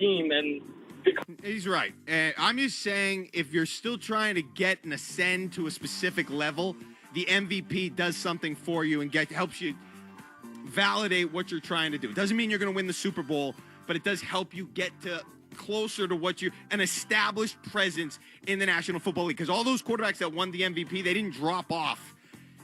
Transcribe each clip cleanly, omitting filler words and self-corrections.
team. And he's right. And I'm just saying, if you're still trying to get and ascend to a specific level, the MVP does something for you and helps you validate what you're trying to do. It doesn't mean you're going to win the Super Bowl, but it does help you get to closer to an established presence in the National Football League. Because all those quarterbacks that won the MVP, they didn't drop off.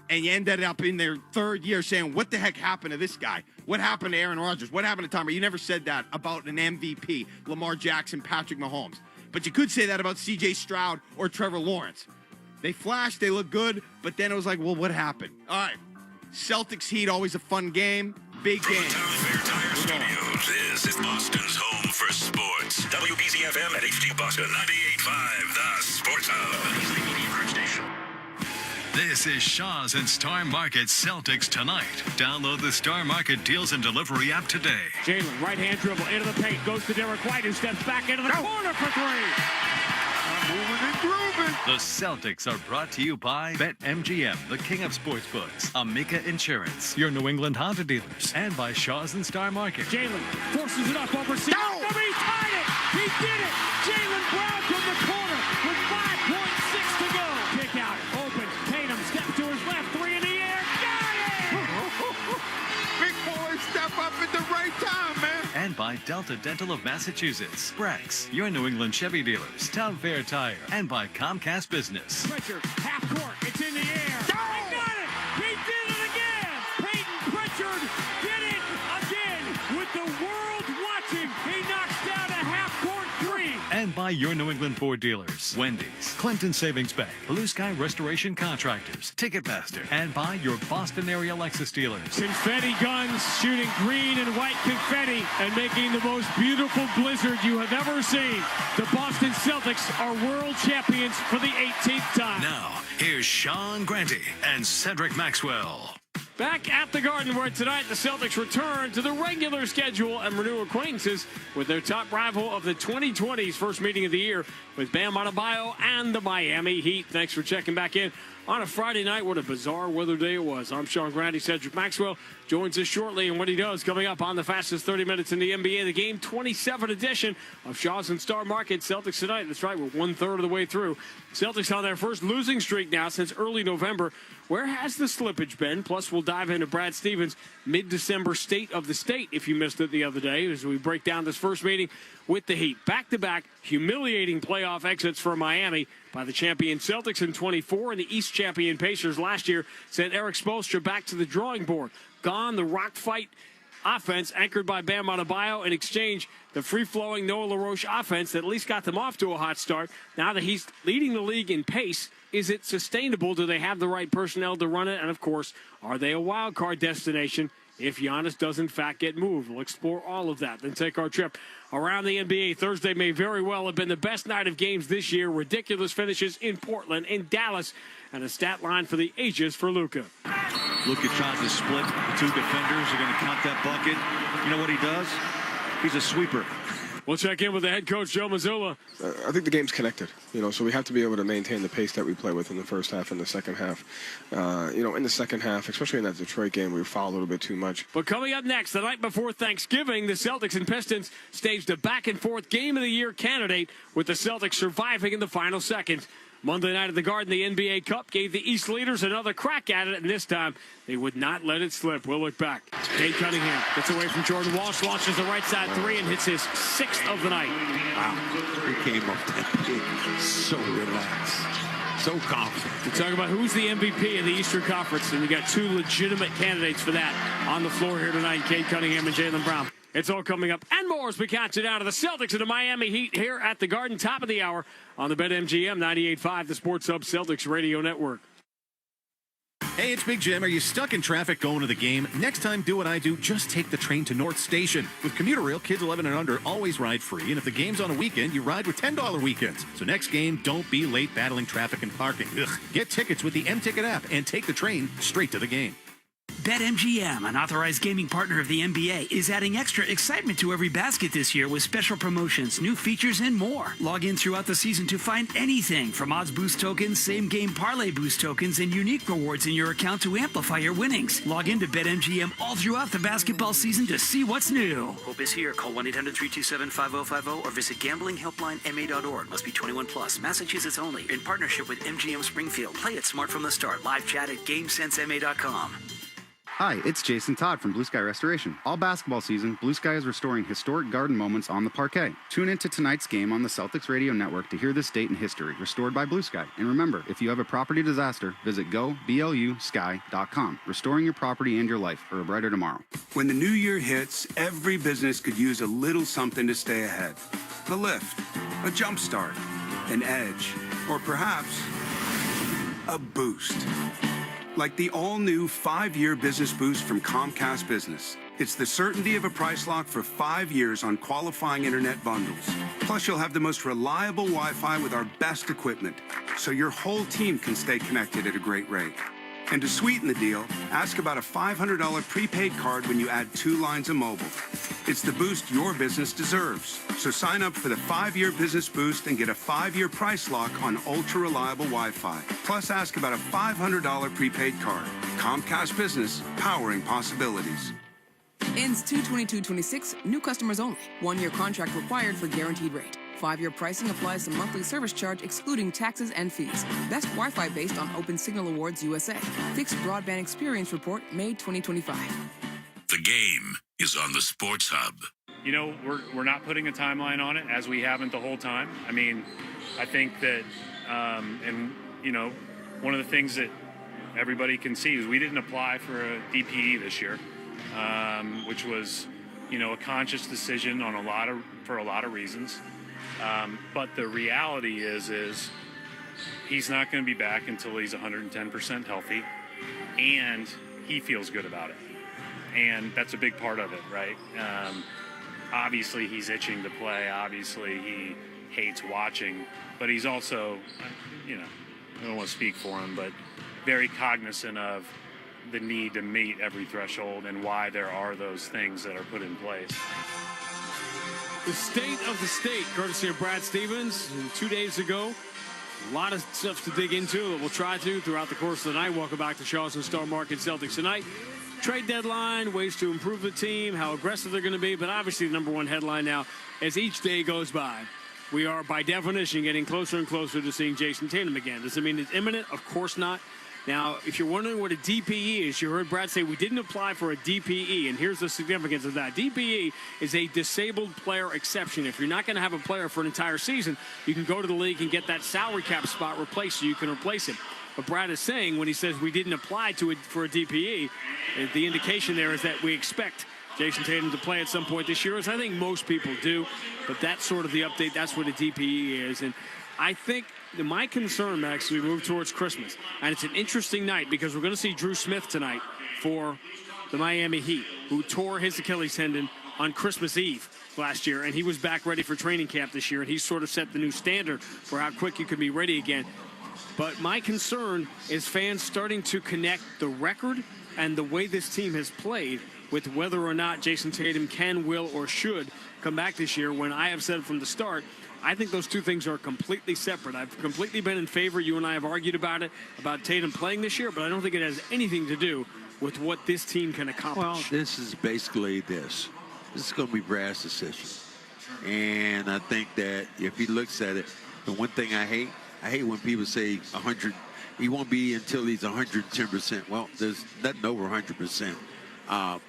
And you ended up in their third year saying, what the heck happened to this guy? What happened to Aaron Rodgers? What happened to Tom Brady? You never said that about an MVP, Lamar Jackson, Patrick Mahomes. But you could say that about C.J. Stroud or Trevor Lawrence. They flashed, they looked good, but then it was like, well, what happened? All right, Celtics Heat, always a fun game. Big game. Fair Tire Studios, this is Boston's home for sports. WBZ-FM at HD Boston 98.5, the Sports Hub. Station. This is Shaw's and Star Market Celtics Tonight. Download the Star Market Deals and Delivery app today. Jalen, right-hand dribble into the paint, goes to Derek White, who steps back into the corner for three. Moving and grooving. The Celtics are brought to you by BetMGM, the king of sportsbooks, Amica Insurance, your New England Honda dealers, and by Shaw's and Star Market. Jalen forces it up over C. No! He tied it! He did it! Jalen Brown from the corner with 5.6 to go. Kick out, open. Tatum steps to his left, three in the air. Got it! Big boy, step up at the right time, man. And by Delta Dental of Massachusetts, Brex, your New England Chevy dealers, Town Fair Tire, and by Comcast Business. Pritchard, half court, it's in the air. He got it! He did it again! Peyton Pritchard did it again with the world watching. He knocks down a half-court three. And by your New England Ford dealers, Wendy's, Clinton Savings Bank, Blue Sky Restoration Contractors, Ticketmaster, and by your Boston area Lexus dealers. Confetti guns shooting green and white confetti and making the most beautiful blizzard you have ever seen. The Boston Celtics are world champions for the 18th time. Now, here's Sean Grante and Cedric Maxwell. Back at the Garden, where tonight the Celtics return to the regular schedule and renew acquaintances with their top rival of the 2020's first meeting of the year with Bam Adebayo and the Miami Heat. Thanks for checking back in on a Friday night. What a bizarre weather day it was. I'm Sean Grande. Cedric Maxwell joins us shortly, and what he does coming up on the fastest 30 minutes in the NBA, the Game 27 edition of Shaw's and Star Market Celtics Tonight. That's right, we're one-third of the way through. Celtics on their first losing streak now since early November. Where has the slippage been? Plus, we'll dive into Brad Stevens' mid-December state of the state, if you missed it the other day, as we break down this first meeting with the Heat. Back-to-back humiliating playoff exits for Miami by the champion Celtics in 24 and the East champion Pacers last year sent Eric Spoelstra back to the drawing board. Gone the rock fight offense anchored by Bam Adebayo. In exchange, the free-flowing Noah LaRoche offense that at least got them off to a hot start. Now that he's leading the league in pace, is it sustainable? Do they have the right personnel to run it? And, of course, are they a wild card destination if Giannis does, in fact, get moved? We'll explore all of that. Then take our trip around the NBA. Thursday may very well have been the best night of games this year. Ridiculous finishes in Portland, in Dallas, and a stat line for the ages for Luka. Luka tries to split two defenders. They're going to count that bucket. You know what he does? He's a sweeper. We'll check in with the head coach, Joe Mazulla. I think the game's connected, so we have to be able to maintain the pace that we play with in the first half and the second half. In the second half, especially in that Detroit game, we fouled a little bit too much. But coming up next, the night before Thanksgiving, the Celtics and Pistons staged a back-and-forth Game of the Year candidate with the Celtics surviving in the final seconds. Monday night at the Garden, the NBA Cup gave the East leaders another crack at it, and this time they would not let it slip. We'll look back. Cade Cunningham gets away from Jordan Walsh, launches the right side three, and hits his sixth of the night. Wow. He came up that big, so relaxed, so confident. We talk about who's the MVP in the Eastern Conference, and we got two legitimate candidates for that on the floor here tonight, Cade Cunningham and Jaylen Brown. It's all coming up and more as we count you down to the Celtics and the Miami Heat here at the Garden, top of the hour on the BetMGM 98.5, the Sports Hub Celtics Radio Network. Hey, it's Big Jim. Are you stuck in traffic going to the game? Next time, do what I do. Just take the train to North Station. With Commuter Rail, kids 11 and under always ride free. And if the game's on a weekend, you ride with $10 weekends. So next game, don't be late battling traffic and parking. Ugh. Get tickets with the M-Ticket app and take the train straight to the game. BetMGM, an authorized gaming partner of the NBA, is adding extra excitement to every basket this year with special promotions, new features, and more. Log in throughout the season to find anything from odds boost tokens, same-game parlay boost tokens, and unique rewards in your account to amplify your winnings. Log in to BetMGM all throughout the basketball season to see what's new. Hope is here. Call 1-800-327-5050 or visit gamblinghelplinema.org. Must be 21 plus. Massachusetts only. In partnership with MGM Springfield. Play it smart from the start. Live chat at GameSenseMA.com. Hi, it's Jason Todd from Blue Sky Restoration. All basketball season, Blue Sky is restoring historic garden moments on the parquet. Tune into tonight's game on the Celtics Radio Network to hear this date in history, restored by Blue Sky. And remember, if you have a property disaster, visit goblusky.com. Restoring your property and your life for a brighter tomorrow. When the new year hits, every business could use a little something to stay ahead. A lift, a jump start, an edge, or perhaps a boost. Like the all-new 5-year business boost from Comcast Business. It's the certainty of a price lock for 5 years on qualifying internet bundles. Plus, you'll have the most reliable Wi-Fi with our best equipment, so your whole team can stay connected at a great rate. And to sweeten the deal, ask about a $500 prepaid card when you add 2 lines of mobile. It's the boost your business deserves. So sign up for the 5-year business boost and get a 5-year price lock on ultra-reliable Wi-Fi. Plus, ask about a $500 prepaid card. Comcast Business, powering possibilities. Ends 2/22/26, new customers only. 1-year contract required for guaranteed rate. 5-year pricing applies to monthly service charge excluding taxes and fees. Best Wi-Fi based on Open Signal Awards USA. Fixed Broadband Experience Report, May 2025. The game is on the Sports Hub. You know, we're not putting a timeline on it, as we haven't the whole time. I mean, I think that, and, you know, one of the things that everybody can see is we didn't apply for a DPE this year, which was, you know, a conscious decision on for a lot of reasons. But the reality is he's not going to be back until he's 110% healthy, and he feels good about it. And that's a big part of it, right? Obviously, he's itching to play. Obviously, he hates watching. But he's also, you know, I don't want to speak for him, but very cognizant of the need to meet every threshold and why there are those things that are put in place. The state of the state, courtesy of Brad Stevens, 2 days ago. A lot of stuff to dig into that we'll try to throughout the course of the night. Welcome back to Shaw's and Star Market Celtics tonight. Trade deadline, ways to improve the team, how aggressive they're going to be. But obviously the number one headline now, as each day goes by, we are by definition getting closer and closer to seeing Jason Tatum again. Does it mean it's imminent? Of course not. Now, if you're wondering what a DPE is, you heard Brad say we didn't apply for a DPE, and here's the significance of that. DPE is a disabled player exception. If you're not going to have a player for an entire season, you can go to the league and get that salary cap spot replaced so you can replace him. But Brad is saying when he says we didn't apply for a DPE, the indication there is that we expect Jason Tatum to play at some point this year, as I think most people do. But that's sort of the update. That's what a DPE is. And I think my concern, Max, we move towards Christmas. And it's an interesting night because we're going to see Drew Smith tonight for the Miami Heat, who tore his Achilles tendon on Christmas Eve last year. And he was back ready for training camp this year. And he sort of set the new standard for how quick you can be ready again. But my concern is fans starting to connect the record and the way this team has played with whether or not Jason Tatum can, will, or should come back this year, when I have said from the start, I think those two things are completely separate. I've completely been in favor. You and I have argued about it, about Tatum playing this year, but I don't think it has anything to do with what this team can accomplish. Well, this is basically this. This is going to be Brad's decision. And I think that if he looks at it, the one thing I hate when people say 100, he won't be until he's 110%. Well, there's nothing over 100%.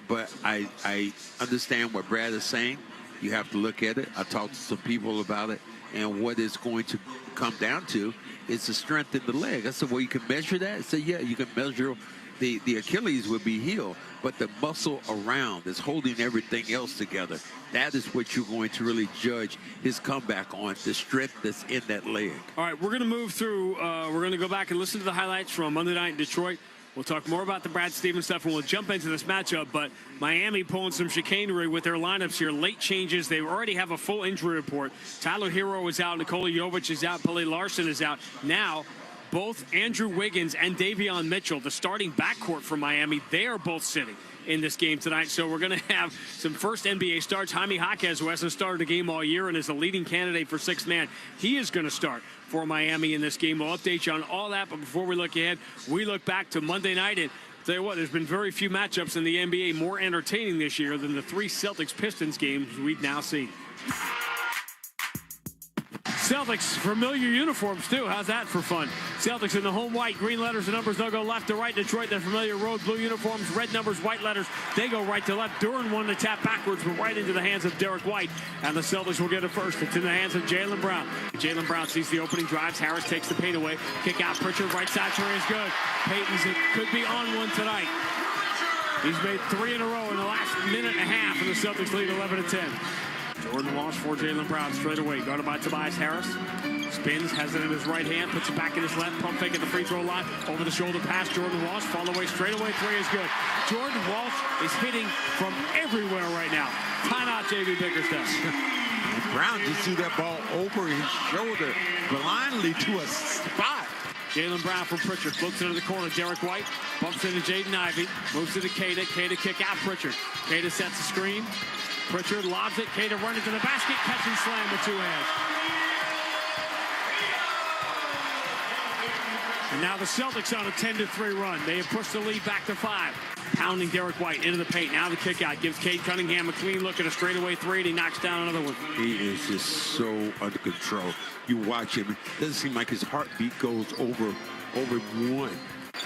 But I understand what Brad is saying. You have to look at it. I talked to some people about it, and what it's going to come down to is the strength in the leg. I said, well, you can measure that? I said, yeah, you can measure the Achilles will be healed, but the muscle around is holding everything else together. That is what you're going to really judge his comeback on, the strength that's in that leg. All right, we're going to move through. We're going to go back and listen to the highlights from Monday night in Detroit. We'll talk more about the Brad Stevens stuff, and we'll jump into this matchup. But Miami pulling some chicanery with their lineups here. Late changes. They already have a full injury report. Tyler Hero is out. Nikola Jovic is out. Pele Larson is out. Now, both Andrew Wiggins and Davion Mitchell, the starting backcourt for Miami, they are both sitting in this game tonight. So we're going to have some first NBA starts. Jaime Jaquez, who hasn't started a game all year and is a leading candidate for sixth man, he is going to start for Miami in this game. We'll update you on all that, but before we look ahead, we look back to Monday night. And tell you what, there's been very few matchups in the NBA more entertaining this year than the 3 Celtics-Pistons games we've now seen. Celtics, familiar uniforms, too. How's that for fun? Celtics in the home white, green letters and numbers. They'll go left to right. Detroit, their familiar road blue uniforms, red numbers, white letters. They go right to left. Duran won the tap backwards, but right into the hands of Derek White. And the Celtics will get it first. It's in the hands of Jaylen Brown. Jaylen Brown sees the opening, drives. Harris takes the paint away. Kick out Pritchard. Right side three is good. Payton's could be on one tonight. He's made 3 in a row in the last minute and a half, and the Celtics lead 11-10. Jordan Walsh for Jaylen Brown straight away. Guarded by Tobias Harris. Spins, has it in his right hand, puts it back in his left. Pump fake at the free throw line. Over the shoulder pass, Jordan Walsh. Fall away, straight away, 3 is good. Jordan Walsh is hitting from everywhere right now. Timeout, J.B. Bickerstaff. Brown just threw that ball over his shoulder blindly to a spot. Jaylen Brown from Pritchard. Floats into the corner. Derek White bumps into Jaden Ivey. Moves to the Queta. Queta kick out Pritchard. Queta sets the screen. Pritchard lobs it. Queta running to the basket. Catch and slam with 2 hands. And now the Celtics on a 10-3 run. They have pushed the lead back to 5. Pounding Derek White into the paint. Now the kick out. Gives Cade Cunningham a clean look at a straightaway 3, and he knocks down another one. He is just so under control. You watch him. It doesn't seem like his heartbeat goes over 1.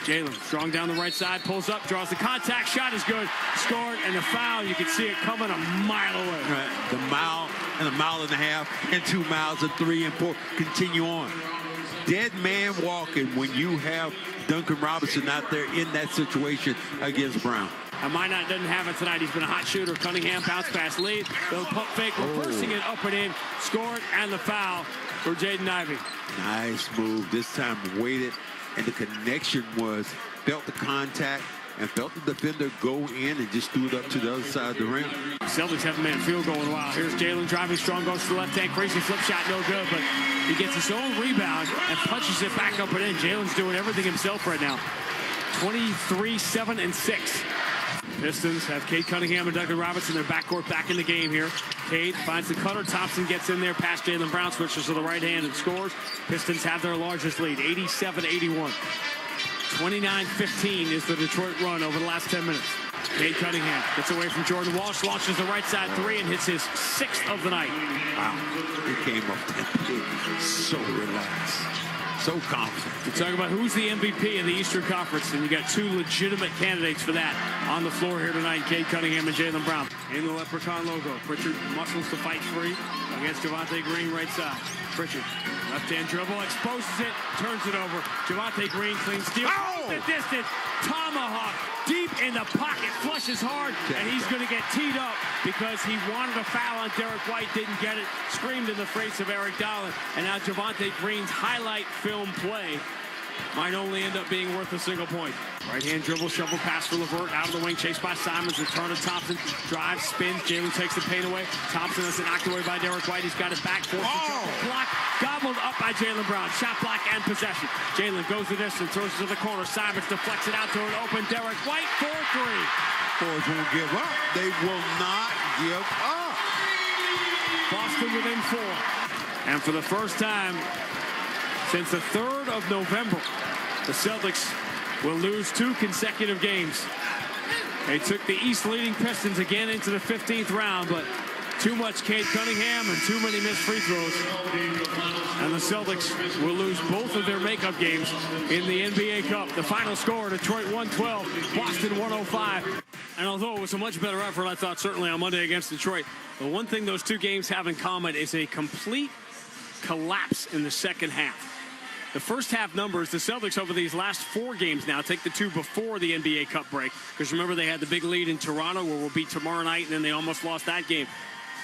Jaylen strong down the right side, pulls up, draws the contact, shot is good, scored, and the foul, you can see it coming a mile away. Right. The mile and a mile and a half and 2 miles and 3 and 4 continue on. Dead man walking when you have Duncan Robinson out there in that situation against Brown. And Minot doesn't have it tonight. He's been a hot shooter. Cunningham bounce pass lead. They'll pump fake, reversing it up and in, scored, and the foul for Jaden Ivey. Nice move. This time waited. And the connection was, felt the contact and felt the defender go in and just threw it up to the other side of the rim. Celtics haven't made a field goal in a while. Here's Jaylen driving strong, goes to the left hand, crazy flip shot, no good, but he gets his own rebound and punches it back up and in. Jaylen's doing everything himself right now. 23, 7, and 6. Pistons have Cade Cunningham and Duncan Robinson. Their backcourt back in the game here. Cade finds the cutter. Thompson gets in there past Jaylen Brown, switches to the right hand and scores. Pistons have their largest lead, 87-81. 29-15 is the Detroit run over the last 10 minutes. Cade Cunningham gets away from Jordan Walsh, launches the right side 3 and hits his 6th of the night. Wow, he came up that big, so relaxed. So confident. We're talking about who's the MVP in the Eastern Conference, and you got 2 legitimate candidates for that on the floor here tonight, Cade Cunningham and Jaylen Brown. In the Leprechaun logo, Pritchard muscles to fight free against Javonte Green right side. Pritchard, left-hand dribble, exposes it, turns it over. Javonte Green clean steal, the distance, tomahawk, deep in the pocket, flushes hard, and he's going to get teed up because he wanted a foul on Derek White, didn't get it, screamed in the face of Eric Dolan, and now Javonte Green's highlight film play might only end up being worth a single point. Right-hand dribble, shovel pass for LeVert, out of the wing, chased by Simons, return to Thompson, drives, spins, Jaylen takes the paint away. Thompson is knocked away by Derek White, he's got it back, forced the block, gobbled up by Jaylen Brown, shot block and possession. Jaylen goes the distance, throws it to the corner, Simons deflects it out to an open Derek White, 4-3. Boys won't give up. They will not give up. Boston within 4. And for the first time since the 3rd of November, the Celtics will lose 2 consecutive games. They took the East-leading Pistons again into the 15th round, but too much Cade Cunningham and too many missed free throws. And the Celtics will lose both of their makeup games in the NBA Cup. The final score, Detroit 112, Boston 105. And although it was a much better effort, I thought, certainly on Monday against Detroit, the one thing those 2 games have in common is a complete collapse in the second half. The first half numbers, the Celtics over these last 4 games now, take the 2 before the NBA Cup break, because remember they had the big lead in Toronto where we'll beat tomorrow night, and then they almost lost that game.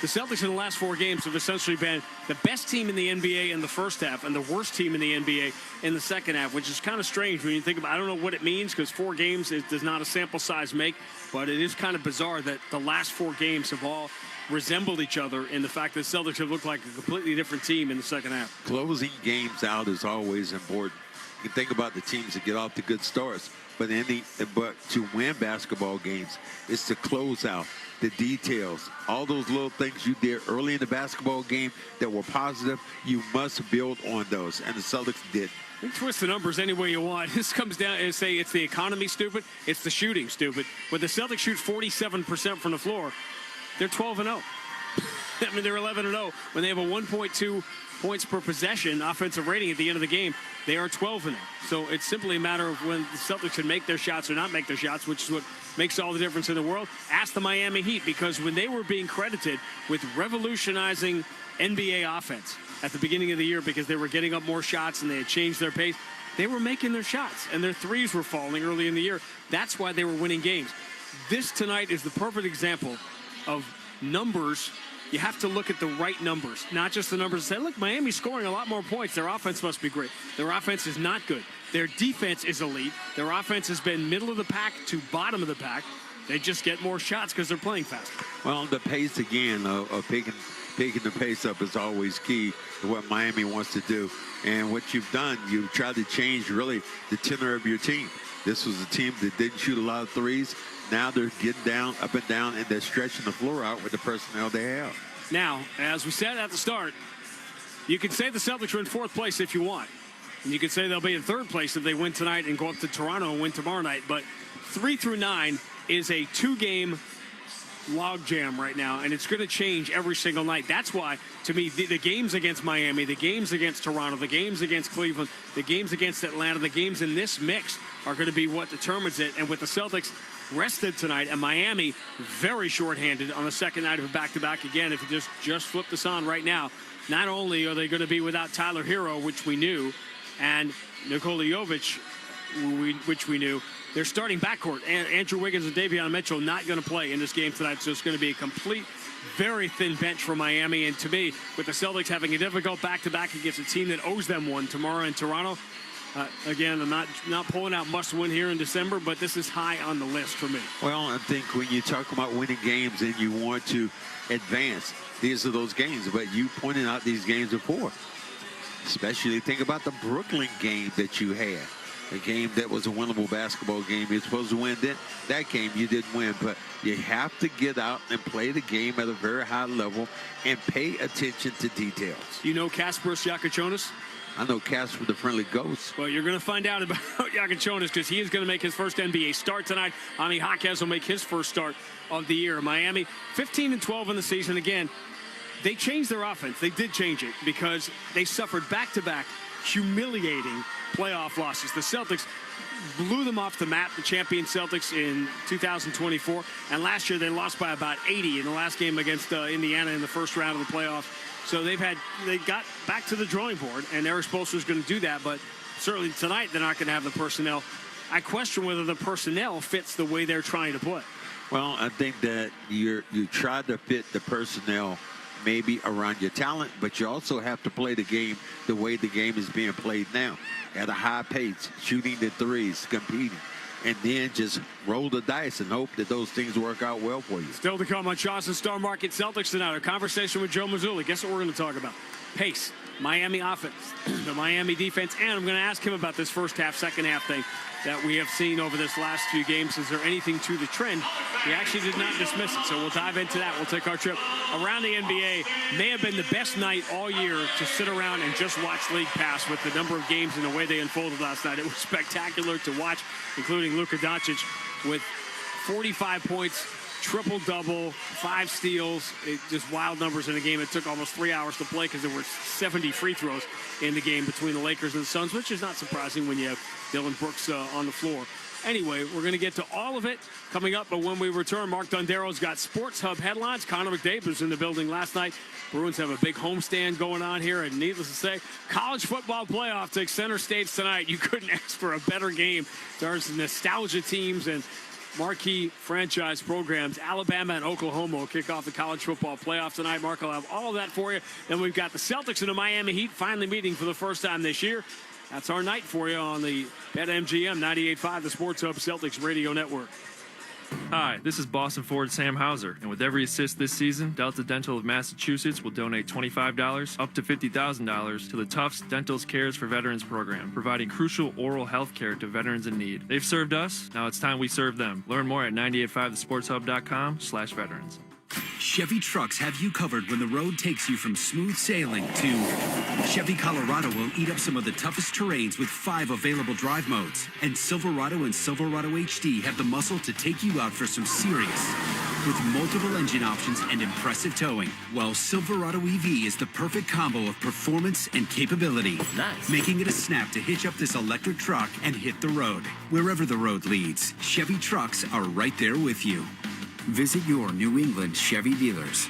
The Celtics in the last 4 games have essentially been the best team in the NBA in the first half and the worst team in the NBA in the second half, which is kind of strange when you think about it. I don't know what it means because 4 games does not a sample size make, but it is kind of bizarre that the last 4 games have all resembled each other in the fact that Celtics have looked like a completely different team in the second half. Closing games out is always important. you think about the teams that get off to good starts, but to win basketball games, it's the closeout, the details, all those little things you did early in the basketball game that were positive. You must build on those, and the Celtics did. You twist the numbers any way you want. This comes down and say it's the economy stupid, it's the shooting stupid. When the Celtics shoot 47% from the floor, they're 12-0. I mean, they're 11-0. When they have a 1.2 points per possession offensive rating at the end of the game, they are 12-0. So it's simply a matter of when the Celtics can make their shots or not make their shots, which is what makes all the difference in the world. Ask the Miami Heat, because when they were being credited with revolutionizing NBA offense at the beginning of the year because they were getting up more shots and they had changed their pace, they were making their shots and their threes were falling early in the year. That's why they were winning games. This tonight is the perfect example of numbers. You have to look at the right numbers, not just the numbers and say, look, Miami's scoring a lot more points. Their offense must be great. Their offense is not good. Their defense is elite. Their offense has been middle of the pack to bottom of the pack. They just get more shots because they're playing faster. Well, the pace again of picking the pace up is always key to what Miami wants to do. And what you've done, you've tried to change really the tenor of your team. This was a team that didn't shoot a lot of threes. Now they're getting down, up and down, and they're stretching the floor out with the personnel they have. Now, as we said at the start, you can say the Celtics are in fourth place if you want. And you can say they'll be in third place if they win tonight and go up to Toronto and win tomorrow night. But 3 through 9 is a 2-game logjam right now, and it's going to change every single night. That's why, to me, the games against Miami, the games against Toronto, the games against Cleveland, the games against Atlanta, the games in this mix are going to be what determines it. And with the Celtics rested tonight and Miami very shorthanded on the second night of a back-to-back, again, if you just flip this on right now, not only are they going to be without Tyler Hero, which we knew, and Nikola Jovic, which we knew, their starting backcourt, Andrew Wiggins and Davion Mitchell, not going to play in this game tonight. So it's going to be a complete, very thin bench for Miami. And to me, with the Celtics having a difficult back-to-back against a team that owes them one tomorrow in Toronto, again, I'm not pulling out must-win here in December, but this is high on the list for me. Well, I think when you talk about winning games and you want to advance, these are those games. But you pointed out these games before. Especially think about the Brooklyn game that you had. A game that was a winnable basketball game. You're supposed to win that game. You didn't win. But you have to get out and play the game at a very high level and pay attention to details. You know Kasparas Giacochonis? I know Casper the Friendly Ghost. Well, you're going to find out about Giacochonis because he is going to make his first NBA start tonight. Ami Jaquez will make his first start of the year. Miami, 15-12 in the season. Again, they changed their offense. They did change it because they suffered back-to-back humiliating playoff losses. The Celtics blew them off the map, the champion Celtics, in 2024. And last year they lost by about 80 in the last game against Indiana in the first round of the playoffs. So they got back to the drawing board, and Eric Spoelstra is going to do that. But certainly tonight they're not going to have the personnel. I question whether the personnel fits the way they're trying to play. Well, I think that you try to fit the personnel maybe around your talent, but you also have to play the game the way the game is being played now, at a high pace, shooting the threes, competing, and then just roll the dice and hope that those things work out well for you. Still to come on Shaw's Star Market Celtics tonight. A conversation with Joe Mazulla. Guess what we're going to talk about? Pace, Miami offense, the Miami defense, and I'm going to ask him about this first half, second half thing that we have seen over this last few games. Is there anything to the trend? He actually did not dismiss it, so we'll dive into that. We'll take our trip around the NBA. May have been the best night all year to sit around and just watch League Pass with the number of games and the way they unfolded last night. It was spectacular to watch, including Luka Doncic with 45 points, triple-double, 5 steals, just wild numbers in a game. It took almost 3 hours to play because there were 70 free throws in the game between the Lakers and the Suns, which is not surprising when you have Dylan Brooks on the floor. Anyway, we're going to get to all of it coming up, but when we return, Mark Dondero's got Sports Hub headlines. Connor McDavid was in the building last night. Bruins have a big homestand going on here, and needless to say, college football playoff takes center stage tonight. You couldn't ask for a better game. There's nostalgia teams and marquee franchise programs. Alabama and Oklahoma will kick off the college football playoff tonight. Mark will have all of that for you. Then we've got the Celtics and the Miami Heat finally meeting for the first time this year. That's our night for you on the BetMGM 98.5, the Sports Hub Celtics Radio Network. Hi, this is Boston Ford Sam Hauser, and with every assist this season, Delta Dental of Massachusetts will donate $25 up to $50,000 to the Tufts Dental's Cares for Veterans program, providing crucial oral health care to veterans in need. They've served us, now it's time we serve them. Learn more at 985thesportshub.com/veterans. Chevy trucks have you covered when the road takes you from smooth sailing to Chevy Colorado will eat up some of the toughest terrains with 5 available drive modes. And Silverado and Silverado HD have the muscle to take you out for some serious with multiple engine options and impressive towing. While Silverado EV is the perfect combo of performance and capability. Nice. Making it a snap to hitch up this electric truck and hit the road. Wherever the road leads, Chevy trucks are right there with you. Visit your New England Chevy dealers.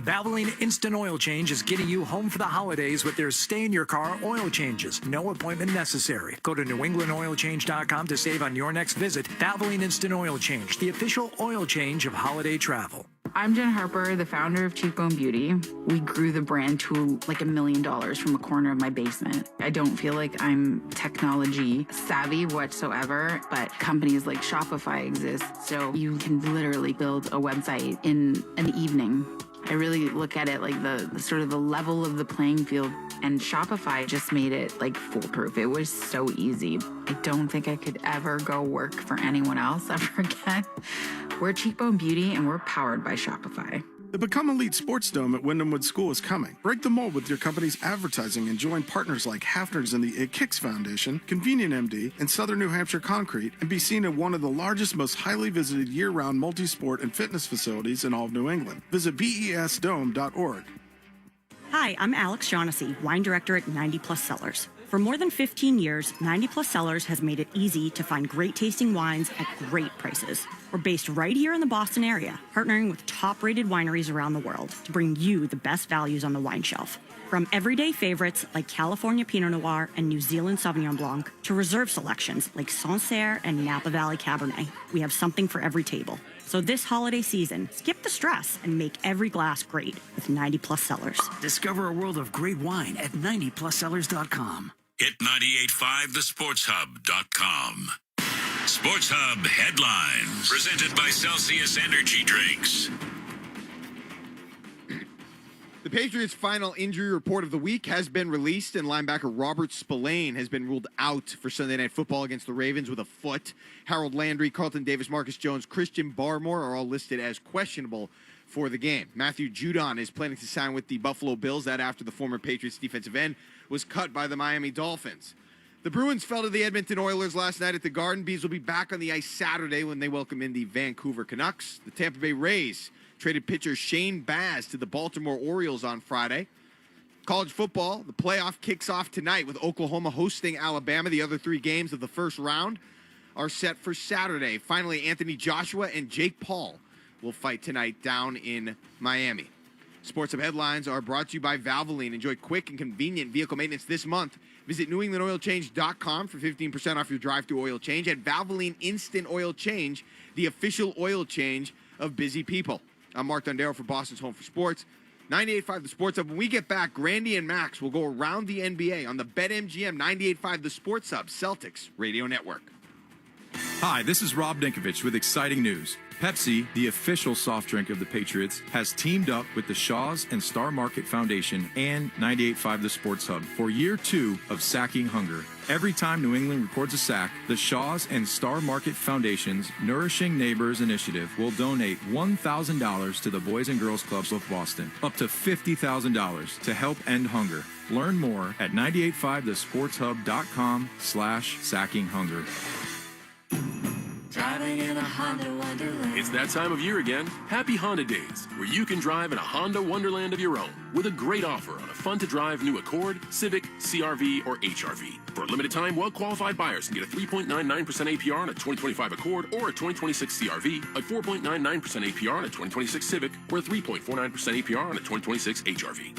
Valvoline Instant Oil Change is getting you home for the holidays with their stay-in-your-car oil changes. No appointment necessary. Go to newenglandoilchange.com to save on your next visit. Valvoline Instant Oil Change, the official oil change of holiday travel. I'm Jen Harper, the founder of Cheekbone Beauty. We grew the brand to like $1 million from a corner of my basement. I don't feel like I'm technology savvy whatsoever, but companies like Shopify exist, so you can literally build a website in an evening. I really look at it like the sort of the level of the playing field, and Shopify just made it like foolproof. It was so easy. I don't think I could ever go work for anyone else ever again. We're Cheekbone Beauty, and we're powered by Shopify. The Become Elite Sports Dome at Wyndham Woods School is coming. Break the mold with your company's advertising and join partners like Hafner's and the It Kicks Foundation, Convenient MD, and Southern New Hampshire Concrete, and be seen at one of the largest, most highly visited year-round multi-sport and fitness facilities in all of New England. Visit besdome.org. Hi, I'm Alex Shaughnessy, wine director at 90 Plus Cellars. For more than 15 years, 90 Plus Cellars has made it easy to find great tasting wines at great prices. We're based right here in the Boston area, partnering with top-rated wineries around the world to bring you the best values on the wine shelf. From everyday favorites like California Pinot Noir and New Zealand Sauvignon Blanc to reserve selections like Sancerre and Napa Valley Cabernet, we have something for every table. So this holiday season, skip the stress and make every glass great with 90 Plus Cellars. Discover a world of great wine at 90pluscellars.com. Hit 985thesportshub.com. Sports Hub headlines presented by Celsius Energy Drinks. The Patriots' final injury report of the week has been released, and linebacker Robert Spillane has been ruled out for Sunday Night Football against the Ravens with a foot. Harold Landry, Carlton Davis, Marcus Jones, Christian Barmore are all listed as questionable for the game. Matthew Judon is planning to sign with the Buffalo Bills, that after the former Patriots defensive end was cut by the Miami Dolphins. The Bruins fell to the Edmonton Oilers last night at the Garden. Bees will be back on the ice Saturday when they welcome in the Vancouver Canucks. The Tampa Bay Rays traded pitcher Shane Baz to the Baltimore Orioles on Friday. College football, the playoff kicks off tonight with Oklahoma hosting Alabama. The other 3 games of the first round are set for Saturday. Finally, Anthony Joshua and Jake Paul will fight tonight down in Miami. Sports Hub headlines are brought to you by Valvoline. Enjoy quick and convenient vehicle maintenance this month. Visit newenglandoilchange.com for 15% off your drive-through oil change. At Valvoline Instant Oil Change, the official oil change of busy people. I'm Mark Dondero for Boston's Home for Sports. 98.5 The Sports Hub. When we get back, Grandy and Max will go around the NBA on the BetMGM 98.5 The Sports Hub Celtics Radio Network. Hi, this is Rob Dinkovich with exciting news. Pepsi, the official soft drink of the Patriots, has teamed up with the Shaws and Star Market Foundation and 98.5 The Sports Hub for year 2 of Sacking Hunger. Every time New England records a sack, the Shaws and Star Market Foundation's Nourishing Neighbors Initiative will donate $1,000 to the Boys and Girls Clubs of Boston, up to $50,000 to help end hunger. Learn more at 985thesportshub.com/sackinghunger. Driving in a Honda Wonderland. It's that time of year again. Happy Honda Days, where you can drive in a Honda Wonderland of your own with a great offer on a fun-to-drive new Accord, Civic, CR-V, or HR-V. For a limited time, well-qualified buyers can get a 3.99% APR on a 2025 Accord or a 2026 CR-V, a 4.99% APR on a 2026 Civic, or a 3.49% APR on a 2026 HR-V.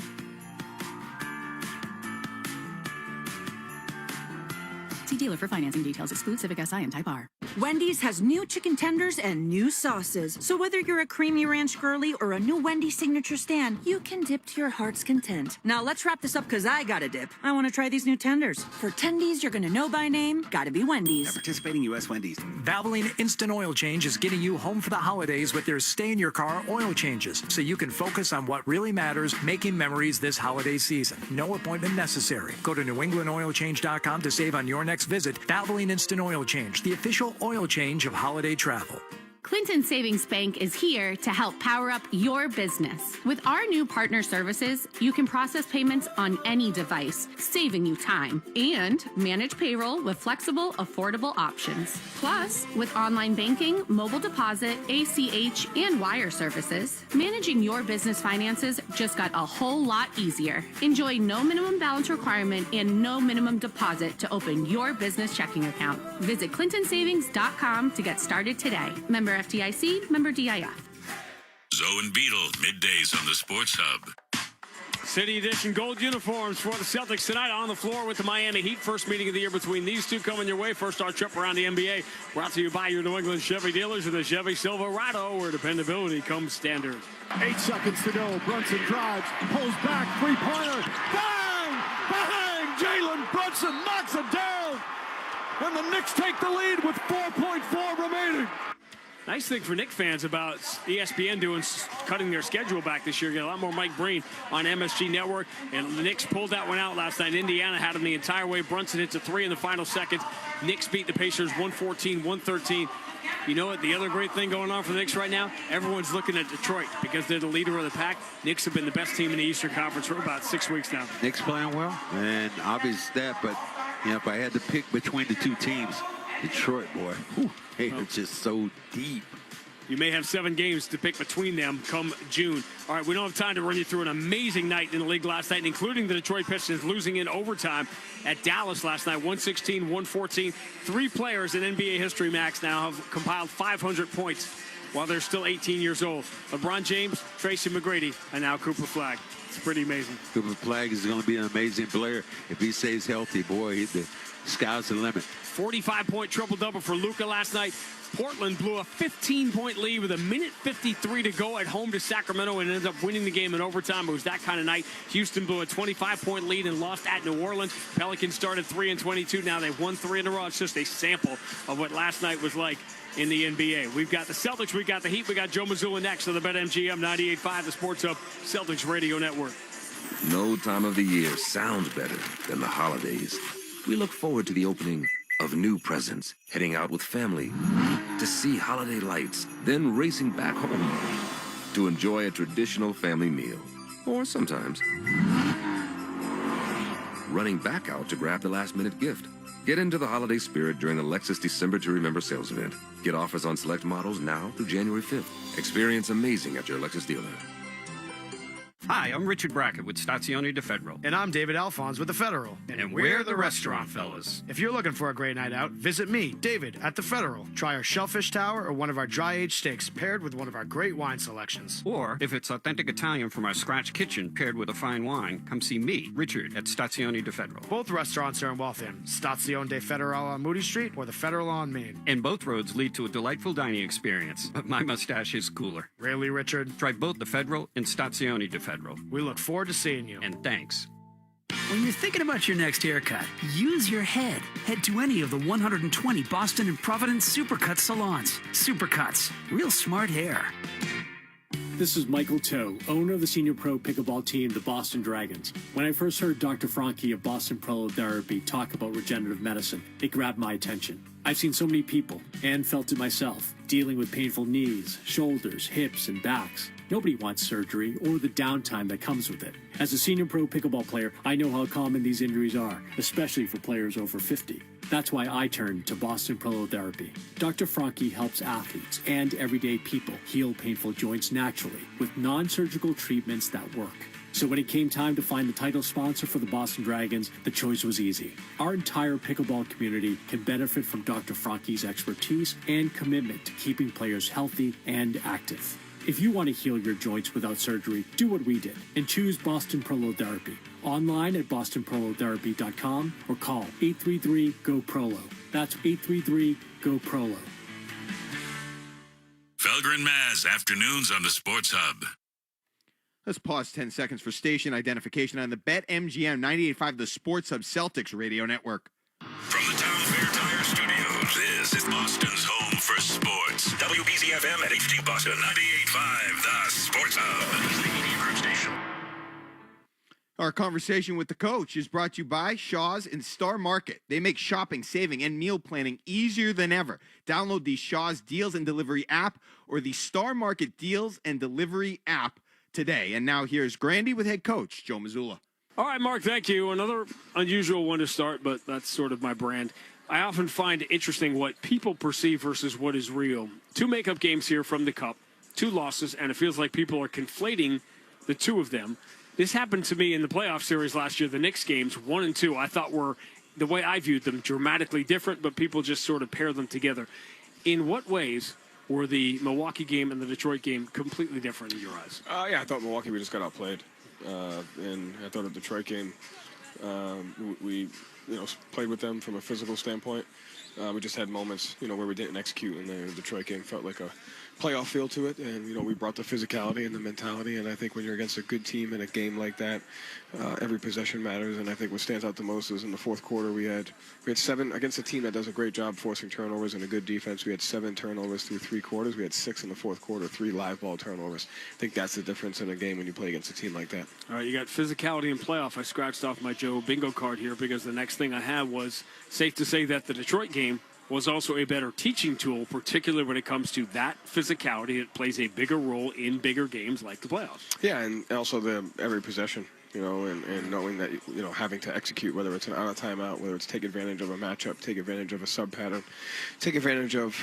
See dealer for financing details. Exclude Civic SI and Type R. Wendy's has new chicken tenders and new sauces. So whether you're a creamy ranch girly or a new Wendy's signature stand, you can dip to your heart's content. Now let's wrap this up because I gotta dip. I want to try these new tenders. For tendies you're gonna know by name, gotta be Wendy's. At participating U.S. Wendy's. Valvoline Instant Oil Change is getting you home for the holidays with their stay-in-your-car oil changes, so you can focus on what really matters, making memories this holiday season. No appointment necessary. Go to NewEnglandOilChange.com to save on your next visit. Valvoline Instant Oil Change, the official oil change of holiday travel. Clinton Savings Bank is here to help power up your business. With our new partner services, you can process payments on any device, saving you time, and manage payroll with flexible, affordable options. Plus, with online banking, mobile deposit, ACH, and wire services, managing your business finances just got a whole lot easier. Enjoy no minimum balance requirement and no minimum deposit to open your business checking account. Visit ClintonSavings.com to get started today. Member FDIC, member DIF. Zoe and Beetle, middays on the Sports Hub. City Edition gold uniforms for the Celtics tonight on the floor with the Miami Heat. First meeting of the year between these two coming your way. First our trip around the NBA brought to you by your New England Chevy dealers with the Chevy Silverado, where dependability comes standard. 8 seconds to go. Brunson drives, pulls back, three-pointer. Bang! Bang! Jalen Brunson knocks it down. And the Knicks take the lead with 4.4 remaining. Nice thing for Knicks fans about ESPN cutting their schedule back this year. Get a lot more Mike Breen on MSG Network. And the Knicks pulled that one out last night. Indiana had him the entire way. Brunson hits a 3 in the final seconds. Knicks beat the Pacers 114-113. You know what? The other great thing going on for the Knicks right now, everyone's looking at Detroit because they're the leader of the pack. Knicks have been the best team in the Eastern Conference for about 6 weeks now. Knicks playing well, and obvious stat, but you know, if I had to pick between the two teams, Detroit, boy, it's just so deep. You may have 7 games to pick between them come June. All right, we don't have time to run you through an amazing night in the league last night, including the Detroit Pistons losing in overtime at Dallas last night, 116-114. 3 players in NBA history, Max, now have compiled 500 points while they're still 18 years old. LeBron James, Tracy McGrady, and now Cooper Flagg. It's pretty amazing. Cooper Flagg is going to be an amazing player. If he stays healthy, boy, the sky's the limit. 45-point triple-double for Luka last night. Portland blew a 15-point lead with 1:53 to go at home to Sacramento and ended up winning the game in overtime. It was that kind of night. Houston blew a 25-point lead and lost at New Orleans. Pelicans started 3-22. Now they've won 3 in a row. It's just a sample of what last night was like in the NBA. We've got the Celtics, we got the Heat, we got Joe Mazulla next on the BetMGM 98.5, the Sports Hub Celtics Radio Network. No time of the year sounds better than the holidays. We look forward to the opening of new presents, heading out with family to see holiday lights, then racing back home to enjoy a traditional family meal. Or sometimes running back out to grab the last-minute gift. Get into the holiday spirit during the Lexus December to Remember sales event. Get offers on select models now through January 5th. Experience amazing at your Lexus dealer. Hi, I'm Richard Brackett with Stazione De Federal. And I'm David Alphonse with The Federal. And we're the restaurant fellas. If you're looking for a great night out, visit me, David, at The Federal. Try our shellfish tower or one of our dry-aged steaks paired with one of our great wine selections. Or, if it's authentic Italian from our scratch kitchen paired with a fine wine, come see me, Richard, at Stazione De Federal. Both restaurants are in Waltham, Stazione De Federal on Moody Street or The Federal on Main. And both roads lead to a delightful dining experience. But my mustache is cooler. Really, Richard? Try both The Federal and Stazione De Federal. We look forward to seeing you. And thanks. When you're thinking about your next haircut, use your head. Head to any of the 120 Boston and Providence Supercuts salons. Supercuts. Real smart hair. This is Michael Toe, owner of the senior pro pickleball team, the Boston Dragons. When I first heard Dr. Franke of Boston Prolotherapy talk about regenerative medicine, it grabbed my attention. I've seen so many people, and felt it myself, dealing with painful knees, shoulders, hips, and backs. Nobody wants surgery or the downtime that comes with it. As a senior pro pickleball player, I know how common these injuries are, especially for players over 50. That's why I turned to Boston Prolotherapy. Dr. Franke helps athletes and everyday people heal painful joints naturally with non-surgical treatments that work. So when it came time to find the title sponsor for the Boston Dragons, the choice was easy. Our entire pickleball community can benefit from Dr. Franke's expertise and commitment to keeping players healthy and active. If you want to heal your joints without surgery, do what we did and choose Boston Prolotherapy. online at bostonprolotherapy.com or call 833-GO-PROLO. That's 833-GO-PROLO. Felger and Maz, afternoons on the Sports Hub. Let's pause 10 seconds for station identification on the BetMGM 98.5 The Sports Hub Celtics Radio Network. From the Town Fair Tire Studios, this is Boston's home for sports. WBZFM at HD Boston 98.5 The Sports Hub. Our conversation with the coach is brought to you by Shaw's and Star Market. They make shopping, saving, and meal planning easier than ever. Download the Shaw's Deals and Delivery app or the Star Market Deals and Delivery app today. And now here's Grandy with head coach Joe Mazulla. All right, Mark, thank you. Another unusual one to start, but that's sort of my brand. I often find it interesting what people perceive versus what is real. 2 makeup games here from the Cup, 2 losses, and it feels like people are conflating the 2 of them. This happened to me in the playoff series last year. The Knicks games, 1 and 2, I thought were, the way I viewed them, dramatically different, but people just sort of pair them together. In what ways were the Milwaukee game and the Detroit game completely different in your eyes? Yeah, I thought Milwaukee, we just got outplayed. And I thought the Detroit game, we played with them from a physical standpoint. We just had moments, where we didn't execute, and the Detroit game felt like a playoff feel to it, and we brought the physicality and the mentality, and I think when you're against a good team in a game like that, every possession matters. And I think what stands out the most is in the fourth quarter we had 7 against a team that does a great job forcing turnovers and a good defense. We had 7 turnovers through 3 quarters. We had 6 in the fourth quarter, 3 live ball turnovers. I think that's the difference in a game when you play against a team like that. All right, you got physicality in playoff. I scratched off my Joe bingo card here because the next thing I had was safe to say that the Detroit game was also a better teaching tool, particularly when it comes to that physicality. It plays a bigger role in bigger games like the playoffs. Yeah, and also every possession, and knowing that, having to execute, whether it's an out of timeout, whether it's take advantage of a matchup, take advantage of a sub pattern, take advantage of,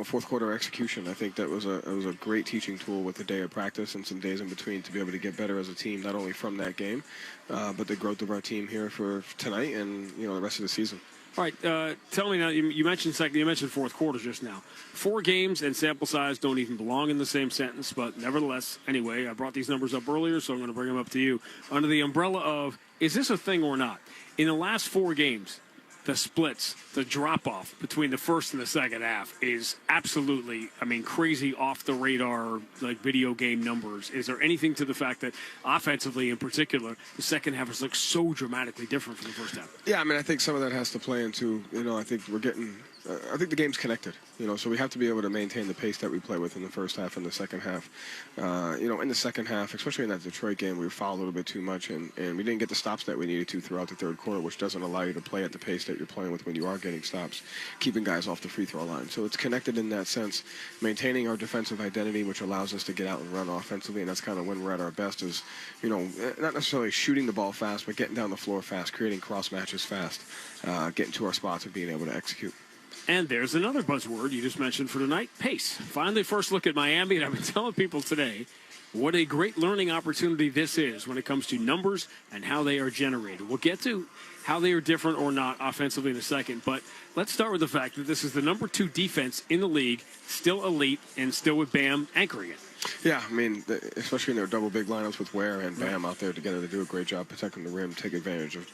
fourth quarter execution. I think that was a great teaching tool with the day of practice and some days in between to be able to get better as a team, not only from that game, but the growth of our team here for tonight and, the rest of the season. All right, tell me now, you mentioned fourth quarter just now. 4 games and sample size don't even belong in the same sentence, but nevertheless, anyway, I brought these numbers up earlier, so I'm going to bring them up to you. Under the umbrella of, is this a thing or not? In the last 4 games, the splits, the drop-off between the first and the second half is absolutely, crazy off the radar, like video game numbers. Is there anything to the fact that offensively in particular, the second half has looked so dramatically different from the first half? Yeah, I think some of that has to play into, I think I think the game's connected, so we have to be able to maintain the pace that we play with in the first half and the second half. In the second half, especially in that Detroit game, we fouled a little bit too much, and we didn't get the stops that we needed to throughout the third quarter, which doesn't allow you to play at the pace that you're playing with when you are getting stops, keeping guys off the free throw line. So it's connected in that sense, maintaining our defensive identity, which allows us to get out and run offensively, and that's kind of when we're at our best is, not necessarily shooting the ball fast, but getting down the floor fast, creating cross matches fast, getting to our spots and being able to execute. And there's another buzzword you just mentioned for tonight, pace. Finally, first look at Miami, and I've been telling people today what a great learning opportunity this is when it comes to numbers and how they are generated. We'll get to how they are different or not offensively in a second, but let's start with the fact that this is the number 2 defense in the league, still elite, and still with Bam anchoring it. Yeah, especially in their double big lineups with Ware and Bam out there together, they do a great job protecting the rim, take advantage of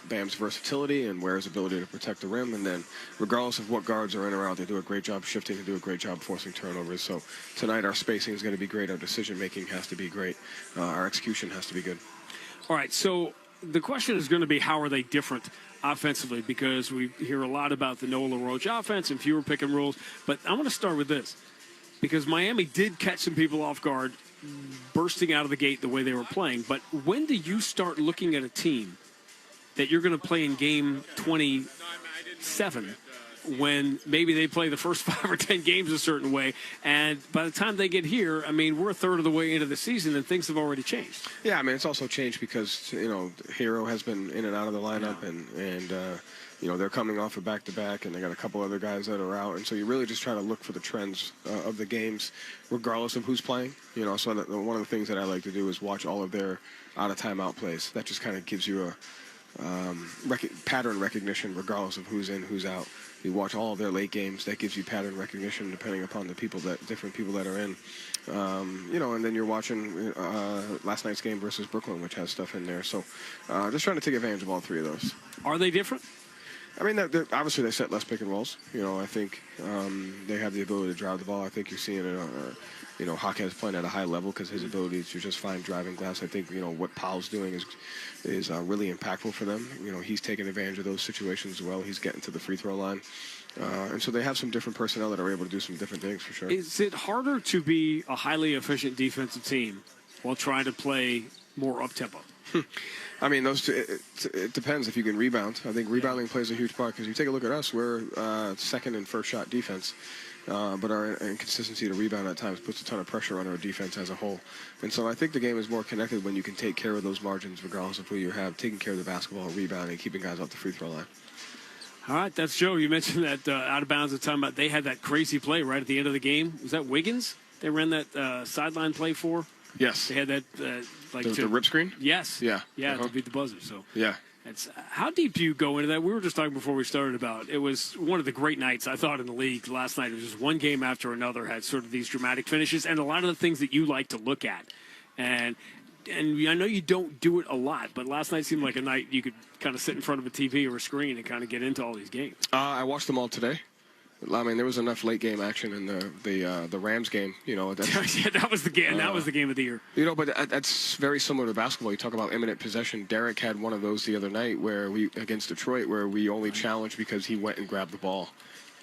Bam's versatility and Ware's ability to protect the rim. And then regardless of what guards are in or out, they do a great job shifting, they do a great job forcing turnovers. So tonight our spacing is going to be great. Our decision-making has to be great. Our execution has to be good. All right, so the question is going to be how are they different offensively, because we hear a lot about the Noah LaRoche offense and fewer pick and rolls. But I want to start with this, because Miami did catch some people off guard bursting out of the gate the way they were playing. But when do you start looking at a team that you're going to play in game 27 when maybe they play the first 5 or 10 games a certain way, and by the time they get here, we're a third of the way into the season and things have already changed? Yeah, it's also changed because, Hero has been in and out of the lineup, and they're coming off a back-to-back, and they got a couple other guys that are out, and so you really just try to look for the trends of the games regardless of who's playing. So one of the things that I like to do is watch all of their out-of-timeout plays. That just kind of gives you a pattern recognition regardless of who's in, who's out. You watch all of their late games. That gives you pattern recognition depending upon the different people that are in. And then you're watching last night's game versus Brooklyn, which has stuff in there. So just trying to take advantage of all three of those. Are they different? I mean, obviously they set less pick and rolls. I think they have the ability to drive the ball. I think you're seeing it. Jaquez playing at a high level because his ability to just find driving glass. I think what Powell's doing is really impactful for them. He's taking advantage of those situations as well. He's getting to the free throw line, and so they have some different personnel that are able to do some different things for sure. Is it harder to be a highly efficient defensive team while trying to play more up tempo? I mean, it depends if you can rebound. I think rebounding plays a huge part because you take a look at us, we're second in first shot defense, but our inconsistency to rebound at times puts a ton of pressure on our defense as a whole. And so I think the game is more connected when you can take care of those margins regardless of who you have, taking care of the basketball, rebounding, keeping guys off the free throw line. All right, that's Joe. You mentioned that out of bounds at the time, they had that crazy play right at the end of the game. Was that Wiggins? They ran that sideline play for? Yes. They had that the rip screen? Yes. Yeah. Yeah, to beat the buzzer. So yeah. How deep do you go into that? We were just talking before we started about it was one of the great nights I thought in the league last night. It was just one game after another had sort of these dramatic finishes and a lot of the things that you like to look at. And I know you don't do it a lot, but last night seemed like a night you could kind of sit in front of a TV or a screen and kind of get into all these games. I watched them all today. I mean, there was enough late game action in the Rams game. Yeah, that was the game. That was the game of the year. But that's very similar to basketball. You talk about imminent possession. Derek had one of those the other night against Detroit where we only challenged because he went and grabbed the ball,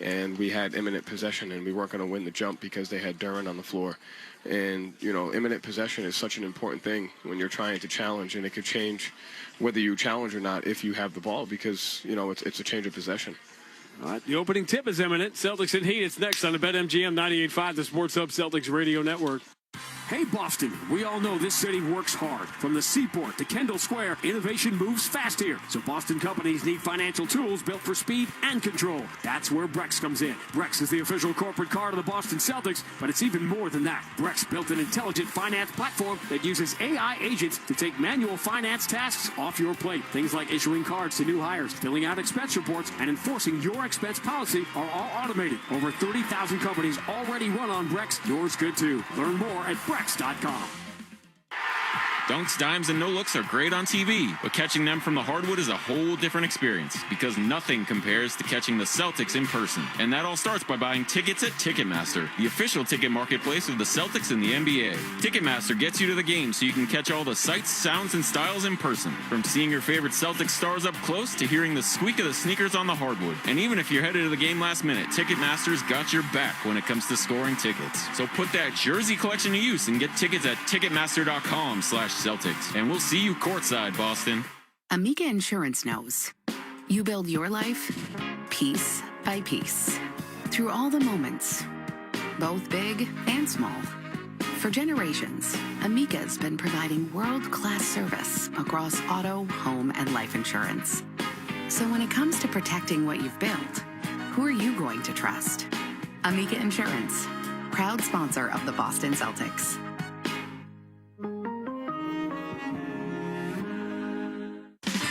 and we had imminent possession, and we weren't going to win the jump because they had Duren on the floor. And imminent possession is such an important thing when you're trying to challenge, and it could change whether you challenge or not if you have the ball because it's a change of possession. All right, the opening tip is imminent. Celtics and Heat. It's next on the BetMGM 98.5, the Sports Hub Celtics Radio Network. Hey, Boston, we all know this city works hard. From the Seaport to Kendall Square, innovation moves fast here. So Boston companies need financial tools built for speed and control. That's where Brex comes in. Brex is the official corporate card of the Boston Celtics, but it's even more than that. Brex built an intelligent finance platform that uses AI agents to take manual finance tasks off your plate. Things like issuing cards to new hires, filling out expense reports, and enforcing your expense policy are all automated. Over 30,000 companies already run on Brex. Yours could too. Learn more at Brex.com. Dunks, dimes, and no-looks are great on TV, but catching them from the hardwood is a whole different experience because nothing compares to catching the Celtics in person. And that all starts by buying tickets at Ticketmaster, the official ticket marketplace of the Celtics and the NBA. Ticketmaster gets you to the game so you can catch all the sights, sounds, and styles in person. From seeing your favorite Celtics stars up close to hearing the squeak of the sneakers on the hardwood. And even if you're headed to the game last minute, Ticketmaster's got your back when it comes to scoring tickets. So put that jersey collection to use and get tickets at Ticketmaster.com/Celtics. And we'll see you courtside, Boston. Amica Insurance knows. You build your life piece by piece through all the moments, both big and small. For generations, Amica's been providing world-class service across auto, home, and life insurance. So when it comes to protecting what you've built, who are you going to trust? Amica Insurance, proud sponsor of the Boston Celtics.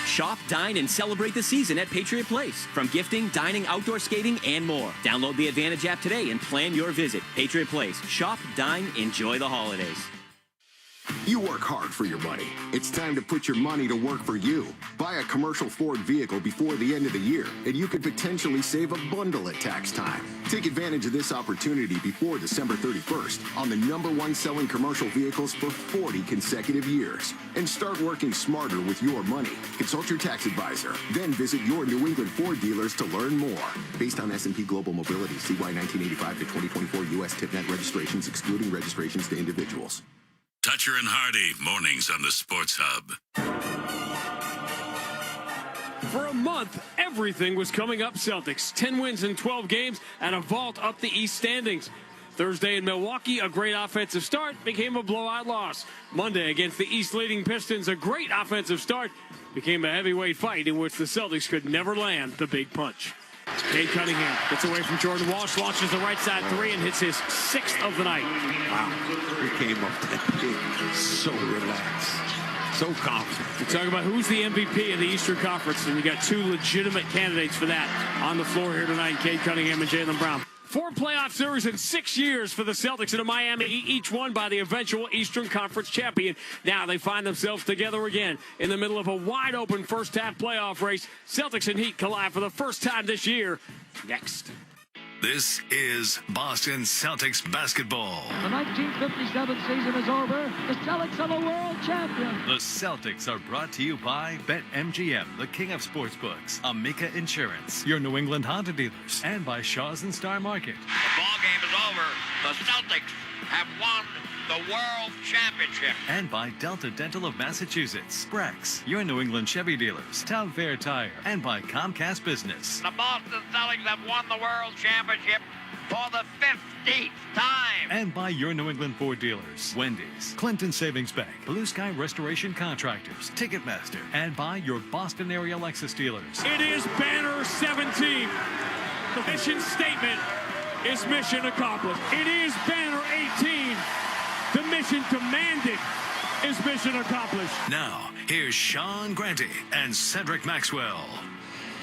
Shop, dine, and celebrate the season at Patriot Place. From gifting, dining, outdoor skating, and more. Download the Advantage app today and plan your visit. Patriot Place. Shop, dine, enjoy the holidays. You work hard for your money. It's time to put your money to work for you. Buy a commercial Ford vehicle before the end of the year, and you could potentially save a bundle at tax time. Take advantage of this opportunity before December 31st on the #1 selling commercial vehicles for 40 consecutive years. And start working smarter with your money. Consult your tax advisor. Then visit your New England Ford dealers to learn more. Based on S&P Global Mobility, CY 1985 to 2024 U.S. TIPNet registrations, excluding registrations to individuals. Toucher and Hardy, mornings on the Sports Hub. For a month, everything was coming up Celtics. 10 wins in 12 games and a vault up the East standings. Thursday in Milwaukee, a great offensive start became a blowout loss. Monday against the East leading Pistons, a great offensive start became a heavyweight fight in which the Celtics could never land the big punch. Cade Cunningham gets away from Jordan Walsh, launches the right side three, and hits his 6th of the night. Wow, he came up that big, so relaxed. So confident. We're talking about who's the MVP of the Eastern Conference, and you got two legitimate candidates for that on the floor here tonight, Cade Cunningham and Jaylen Brown. 4 playoff series in 6 years for the Celtics and Miami, each won by the eventual Eastern Conference champion. Now they find themselves together again in the middle of a wide-open first-half playoff race. Celtics and Heat collide for the first time this year. Next. This is Boston Celtics basketball. The 1957 season is over. The Celtics are the world champions. The Celtics are brought to you by BetMGM, the king of sportsbooks, Amica Insurance, your New England Honda dealers, and by Shaw's and Star Market. The ball game is over. The Celtics have won the world championship. And by Delta Dental of Massachusetts, Brex, your New England Chevy dealers, Town Fair Tire, and by Comcast Business. The Boston Celtics have won the world championship for the 15th time. And by your New England Ford dealers, Wendy's, Clinton Savings Bank, Blue Sky Restoration Contractors, Ticketmaster, and by your Boston area Lexus dealers. It is banner 17. The mission statement is mission accomplished. It is banner 18. The mission demanded is mission accomplished. Now, here's Sean Grante and Cedric Maxwell.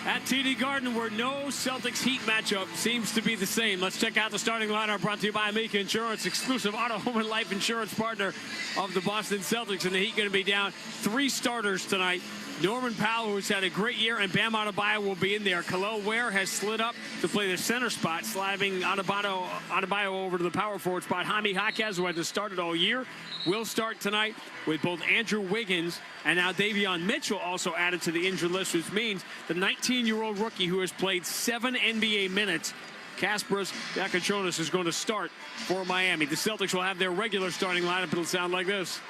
At TD Garden, where no Celtics Heat matchup seems to be the same. Let's check out the starting lineup brought to you by Amica Insurance, exclusive auto, home, and life insurance partner of the Boston Celtics. And the Heat going to be down 3 starters tonight. Norman Powell, who's had a great year, and Bam Adebayo will be in there. Khalil Ware has slid up to play the center spot, sliding Adebayo over to the power forward spot. Jaime Jaquez, who hasn't started all year, will start tonight with both Andrew Wiggins and now Davion Mitchell also added to the injured list, which means the 19-year-old rookie who has played 7 NBA minutes, Kasparas Giacochonis, is going to start for Miami. The Celtics will have their regular starting lineup. It'll sound like this.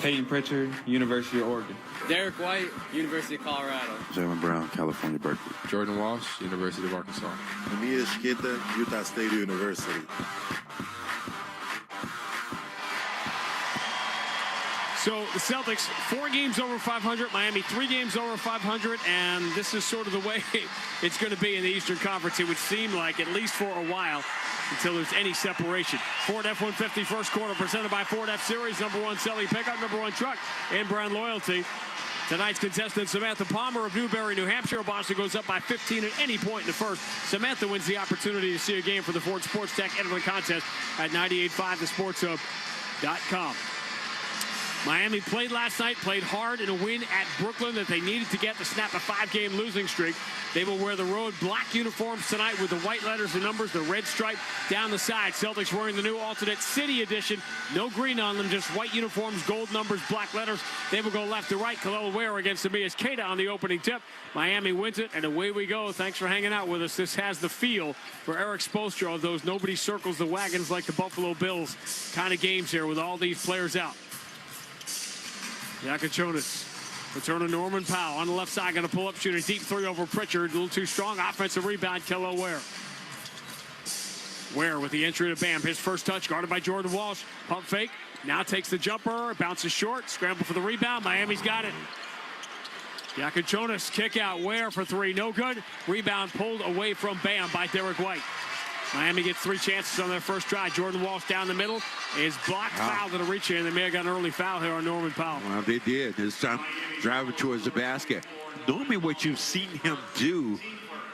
Peyton Pritchard, University of Oregon. Derek White, University of Colorado. Jaylen Brown, California, Berkeley. Jordan Walsh, University of Arkansas. Amir Skita, Utah State University. So the Celtics, 4 games over 500, Miami 3 games over 500, and this is sort of the way it's going to be in the Eastern Conference. It would seem like, at least for a while, until there's any separation. Ford F-150 first quarter presented by Ford F-Series, #1 selling pickup, #1 truck, and brand loyalty. Tonight's contestant, Samantha Palmer of Newberry, New Hampshire. Boston goes up by 15 at any point in the first. Samantha wins the opportunity to see a game for the Ford Sports Tech end of the contest at 98.5thesportshub.com. Miami played last night, played hard in a win at Brooklyn that they needed to get to snap a 5-game losing streak. They will wear the road black uniforms tonight with the white letters and numbers, the red stripe down the side. Celtics wearing the new alternate city edition. No green on them, just white uniforms, gold numbers, black letters. They will go left to right. Khalil Ware against Amias Queta on the opening tip. Miami wins it, and away we go. Thanks for hanging out with us. This has the feel for Eric Spoelstra of those nobody circles the wagons like the Buffalo Bills kind of games here with all these players out. Giacochonis, return to Norman Powell on the left side, going to pull up, shoot a deep 3 over Pritchard. A little too strong. Offensive rebound, Khalil Ware. Ware with the entry to Bam. His first touch, guarded by Jordan Walsh. Pump fake. Now takes the jumper, bounces short, scramble for the rebound. Miami's got it. Giacochonis, kick out. Ware for 3, no good. Rebound pulled away from Bam by Derek White. Miami gets 3 chances on their first try. Jordan Walsh down the middle is blocked, fouled to the reach in. They may have got an early foul here on Norman Powell. Well, they did. This time driving towards the basket. Normally what you've seen him do,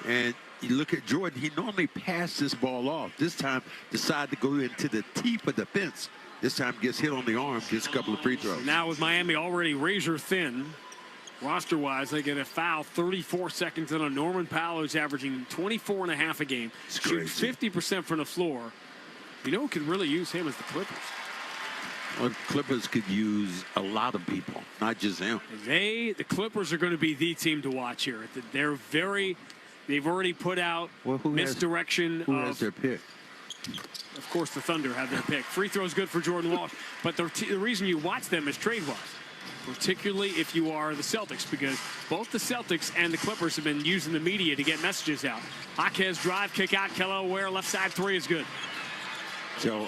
and you look at Jordan, he normally passes this ball off. This time decided to go into the teeth of the fence. This time gets hit on the arm, gets a couple of free throws. Now with Miami already razor thin, roster-wise, they get a foul 34 seconds in on Norman Powell, who's averaging 24.5 a game. Shooting 50% from the floor. You know who could really use him is the Clippers. Well, Clippers could use a lot of people, not just him. The Clippers are going to be the team to watch here. They've already put out misdirection. Who has their pick? Of course, the Thunder have their pick. Free throw is good for Jordan Walsh. But the reason you watch them is trade-wise. Particularly if you are the Celtics, because both the Celtics and the Clippers have been using the media to get messages out. Jaquez drive, kick out, Khalil Ware, left side 3 is good. So,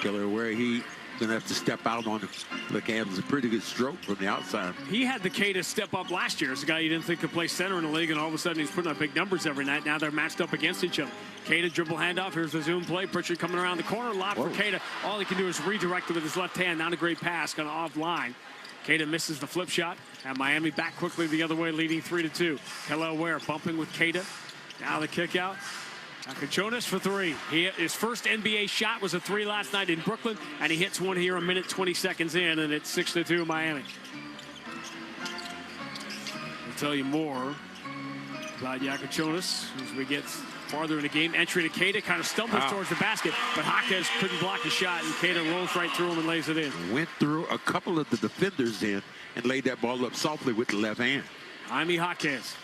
Khalil Ware, he Going to have to step out on him. Look, Adams, a pretty good stroke from the outside. He had the K to step up last year as a guy you didn't think could play center in the league, and all of a sudden he's putting up big numbers every night. Now they're matched up against each other. K to dribble handoff. Here's the zoom play. Pritchard coming around the corner. Lob for K. All he can do is redirect it with his left hand. Not a great pass. Kind of offline. K misses the flip shot. And Miami back quickly the other way, leading 3-2. Hillel Ware bumping with K. Now the kick out. Jonas for three. His first NBA shot was a three last night in Brooklyn, and he hits one here a minute 20 seconds in, and it's 6-2 Miami. I'll tell you more about Jonas as we get farther in the game. Entry to Keita, kind of stumbles towards the basket, but Jaquez couldn't block the shot, and Keita rolls right through him and lays it in. Went through a couple of the defenders in and laid that ball up softly with the left hand. Jaime Jaquez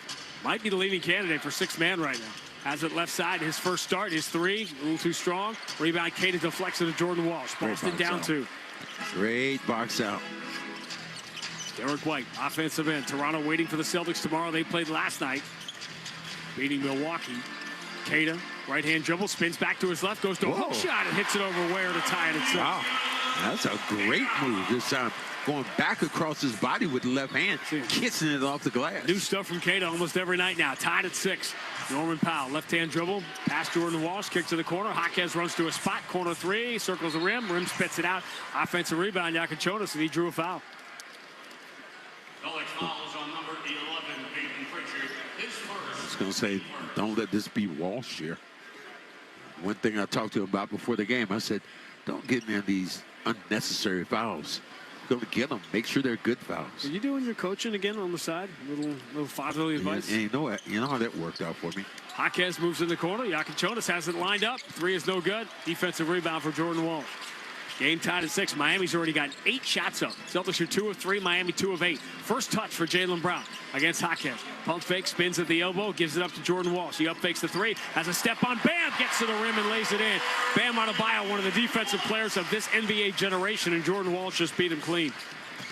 might be the leading candidate for sixth man right now. Has it left side, his first start, his three, a little too strong. Rebound, Keita deflects it to Jordan Walsh. Boston down 2. Great box out. Derek White, offensive end. Toronto waiting for the Celtics tomorrow. They played last night, beating Milwaukee. Keita, right-hand dribble, spins back to his left, goes to a hook shot and hits it over Ware to tie it at 6. Wow, that's a great move this time. Going back across his body with the left hand, kissing it off the glass. New stuff from Keita almost every night now. Tied at 6. Norman Powell, left-hand dribble, past Jordan Walsh, kick to the corner. Jaquez runs to a spot, corner 3, circles the rim spits it out. Offensive rebound, Jonas, and he drew a foul. Celtics fouls on number 11, Peyton Pritchard. His first. I was going to say, don't let this be Walsh here. One thing I talked to him about before the game, I said, don't get me in these unnecessary fouls. Go to get them. Make sure they're good fouls. Are you doing your coaching again on the side? Little fatherly advice? And you know how that worked out for me. Jaquez moves in the corner. Jonas has it lined up. 3 is no good. Defensive rebound for Jordan Walsh. Game tied at 6. Miami's already got 8 shots up. Celtics are 2 of 3. Miami 2 of 8. First touch for Jaylen Brown against Jaquez. Pump fake, spins at the elbow, gives it up to Jordan Walsh. He up fakes the 3, has a step on Bam, gets to the rim and lays it in. Bam Adebayo, one of the defensive players of this NBA generation, and Jordan Walsh just beat him clean.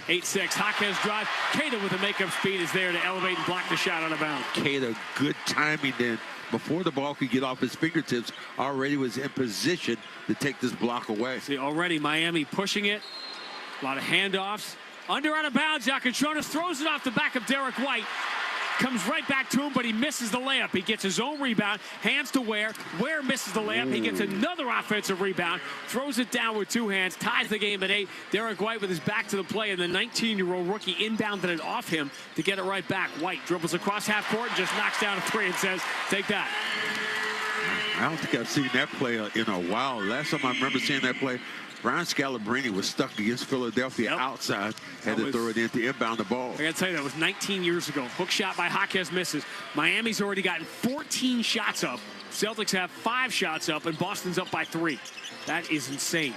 8-6. Jaquez drive. Keita with the makeup speed is there to elevate and block the shot out of bounds. Keita, good timing then. Before the ball could get off his fingertips, already was in position to take this block away. See, already Miami pushing it. A lot of handoffs. Under out of bounds, Jonas throws it off the back of Derek White. Comes right back to him, but he misses the layup. He gets his own rebound, hands to Ware. Ware misses the layup. He gets another offensive rebound, throws it down with 2 hands, ties the game at 8. Derek White with his back to the play, and the 19-year-old rookie inbounded it off him to get it right back. White dribbles across half court and just knocks down a 3 and says, take that. I don't think I've seen that play in a while. Last time I remember seeing that play, Brian Scalabrine was stuck against Philadelphia outside, had to throw it in to inbound the ball. I got to tell you, that was 19 years ago. Hook shot by Jaquez misses. Miami's already gotten 14 shots up. Celtics have 5 shots up, and Boston's up by 3. That is insane.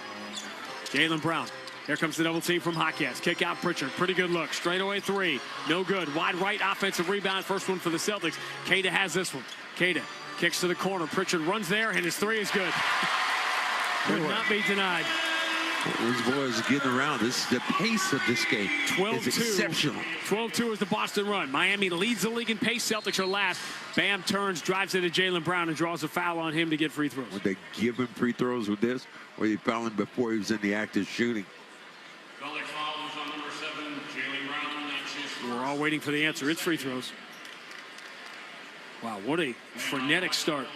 Jaylen Brown. Here comes the double team from Jaquez. Kick out Pritchard. Pretty good look. Straightaway 3. No good. Wide right offensive rebound. First one for the Celtics. Keita has this one. Keita kicks to the corner. Pritchard runs there, and his 3 is good. Would not be denied. These boys are getting around. This is the pace of this game. 12-2. It's exceptional. 12-2 is the Boston run. Miami leads the league in pace. Celtics are last. Bam turns, drives it to Jaylen Brown, and draws a foul on him to get free throws. Would they give him free throws with this, or they foul him before he was in the act of shooting? Celtics fouls on number 7, Jaylen Brown. That's his. We're all waiting for the answer. It's free throws. Wow, what a frenetic start.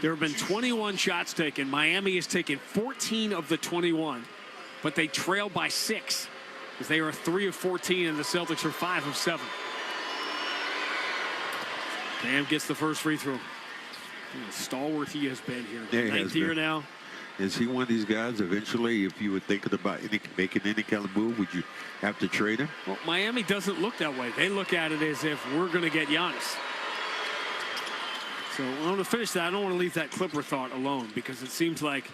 There have been 21 shots taken. Miami has taken 14 of the 21, but they trail by 6 as they are 3 of 14 and the Celtics are 5 of 7. Bam gets the first free throw. Stalwart he has been here. Yeah, 9th year now. Is he one of these guys eventually, if you were thinking about making any kind of move, would you have to trade him? Well, Miami doesn't look that way. They look at it as if we're going to get Giannis. So I'm going to finish that. I don't want to leave that Clipper thought alone because it seems like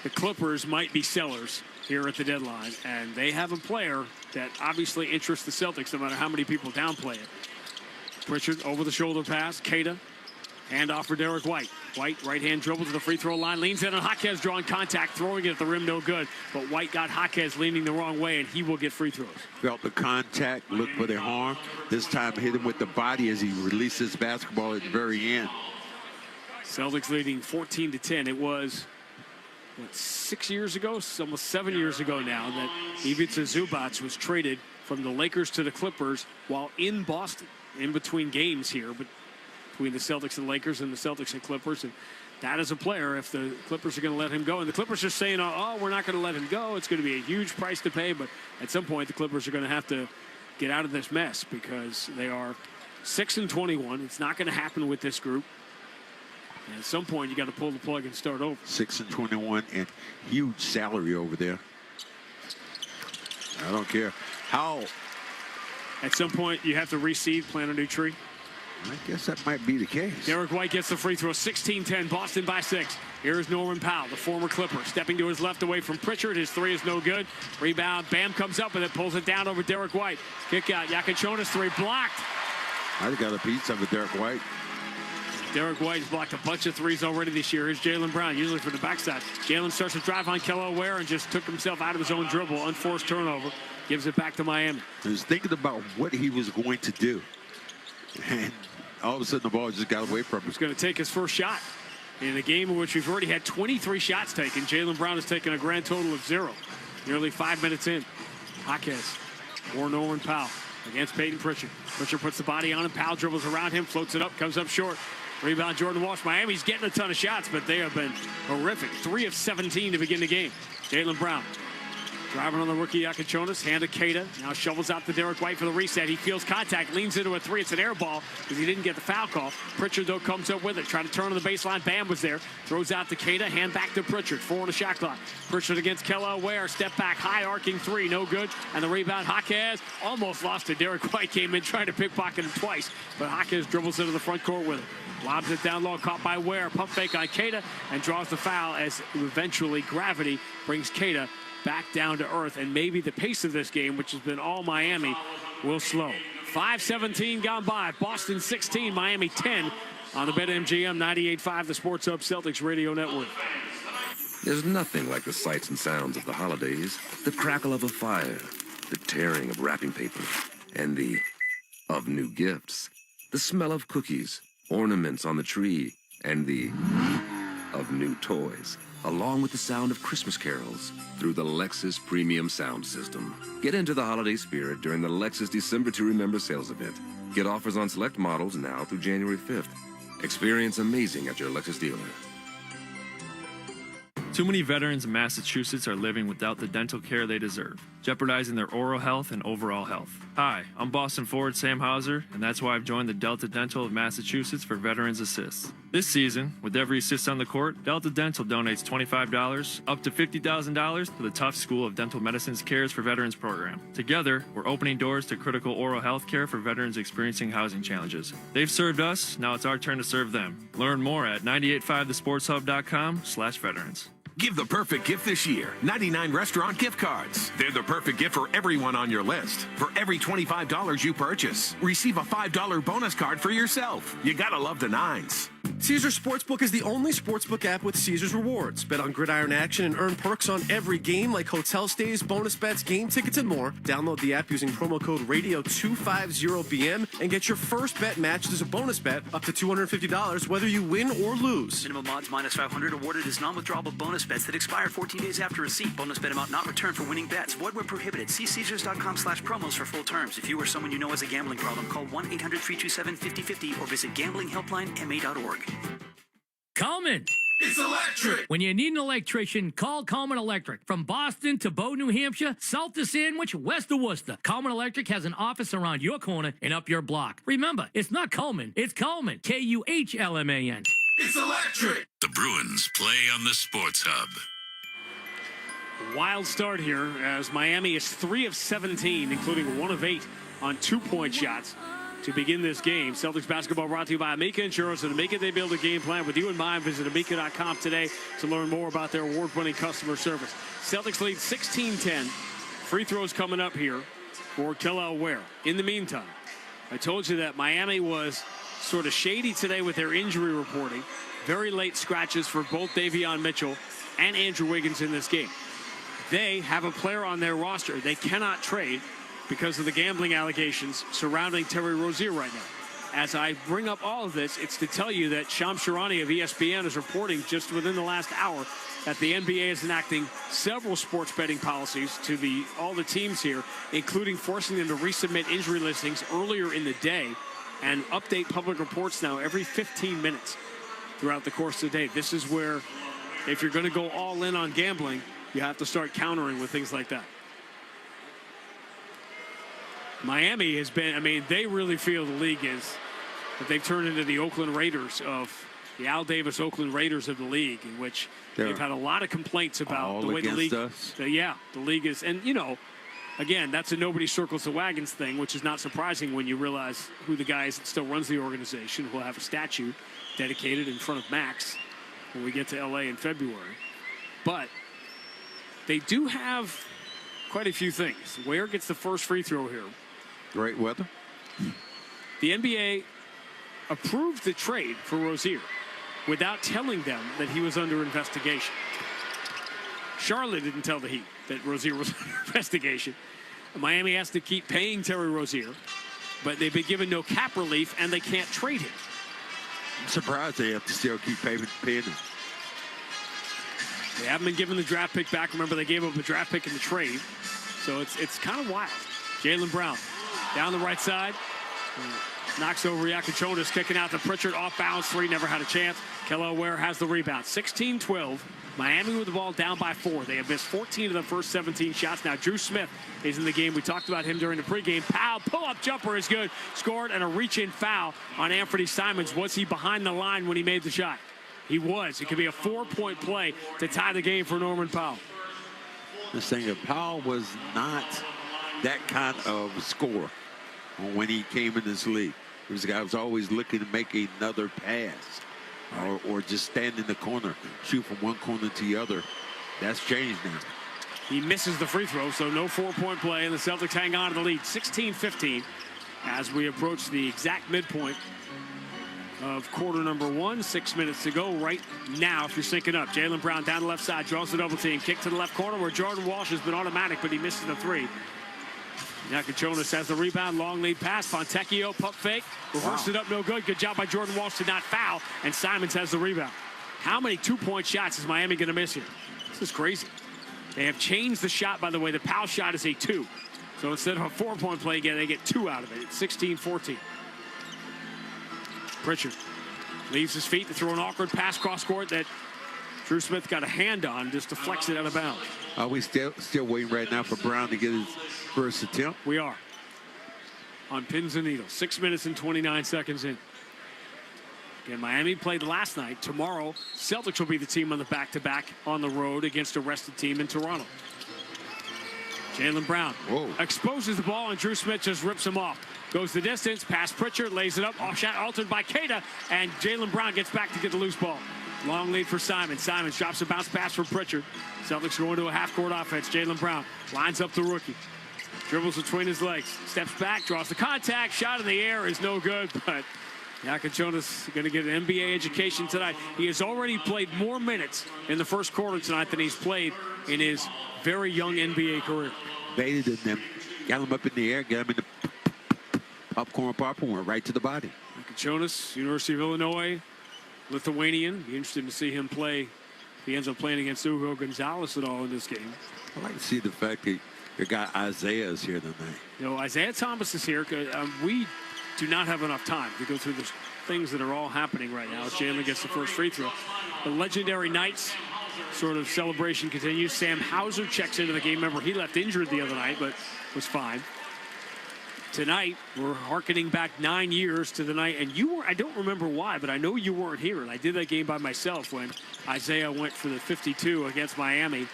the Clippers might be sellers here at the deadline, and they have a player that obviously interests the Celtics no matter how many people downplay it. Pritchard over the shoulder pass. Keita. Handoff for Derek White. White right-hand dribble to the free throw line. Leans in on Jaquez, drawing contact, throwing it at the rim, no good. But White got Jaquez leaning the wrong way, and he will get free throws. Felt the contact, looked for the harm. This time hit him with the body as he releases basketball at the very end. Celtics leading 14-10. It was 6 years ago, almost 7 years ago now, that Ivica Zubac was traded from the Lakers to the Clippers while in Boston, in between games here, but between the Celtics and Lakers and the Celtics and Clippers. And that is a player, if the Clippers are going to let him go. And the Clippers are saying, oh, we're not going to let him go. It's going to be a huge price to pay. But at some point, the Clippers are going to have to get out of this mess because they are 6-21. It's not going to happen with this group. And at some point, you got to pull the plug and start over. 6-21 and huge salary over there. I don't care how. At some point, you have to reseed, plant a new tree. I guess that might be the case. Derek White gets the free throw, 16-10, Boston by 6. Here's Norman Powell, the former Clipper, stepping to his left away from Pritchard. His three is no good. Rebound, Bam comes up with it, pulls it down over Derek White. Kick out, Yakichonis three blocked. I got a piece of it, Derek White. Derek White's blocked a bunch of threes already this year. Here's Jaylen Brown, usually from the backside. Jaylen starts to drive on Kelly Ware and just took himself out of his own dribble. Unforced turnover. Gives it back to Miami. He was thinking about what he was going to do. And all of a sudden the ball just got away from him. He's going to take his first shot. In a game in which we've already had 23 shots taken, Jaylen Brown has taken a grand total of 0. Nearly 5 minutes in. Jaquez or Norman Powell against Peyton Pritchard. Pritchard puts the body on him. Powell dribbles around him, floats it up, comes up short. Rebound, Jordan Walsh. Miami's getting a ton of shots, but they have been horrific. 3 of 17 to begin the game. Jaylen Brown driving on the rookie Yakichonis. Hand to Keita. Now shovels out to Derek White for the reset. He feels contact, leans into a three. It's an air ball because he didn't get the foul call. Pritchard, though, comes up with it. Trying to turn on the baseline. Bam was there. Throws out to Keita. Hand back to Pritchard. 4 on the shot clock. Pritchard against Kelly Ware. Step back. High arcing three. No good. And the rebound, Jaquez almost lost to Derek White. Came in trying to pickpocket him twice. But Jaquez dribbles into the front court with it. Lobs it down low. Caught by Ware. Pump fake on Keita. And draws the foul as eventually gravity brings Keita back down to earth, and maybe the pace of this game, which has been all Miami, will slow. 5:17 gone by. Boston 16, Miami 10 on the BetMGM 98.5, the Sports Hub Celtics Radio Network. There's nothing like the sights and sounds of the holidays. The crackle of a fire, the tearing of wrapping paper, and the of new gifts. The smell of cookies, ornaments on the tree, and the of new toys. Along with the sound of Christmas carols through the Lexus Premium Sound System. Get into the holiday spirit during the Lexus December to Remember sales event. Get offers on select models now through January 5th. Experience amazing at your Lexus dealer. Too many veterans in Massachusetts are living without the dental care they deserve, jeopardizing their oral health and overall health. Hi, I'm Boston forward Sam Hauser, and that's why I've joined the Delta Dental of Massachusetts for Veterans Assist. This season, with every assist on the court, Delta Dental donates $25 up to $50,000 to the Tufts School of Dental Medicine's Cares for Veterans program. Together, we're opening doors to critical oral health care for veterans experiencing housing challenges. They've served us, now it's our turn to serve them. Learn more at 985thesportshub.com/veterans. Give the perfect gift this year. 99 restaurant gift cards. They're the perfect gift for everyone on your list. For every $25 you purchase, receive a $5 bonus card for yourself. You gotta love the nines. Caesars Sportsbook is the only sportsbook app with Caesars rewards. Bet on gridiron action and earn perks on every game like hotel stays, bonus bets, game tickets, and more. Download the app using promo code RADIO250BM and get your first bet matched as a bonus bet up to $250 whether you win or lose. Minimum odds minus 500 awarded as non-withdrawable bonus bets that expire 14 days after receipt. Bonus bet amount not returned for winning bets. Void where prohibited. See Caesars.com/promos for full terms. If you or someone you know has a gambling problem, call 1-800-327-5050 or visit gamblinghelplinema.org. Coleman. It's electric. When you need an electrician, call Coleman Electric. From Boston to Bow, New Hampshire, south to Sandwich, west to Worcester, Coleman Electric has an office around your corner and up your block. Remember, it's not Coleman, it's Coleman. Kuhlman. It's electric. The Bruins play on the Sports Hub. Wild start here as Miami is 3 of 17, including 1 of 8 on 2-point shots to begin this game. Celtics basketball brought to you by Amica Insurance. And Amica, they build a game plan with you in mind. Visit Amica.com today to learn more about their award-winning customer service. Celtics lead 16-10. Free throws coming up here for Kelly Ware. In the meantime, I told you that Miami was sort of shady today with their injury reporting. Very late scratches for both Davion Mitchell and Andrew Wiggins in this game. They have a player on their roster they cannot trade because of the gambling allegations surrounding Terry Rozier right now. As I bring up all of this, it's to tell you that Shams Charania of ESPN is reporting just within the last hour that the NBA is enacting several sports betting policies to all the teams here, including forcing them to resubmit injury listings earlier in the day and update public reports now every 15 minutes throughout the course of the day. This is where, if you're going to go all in on gambling, you have to start countering with things like that. Miami has been, I mean, they really feel the league is, that they've turned into the Oakland Raiders of the Al Davis Oakland Raiders of the league, in which they've had a lot of complaints about the way the league. The league is, and you know, again, that's a nobody circles the wagons thing, which is not surprising when you realize who the guy is that still runs the organization. We'll have a statue dedicated in front of Max when we get to LA in February. But they do have quite a few things. Ware gets the first free throw here. Great weather. The NBA approved the trade for Rozier without telling them that he was under investigation. Charlotte didn't tell the Heat that Rozier was under investigation. Miami has to keep paying Terry Rozier, but they've been given no cap relief, and they can't trade him. I'm surprised they have to still keep paying him. They haven't been given the draft pick back. Remember, they gave up a draft pick in the trade. So it's kind of wild. Jaylen Brown down the right side. Knocks over Iacochonis, kicking out to Pritchard. Off balance three, never had a chance. Kelly Ware has the rebound. 16-12. Miami with the ball down by 4. They have missed 14 of the first 17 shots. Now Drew Smith is in the game. We talked about him during the pregame. Powell, pull-up jumper is good. Scored, and a reach-in foul on Anthony Simons. Was he behind the line when he made the shot? He was. It could be a 4-point play to tie the game for Norman Powell. The thing of Powell was not that kind of scorer when he came in this league. He was a guy who was always looking to make another pass or just stand in the corner, shoot from one corner to the other. That's changed now. He misses the free throw, so no 4-point play, and the Celtics hang on to the lead 16-15 as we approach the exact midpoint of quarter number 1. 6 minutes to go right now if you're syncing up. Jaylen Brown down the left side, draws the double team, kick to the left corner where Jordan Walsh has been automatic, but he misses the three. Iacochonis has the rebound, long lead pass. Fontecchio, pump fake, reversed it up, no good. Good job by Jordan Walsh to not foul, and Simons has the rebound. How many 2-point shots is Miami going to miss here? This is crazy. They have changed the shot, by the way. The Powell shot is a 2. So instead of a 4-point play again, they get 2 out of it. It's 16-14. Pritchard leaves his feet to throw an awkward pass cross court that Drew Smith got a hand on, just deflects it out of bounds. Are we still waiting right now for Brown to get his first attempt? We are. On pins and needles. 6 minutes and 29 seconds in. Again, Miami played last night. Tomorrow, Celtics will be the team on the back-to-back on the road against a rested team in Toronto. Jaylen Brown exposes the ball, and Drew Smith just rips him off. Goes the distance, past Pritchard, lays it up, off shot altered by Keita, and Jaylen Brown gets back to get the loose ball. Long lead for Simons. Simons drops a bounce pass for Pritchard. Celtics going to a half-court offense. Jaylen Brown lines up the rookie. Dribbles between his legs. Steps back, draws the contact. Shot in the air is no good, but Iacochonis is going to get an NBA education tonight. He has already played more minutes in the first quarter tonight than he's played in his very young NBA career. Baited them, got him up in the air, got him in the popcorn popper, went right to the body. Iacochonis, University of Illinois, Lithuanian. Be interested to see him play. If he ends up playing against Hugo Gonzalez at all in this game. I like to see the fact that your guy Isaiah is here tonight. You know, Isaiah Thomas is here. We do not have enough time to go through the things that are all happening right now as Jaylen gets the first free throw. The legendary Knights sort of celebration continues. Sam Hauser checks into the game. Remember, he left injured the other night, but was fine. Tonight, we're hearkening back 9 years to the night, and you were, I don't remember why, but I know you weren't here, and I did that game by myself when Isaiah went for the 52 against Miami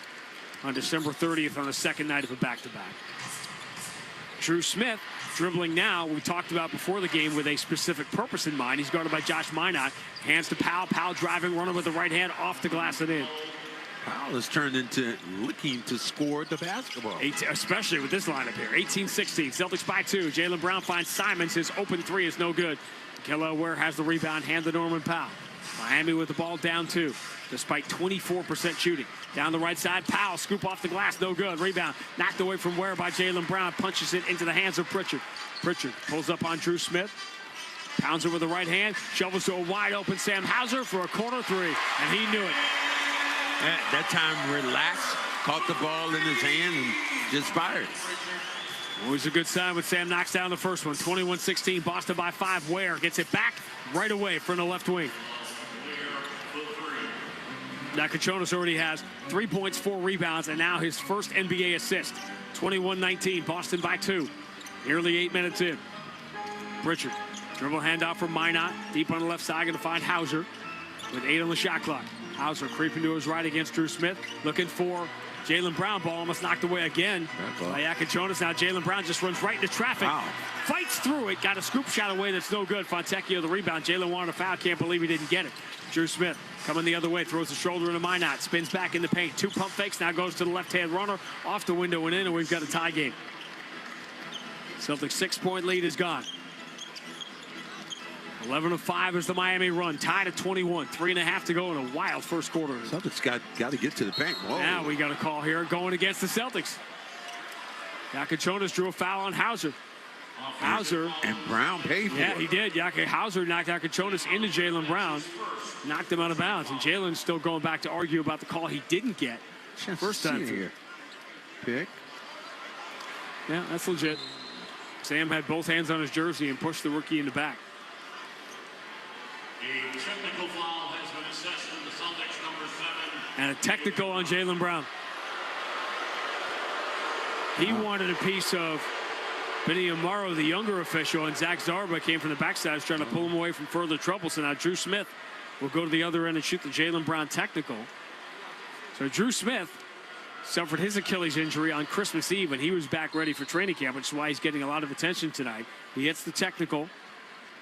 on December 30th on the second night of a back-to-back. Drew Smith dribbling now, we talked about before the game, with a specific purpose in mind. He's guarded by Josh Minot. Hands to Powell. Powell driving, running with the right hand, off the glass and in. Powell has turned into looking to score the basketball. Especially with this lineup here. 18-16. Celtics by 2. Jaylen Brown finds Simons. His open 3 is no good. Kelly Ware has the rebound. Hand to Norman Powell. Miami with the ball down 2, despite 24% shooting. Down the right side, Powell, scoop off the glass, no good. Rebound, knocked away from Ware by Jaylen Brown, punches it into the hands of Pritchard. Pritchard pulls up on Drew Smith, pounds it with the right hand, shovels to a wide open Sam Hauser for a corner 3, and he knew it. That time relaxed, caught the ball in his hand, and just fired. Always a good sign when Sam knocks down the first one. 21-16, Boston by 5. Ware gets it back right away from the left wing. Nakachonis already has 3 points, 4 rebounds, and now his first NBA assist. 21-19, Boston by 2. Nearly 8 minutes in. Pritchard, dribble handoff from Minot. Deep on the left side, going to find Hauser with 8 on the shot clock. Hauser creeping to his right against Drew Smith. Looking for Jaylen Brown. Ball almost knocked away again by Nakachonis. Now Jaylen Brown just runs right into traffic. Wow. Fights through it. Got a scoop shot away that's no good. Fontecchio the rebound. Jaylen wanted a foul. Can't believe he didn't get it. Drew Smith coming the other way. Throws the shoulder into Minot. Spins back in the paint. 2 pump fakes. Now goes to the left-hand runner. Off the window and in, and we've got a tie game. Celtics 6-point lead is gone. 11-5 is the Miami run. Tied at 21. 3.5 to go in a wild first quarter. Celtics got to get to the paint. Whoa. Now we got a call here going against the Celtics. Nakachonis drew a foul on Hauser. Hauser. And Brown paid for it. Yeah, he did. Hauser knocked Nakachonis into Jaylen Brown. Knocked him out of bounds. And Jaylen's still going back to argue about the call he didn't get. First time here. Pick. Yeah, that's legit. Sam had both hands on his jersey and pushed the rookie in the back. A technical foul has been assessed from the Celtics, number 7. And a technical on Jaylen Brown. He wanted a piece of Benny Amaro, the younger official, and Zach Zarba came from the backside trying to pull him away from further trouble. So now Drew Smith will go to the other end and shoot the Jaylen Brown technical. So Drew Smith suffered his Achilles injury on Christmas Eve, and he was back ready for training camp, which is why he's getting a lot of attention tonight. He hits the technical.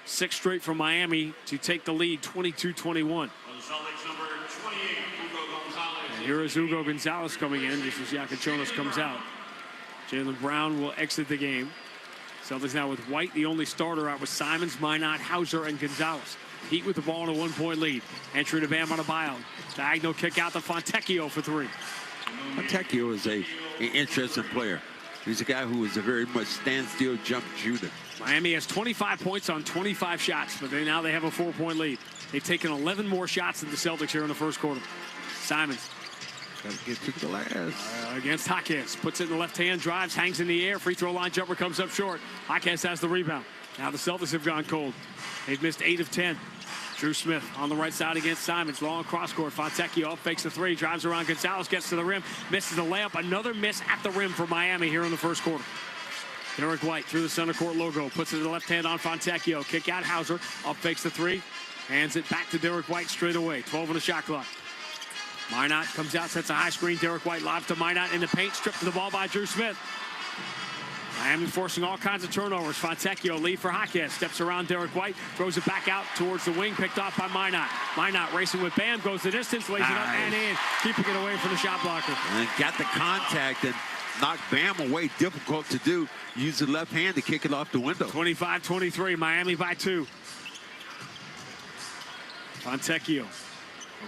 6 straight from Miami to take the lead, 22-21. And here is Hugo Gonzalez coming in just as Nakachonis comes out. Jaylen Brown will exit the game. Celtics now with White, the only starter, out with Simons, Minot, Hauser, and Gonzalez. Heat with the ball in a 1-point lead. Entry to Bam Adebayo. Diagonal kick out to Fontecchio for 3. Fontecchio is an interesting player. He's a guy who is a very much standstill jump shooter. Miami has 25 points on 25 shots, but now they have a 4-point lead. They've taken 11 more shots than the Celtics here in the first quarter. Simons. Got to get to the last. Against Jaquez. Puts it in the left hand, drives, hangs in the air. Free throw line jumper comes up short. Jaquez has the rebound. Now the Celtics have gone cold. They've missed 8 of 10. Drew Smith on the right side against Simons. Long cross court. Fontecchio up, fakes the 3, drives around Gonzalez, gets to the rim, misses the layup. Another miss at the rim for Miami here in the first quarter. Derek White through the center court logo, puts it in the left hand on Fontecchio. Kick out Hauser, up fakes the 3, hands it back to Derek White straight away. 12 on the shot clock. Minot comes out, sets a high screen. Derek White lobs to Minot in the paint, stripped to the ball by Drew Smith. Miami forcing all kinds of turnovers. Fontecchio lead for Jaquez. Steps around Derek White. Throws it back out towards the wing. Picked off by Minot. Minot racing with Bam. Goes the distance. Lays it up and in. Keeping it away from the shot blocker. And got the contact and knocked Bam away. Difficult to do. Use the left hand to kick it off the window. 25-23. Miami by 2. Fontecchio.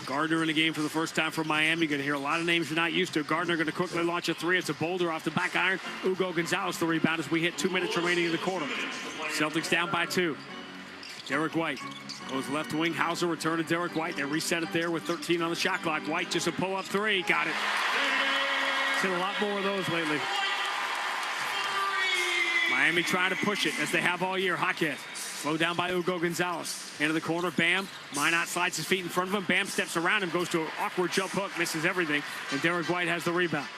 Gardner in the game for the first time for Miami. Going to hear a lot of names you're not used to. Gardner going to quickly launch a 3. It's a boulder off the back iron. Hugo Gonzalez the rebound as we hit 2 minutes remaining in the quarter. Celtics down by 2. Derek White goes left wing. Hauser return to Derek White. They reset it there with 13 on the shot clock. White just a pull-up 3. Got it. Seen a lot more of those lately. Miami trying to push it as they have all year. Jaquez. Slowed down by Hugo Gonzalez. Into the corner, Bam. Minot slides his feet in front of him. Bam steps around him, goes to an awkward jump hook, misses everything, and Derek White has the rebound.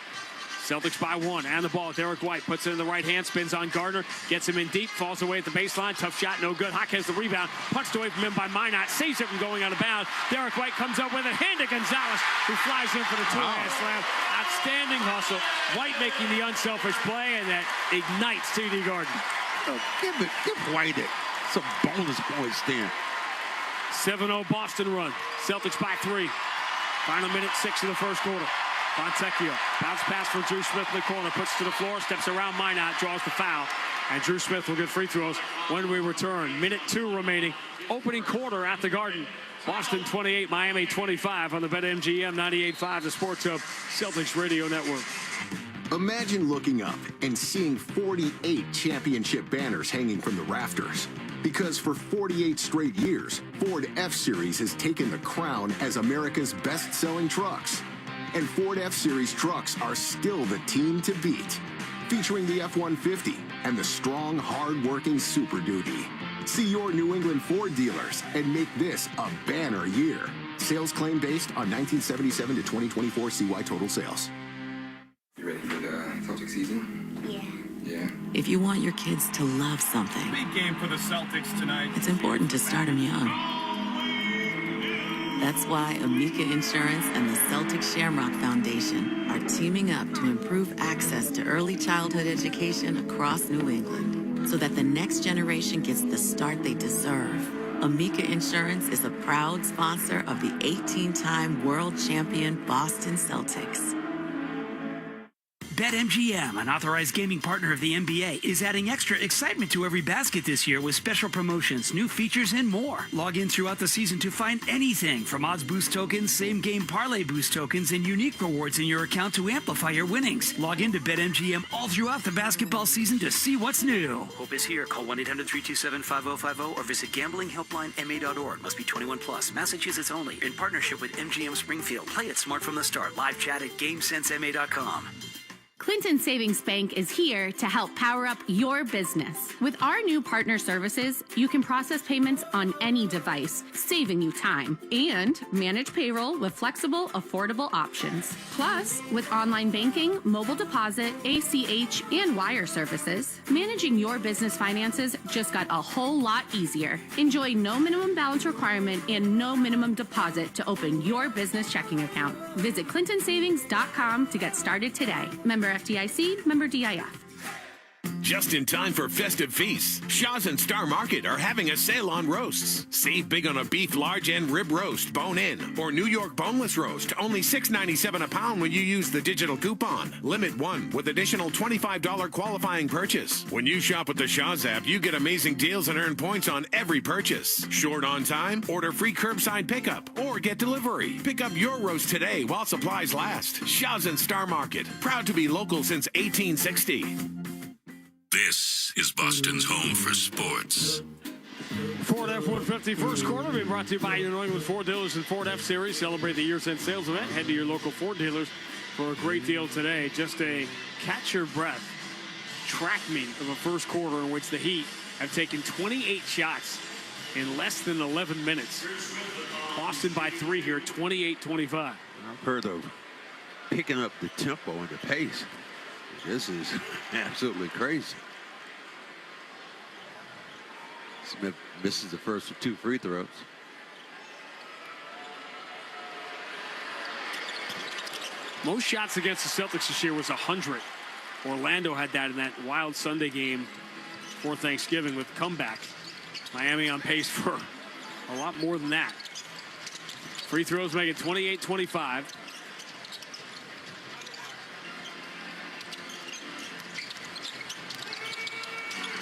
Celtics by 1, and the ball. Derek White puts it in the right hand, spins on Gardner, gets him in deep, falls away at the baseline. Tough shot, no good. Jaquez the rebound, punched away from him by Minot, saves it from going out of bounds. Derek White comes up with it, hand to Gonzalez, who flies in for the 2-hand slam. Outstanding hustle. White making the unselfish play, and that ignites T.D. Gardner. Oh, give White it. Some bonus points there. 7-0 Boston run. Celtics by 3. Final minute 6 of the first quarter. Fontecchio. Bounce pass from Drew Smith in the corner. Puts to the floor. Steps around Minot. Draws the foul. And Drew Smith will get free throws when we return. Minute 2 remaining. Opening quarter at the Garden. Boston 28, Miami 25 on the BetMGM 98.5, the Sports Hub Celtics Radio Network. Imagine looking up and seeing 48 championship banners hanging from the rafters. Because for 48 straight years, Ford F-Series has taken the crown as America's best-selling trucks. And Ford F-Series trucks are still the team to beat. Featuring the F-150 and the strong, hard-working Super Duty. See your New England Ford dealers and make this a banner year. Sales claim based on 1977 to 2024 CY total sales. You ready for the Celtics season? Yeah. Yeah. If you want your kids to love something, big game for the Celtics tonight. It's important to start them young. That's why Amica Insurance and the Celtics Shamrock Foundation are teaming up to improve access to early childhood education across New England so that the next generation gets the start they deserve. Amica Insurance is a proud sponsor of the 18-time world champion Boston Celtics. BetMGM, an authorized gaming partner of the NBA, is adding extra excitement to every basket this year with special promotions, new features, and more. Log in throughout the season to find anything from odds boost tokens, same-game parlay boost tokens, and unique rewards in your account to amplify your winnings. Log in to BetMGM all throughout the basketball season to see what's new. Hope is here. Call 1-800-327-5050 or visit gamblinghelplinema.org. Must be 21 plus. Massachusetts only. In partnership with MGM Springfield. Play it smart from the start. Live chat at GameSenseMA.com. Clinton Savings Bank is here to help power up your business. With our new partner services, you can process payments on any device, saving you time, and manage payroll with flexible, affordable options. Plus, with online banking, mobile deposit, ACH, and wire services, managing your business finances just got a whole lot easier. Enjoy no minimum balance requirement and no minimum deposit to open your business checking account. Visit clintonsavings.com to get started today. Member FDIC, member DIF. Just in time for festive feasts, Shaw's and Star Market are having a sale on roasts. Save big on a beef large and rib roast, bone-in, or New York boneless roast, only $6.97 a pound when you use the digital coupon. Limit one with additional $25 qualifying purchase. When you shop with the Shaw's app, you get amazing deals and earn points on every purchase. Short on time? Order free curbside pickup or get delivery. Pick up your roast today while supplies last. Shaw's and Star Market, proud to be local since 1860. This is Boston's home for sports. Ford F-150 first quarter being brought to you by your New England Ford dealers and Ford F-Series. Celebrate the year's end sales event. Head to your local Ford dealers for a great deal today. Just a catch your breath track meet of a first quarter in which the Heat have taken 28 shots in less than 11 minutes. Boston by 3 here, 28-25. I've heard of picking up the tempo and the pace. This is absolutely crazy. Smith misses the first of 2 free throws. Most shots against the Celtics this year was 100. Orlando had that in that wild Sunday game for Thanksgiving with comeback. Miami on pace for a lot more than that. Free throws make it 28-25.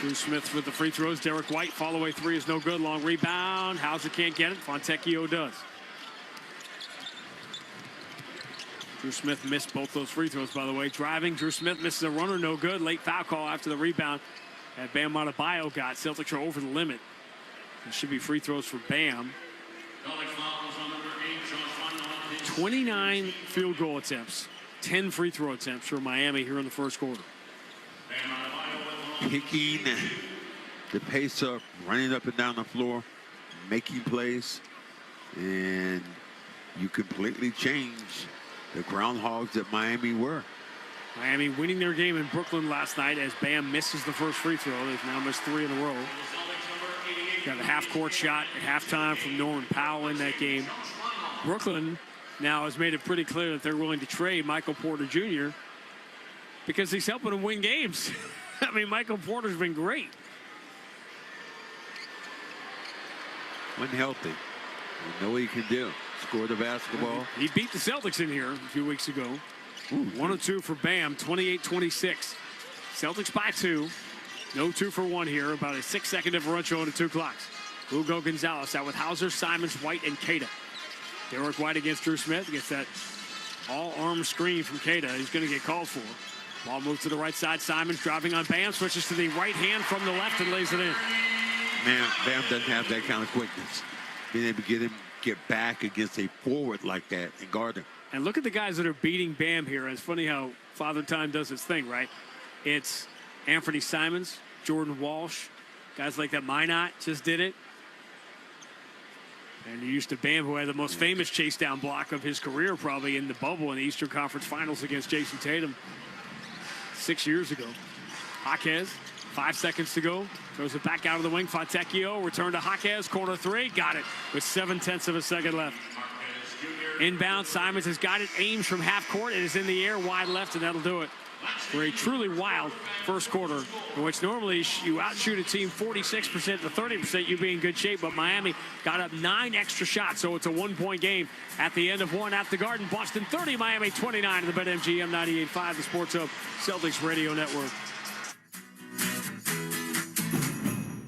Drew Smith with the free throws. Derek White, follow-away 3 is no good. Long rebound. Hauser can't get it. Fontecchio does. Drew Smith missed both those free throws, by the way. Driving, Drew Smith misses a runner, no good. Late foul call after the rebound that Bam Adebayo got. Celtics are over the limit. There should be free throws for Bam. 29 field goal attempts, 10 free throw attempts for Miami here in the first quarter. Picking the pace up, running up and down the floor, making plays, and you completely change the groundhogs that Miami were. Miami winning their game in Brooklyn last night as Bam misses the first free throw. They've now missed 3 in a row. Got a half-court shot at halftime from Norman Powell in that game. Brooklyn now has made it pretty clear that they're willing to trade Michael Porter Jr. because he's helping them win games. I mean, Michael Porter's been great. When healthy, you know what he can do. Score the basketball. He beat the Celtics in here a few weeks ago. 1-2 for Bam, 28-26. Celtics by 2. No 2 for 1 here. About a 6-second differential into 2 clocks. Hugo Gonzalez out with Hauser, Simons, White, and Queta. Derek White against Drew Smith. Gets that all-arm screen from Queta. He's going to get called for. Ball moves to the right side. Simons driving on Bam. Switches to the right hand from the left and lays it in. Man, Bam doesn't have that kind of quickness. Being able to get back against a forward like that and guard him. And look at the guys that are beating Bam here. It's funny how Father Time does his thing, right? It's Anthony Simons, Jordan Walsh, guys like that. Minot just did it. And you're used to Bam, who had the most famous chase down block of his career, probably in the bubble in the Eastern Conference Finals against Jason Tatum 6 years ago. Jaquez, 5 seconds to go. Throws it back out of the wing. Fontecchio, return to Jaquez, corner three. Got it with 0.7 of a second left. Inbound, Simons has got it. Aims from half court. It is in the air, wide left, and that'll do it. For a truly wild first quarter, in which normally you outshoot a team 46% to 30%, you'd be in good shape. But Miami got up 9 extra shots, so it's a 1-point game at the end of one at the Garden. Boston 30, Miami 29 in the BetMGM 98.5, the Sports Hub Celtics Radio Network.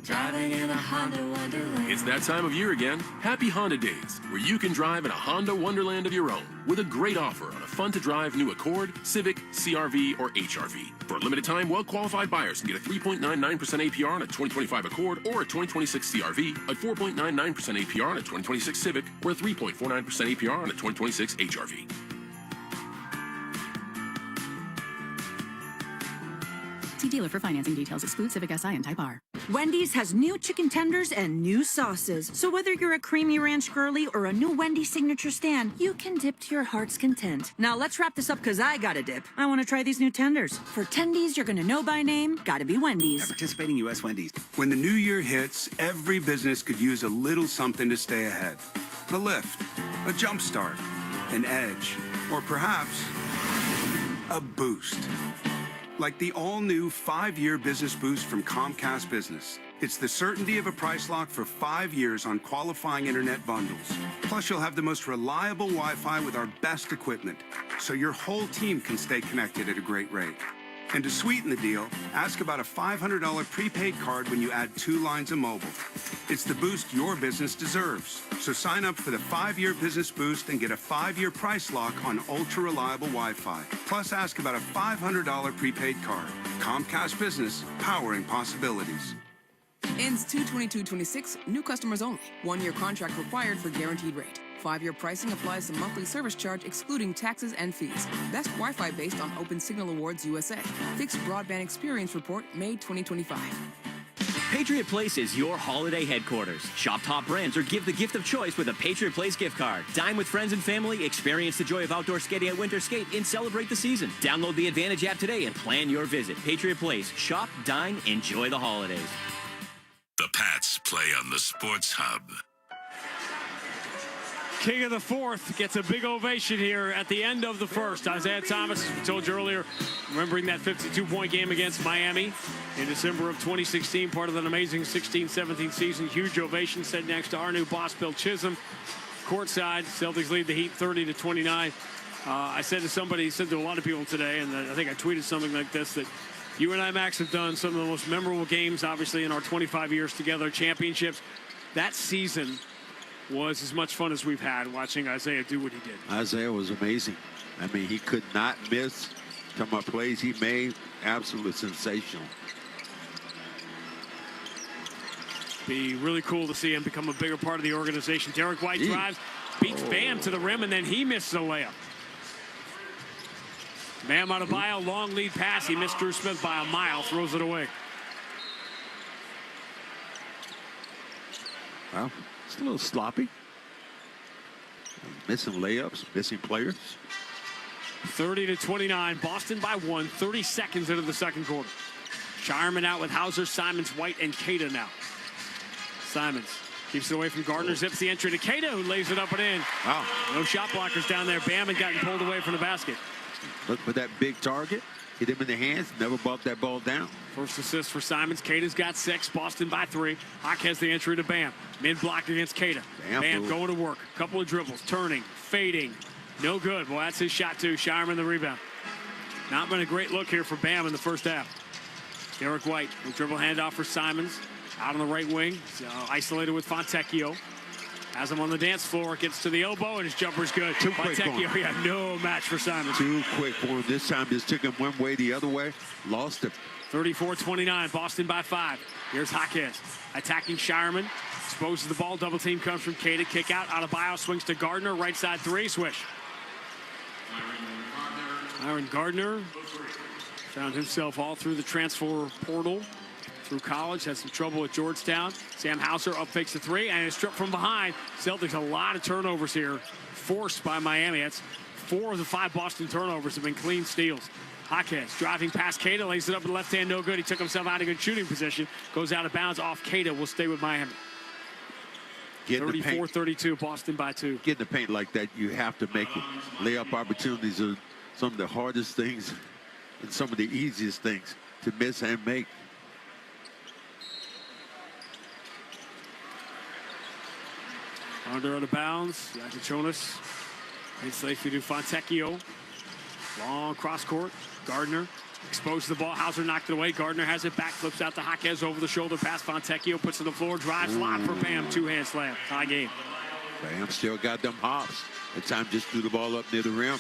Driving in a Honda Wonderland. It's that time of year again. Happy Honda Days, where you can drive in a Honda Wonderland of your own with a great offer on a fun-to-drive new Accord, Civic, CR-V, or HR-V. For a limited time, well-qualified buyers can get a 3.99% APR on a 2025 Accord or a 2026 CR-V, a 4.99% APR on a 2026 Civic, or a 3.49% APR on a 2026 HR-V. See dealer for financing details. Exclude Civic Si and Type R. Wendy's has new chicken tenders and new sauces. So whether you're a creamy ranch girly or a new Wendy's signature stand, you can dip to your heart's content. Now let's wrap this up because I got to dip. I want to try these new tenders. For tendies you're going to know by name, gotta be Wendy's. At participating U.S. Wendy's. When the new year hits, every business could use a little something to stay ahead. A lift, a jump start, an edge, or perhaps a boost. Like the all-new 5-year business boost from Comcast Business. It's the certainty of a price lock for 5 years on qualifying internet bundles. Plus, you'll have the most reliable Wi-Fi with our best equipment, so your whole team can stay connected at a great rate. And to sweeten the deal, ask about a $500 prepaid card when you add 2 lines of mobile. It's the boost your business deserves. So sign up for the 5-year business boost and get a 5-year price lock on ultra-reliable Wi-Fi. Plus, ask about a $500 prepaid card. Comcast Business, powering possibilities. Ends 2/22/26, new customers only. 1-year contract required for guaranteed rate. 5-year pricing applies to monthly service charge excluding taxes and fees. Best Wi-Fi based on Open Signal Awards USA. Fixed Broadband Experience Report, May 2025. Patriot Place is your holiday headquarters. Shop top brands or give the gift of choice with a Patriot Place gift card. Dine with friends and family, experience the joy of outdoor skating at Winter Skate, and celebrate the season. Download the Advantage app today and plan your visit. Patriot Place. Shop, dine, enjoy the holidays. The Pats play on the Sports Hub. King of the fourth gets a big ovation here at the end of the first. Isaiah Thomas, as we told you earlier, remembering that 52-point game against Miami in December of 2016, part of an amazing 16-17 season. Huge ovation set next to our new boss, Bill Chisholm. Courtside, Celtics lead the Heat 30-29. I said to somebody, said to a lot of people today, and I think I tweeted something like this, that you and I, Max, have done some of the most memorable games, obviously, in our 25 years together, championships. That season was as much fun as we've had watching Isaiah do what he did. Isaiah was amazing. I mean, he could not miss. Talking about plays he made, absolutely sensational. Be really cool to see him become a bigger part of the organization. Derek White drives, beats Bam to the rim, and then he misses a layup. Bam Adebayo, long lead pass. He missed Drew Smith by a mile, throws it away. Well, it's a little sloppy. Missing layups, missing players. 30-29, Boston by 1, 30 seconds into the second quarter. Shireman out with Hauser, Simons, White, and Keita now. Simons keeps it away from Gardner, zips the entry to Keita, who lays it up and in. Wow. No shot blockers down there. Bam had gotten pulled away from the basket. Look for that big target. Hit him in the hands, never bumped that ball down. First assist for Simons. Keita's got 6. Boston by 3. Hawk has the entry to Bam. Mid-block against Keita. Bam going to work. Couple of dribbles. Turning. Fading. No good. Well, that's his shot, too. Shireman the rebound. Not been a great look here for Bam in the first half. Derek White. A dribble handoff for Simons. Out on the right wing. Isolated with Fontecchio. Has him on the dance floor. Gets to the elbow, and his jumper's good. Too quick for him. Yeah, no match for Simons. Too quick for him. This time just took him one way, the other way. Lost him. 34-29, Boston by 5. Here's Jaquez attacking Shireman. Exposes the ball. Double team comes from Keita. Kick out. Adebayo swings to Gardner. Right side 3. Swish. Aaron Gardner found himself all through the transfer portal through college, had some trouble at Georgetown. Sam Hauser up fakes the three and is stripped from behind. Celtics a lot of turnovers here, forced by Miami. That's 4 of the 5 Boston turnovers have been clean steals. Jaquez driving past Keita, lays it up with the left hand, no good. He took himself out of good shooting position, goes out of bounds off Keita, will stay with Miami. 34-32, Boston by 2. Getting the paint like that, you have to make it. Layup opportunities are some of the hardest things and some of the easiest things to miss and make. Under out of bounds, Iacochonis. It's Leify to Fontecchio. Long cross court. Gardner exposed to the ball. Hauser knocked it away. Gardner has it back, flips out to Jaquez over the shoulder pass. Fontecchio puts it on the floor, drives, lob for Bam. 2-hand slam. Tie game. Bam still got them hops. That time just threw the ball up near the rim.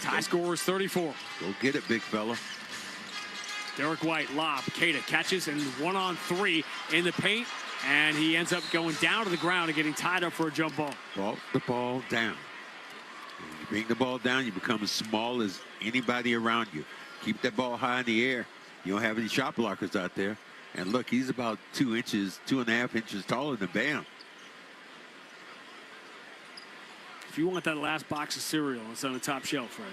Tie score is 34. Go get it, big fella. Derek White, lob. Keita catches and 1-on-3 in the paint. And he ends up going down to the ground and getting tied up for a jump ball. Ball the ball down. When you bring the ball down, you become as small as anybody around you. Keep that ball high in the air. You don't have any shot blockers out there. And look, he's about 2.5 inches taller than Bam. If you want that last box of cereal, it's on the top shelf, right?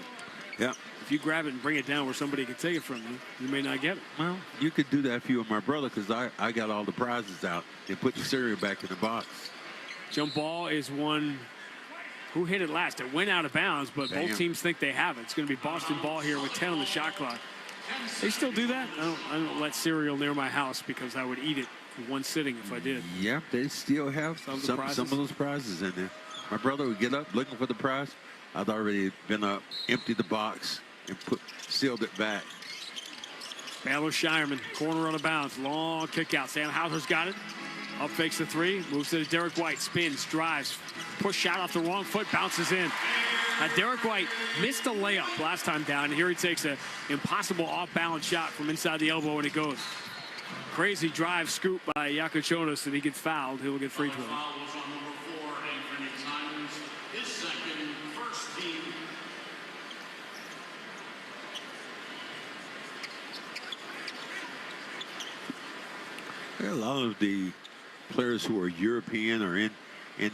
Yeah. If you grab it and bring it down where somebody can take it from you, you may not get it. Well, you could do that if you were my brother, because I got all the prizes out and put the cereal back in the box. Jump ball is one. Who hit it last? It went out of bounds, but Bam. both teams think they have it. It's going to be Boston ball here with 10 on the shot clock. They still do that? I don't let cereal near my house because I would eat it in one sitting if I did. Yep, they still have some of those prizes in there. My brother would get up looking for the prize. I'd already been up, emptied the box, and sealed it back. Baylor Shireman, corner on the bounce, long kick out. Sam Hauser's got it. Up fakes the three, moves to Derek White, spins, drives, push shot off the wrong foot, bounces in. Derek White missed a layup last time down, and here he takes an impossible off-balance shot from inside the elbow, and it goes. Crazy drive scoop by Iacochonis, and he gets fouled. He'll get free throw. A lot of the players who are European or in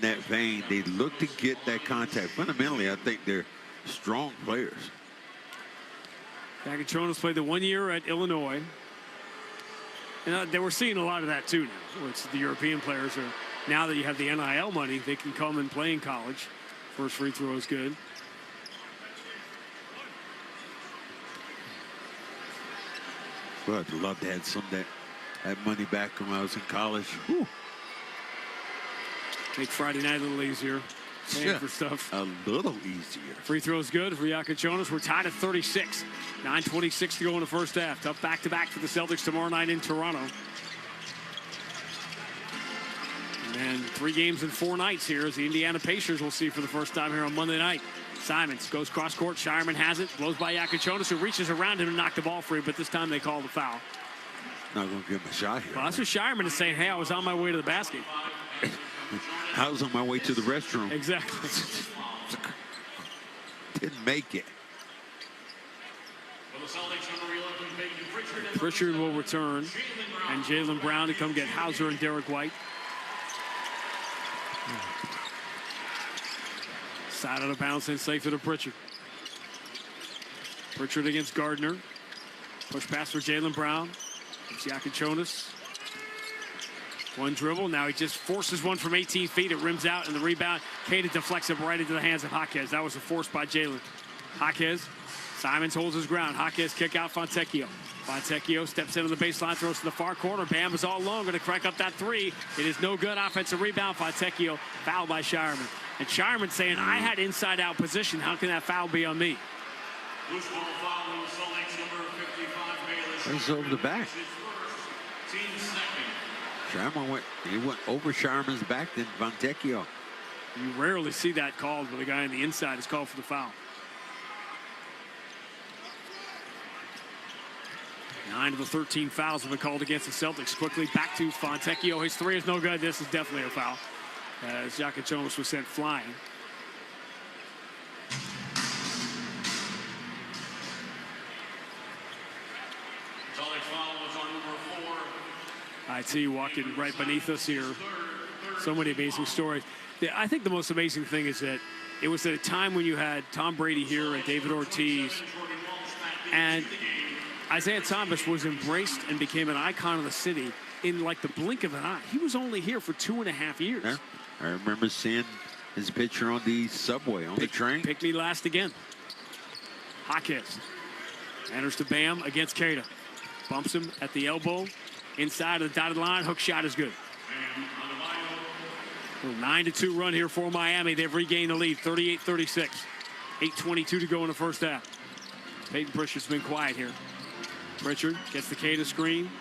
that vein, they look to get that contact. Fundamentally, I think they're strong players. Iacochonis played the 1 year at Illinois. And they were seeing a lot of that too now. It's the European players are, now that you have the NIL money, they can come and play in college. First free throw is good. Well, I'd love to have some of that money back when I was in college. Whew. Make Friday night a little easier. Paying for stuff. A little easier. Free throws good for Iacochonis. We're tied at 36. 9:26 to go in the first half. Tough back-to-back for the Celtics tomorrow night in Toronto. And then 3 games in 4 nights here as the Indiana Pacers will see for the first time here on Monday night. Simons goes cross-court. Shireman has it. Blows by Iacochonis, who reaches around him to knock the ball free, but this time they call the foul. Not going to give him a shot here. Well, that's what Shireman is saying. Hey, I was on my way to the basket. I was on my way to the restroom. Exactly. Didn't make it. Pritchard will return, and Jaylen Brown to come get Hauser and Derek White. Side of the bounce and safe to Pritchard. Pritchard against Gardner. Push pass for Jaylen Brown. It's Iacochonis. One dribble. Now he just forces one from 18 feet. It rims out, and the rebound. Keita deflects it right into the hands of Jaquez. That was a force by Jaylen. Jaquez. Simons holds his ground. Jaquez kick out Fontecchio. Fontecchio steps into the baseline, throws to the far corner. Bam is all alone, going to crack up that three. It is no good. Offensive rebound. Fontecchio fouled by Shireman. And Shireman saying, I had inside-out position. How can that foul be on me? That's over the back. Shireman went over Shireman's back, then Fontecchio. You rarely see that called, but the guy on the inside is called for the foul. 9 of the 13 fouls have been called against the Celtics. Quickly back to Fontecchio. His three is no good. This is definitely a foul, as Iacochonis was sent flying. IT walking right beneath us here. So many amazing stories. I think the most amazing thing is that it was at a time when you had Tom Brady here and David Ortiz. And Isaiah Thomas was embraced and became an icon of the city in like the blink of an eye. He was only here for 2.5 years. Yeah. I remember seeing his picture on the subway, on the train. Pick me last again. Jaquez enters to Bam against Queta. Bumps him at the elbow. Inside of the dotted line. Hook shot is good. A 9-2 run here for Miami. They've regained the lead, 38-36. 8:22 to go in the first half. Peyton Pritchard's been quiet here. Pritchard gets the Queta screen.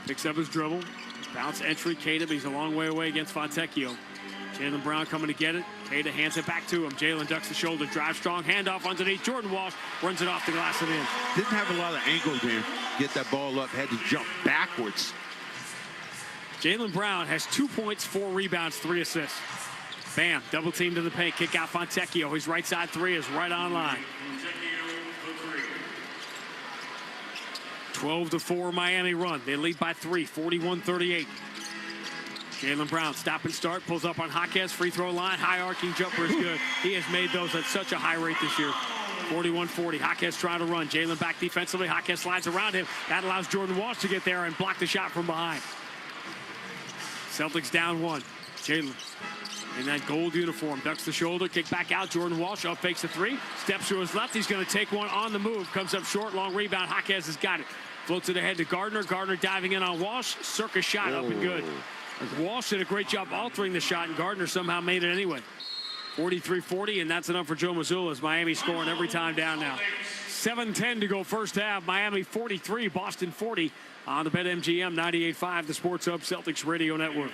Picks up his dribble. Bounce entry. Queta, but he's a long way away against Fontecchio. Jaylen Brown coming to get it. Queta hands it back to him. Jaylen ducks the shoulder. Drive strong. Handoff underneath. Jordan Walsh runs it off the glass and in. Didn't have a lot of angle there. Get that ball up. Had to jump backwards. Jaylen Brown has 2 points, 4 rebounds, 3 assists. Bam. Double team to the paint. Kick out Fontecchio. His right side three is right on line. 12-4 Miami run. They lead by 3, 41-38. Jaylen Brown, stop and start, pulls up on Jaquez, free throw line, high arcing jumper is good. He has made those at such a high rate this year. 41-40, Jaquez trying to run. Jaylen back defensively, Jaquez slides around him. That allows Jordan Walsh to get there and block the shot from behind. Celtics down 1. Jaylen in that gold uniform, ducks the shoulder, kick back out. Jordan Walsh up fakes a 3, steps to his left. He's going to take one on the move, comes up short, long rebound. Jaquez has got it. Floats it ahead to Gardner. Gardner diving in on Walsh. Circus shot up and good. Walsh did a great job altering the shot, and Gardner somehow made it anyway. 43-40, and that's enough for Joe Mazulla as Miami scoring every time down now. 7:10 to go first half. Miami 43, Boston 40 on the BetMGM 98.5, the Sports Hub Celtics Radio Network.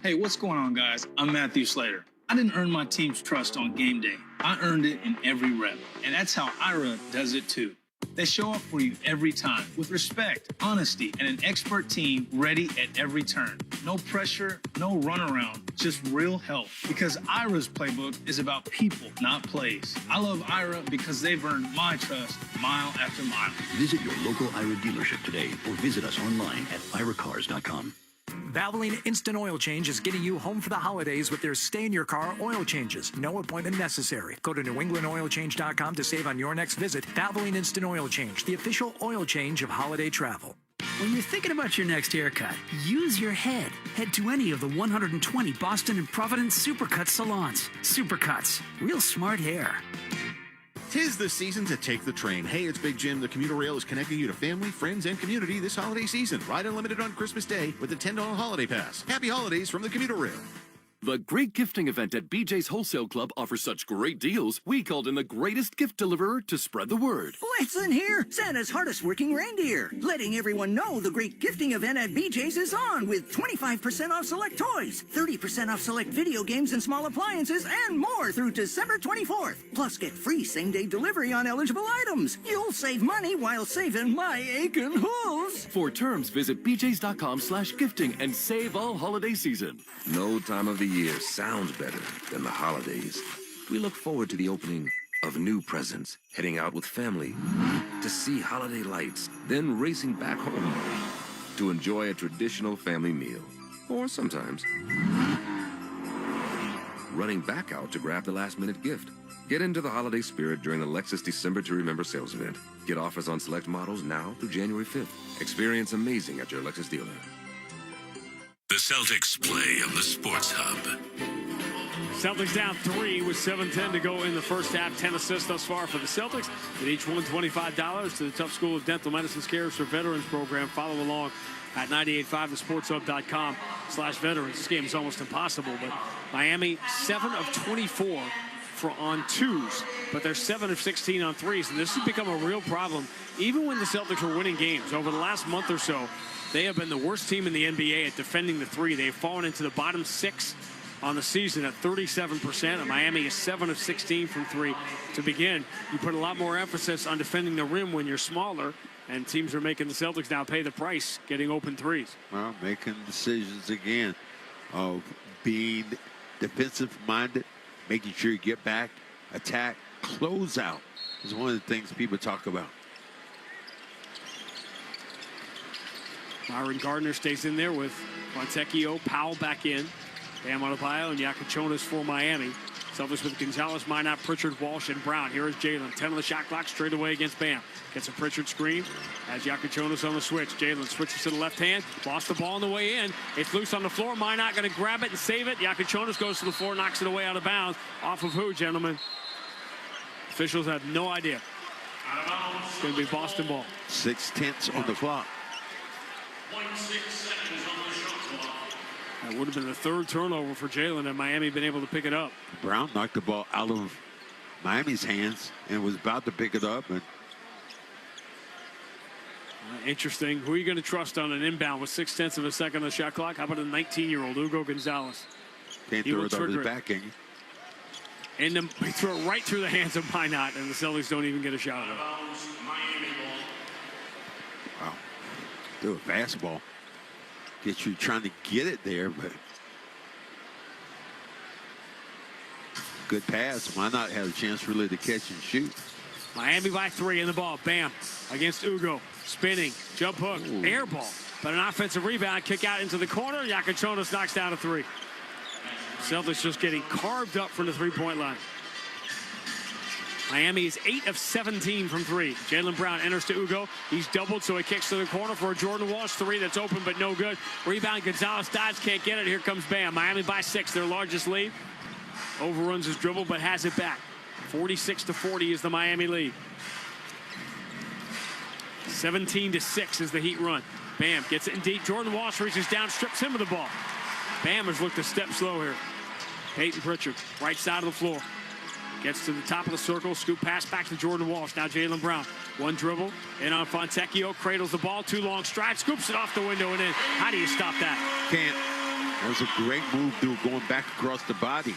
Hey, what's going on, guys? I'm Matthew Slater. I didn't earn my team's trust on game day. I earned it in every rep, and that's how Ira does it too. They show up for you every time with respect, honesty, and an expert team ready at every turn. No pressure, no runaround, just real help. Because Ira's playbook is about people, not plays. I love Ira because they've earned my trust mile after mile. Visit your local Ira dealership today or visit us online at iracars.com. Valvoline Instant Oil Change is getting you home for the holidays with their stay-in-your-car oil changes. No appointment necessary. Go to newenglandoilchange.com to save on your next visit. Valvoline Instant Oil Change, the official oil change of holiday travel. When you're thinking about your next haircut, use your head. Head to any of the 120 Boston and Providence Supercuts salons. Supercuts. Real smart hair. 'Tis the season to take the train. Hey, it's Big Jim. The commuter rail is connecting you to family, friends, and community this holiday season. Ride unlimited on Christmas Day with a $10 holiday pass. Happy holidays from the commuter rail. The great gifting event at BJ's Wholesale Club offers such great deals, we called in the greatest gift deliverer to spread the word. Listen here, Santa's hardest working reindeer, letting everyone know the great gifting event at BJ's is on with 25% off select toys, 30% off select video games and small appliances, and more through December 24th. Plus, get free same-day delivery on eligible items. You'll save money while saving my aching hooves. For terms, visit bjs.com/gifting and save all holiday season. No time of the year sounds better than the holidays. We look forward to the opening of new presents, heading out with family to see holiday lights, then racing back home to enjoy a traditional family meal. Or sometimes running back out to grab the last-minute gift. Get into the holiday spirit during the Lexus December to Remember sales event. Get offers on select models now through January 5th. Experience amazing at your Lexus dealer. The Celtics play on the Sports Hub. Celtics down 3 with 7:10 to go in the first half. 10 assists thus far for the Celtics. Get each one $25 to the Tough School of Dental Medicine Cares for Veterans program. Follow along at 985thesportshub.com/veterans. This game is almost impossible, but Miami 7 of 24 on twos, but they're 7 of 16 on threes, and this has become a real problem. Even when the Celtics were winning games over the last month or so, they have been the worst team in the NBA at defending the three. They've fallen into the bottom 6 on the season at 37%, and Miami is 7 of 16 from 3. To begin, you put a lot more emphasis on defending the rim when you're smaller, and teams are making the Celtics now pay the price, getting open threes. Well, making decisions again of being defensive-minded, making sure you get back, attack, close out is one of the things people talk about. Myron Gardner stays in there with Fontecchio, Powell back in. Bam Adebayo and Iacochonas for Miami. Celtics with Gonzalez, Minot, Pritchard, Walsh, and Brown. Here is Jalen. 10 on the shot clock, straight away against Bam. Gets a Pritchard screen. Has Iacochonas on the switch. Jalen switches to the left hand. Lost the ball on the way in. It's loose on the floor. Minot going to grab it and save it. Iacochonas goes to the floor, knocks it away out of bounds. Off of who, gentlemen? Officials have no idea. It's going to be Boston ball. 6/10 on the clock. 0.6 seconds on the shot clock. That would have been the third turnover for Jalen, and Miami been able to pick it up. Brown knocked the ball out of Miami's hands and was about to pick it up. And interesting. Who are you going to trust on an inbound with 0.6 of a second on the shot clock? How about a 19-year-old Hugo Gonzalez? Can't throw it over the back, can you? And then they throw it right through the hands of Minot, and the Celtics don't even get a shot at it. Wow. Do a fastball. Get you trying to get it there, but good pass. Why not have a chance really to catch and shoot? Miami by 3 in the ball. Bam against Ugo. Spinning. Jump hook. Air ball. But an offensive rebound. Kick out into the corner. Iacochonas knocks down a 3. Celtics just getting carved up from the three-point line. Miami is 8 of 17 from 3. Jaylen Brown enters to Ugo. He's doubled, so he kicks to the corner for a Jordan Walsh 3 that's open but no good. Rebound, Gonzalez dives, can't get it. Here comes Bam. Miami by 6, their largest lead. Overruns his dribble but has it back. 46-40 is the Miami lead. 17-6 is the Heat run. Bam gets it in deep. Jordan Walsh reaches down, strips him of the ball. Bam has looked a step slow here. Peyton Pritchard, right side of the floor. Gets to the top of the circle, scoop pass back to Jordan Walsh. Now Jaylen Brown, one dribble, in on Fontecchio, cradles the ball, 2 long strides, scoops it off the window and in. How do you stop that? Can't. That was a great move, dude, going back across the body.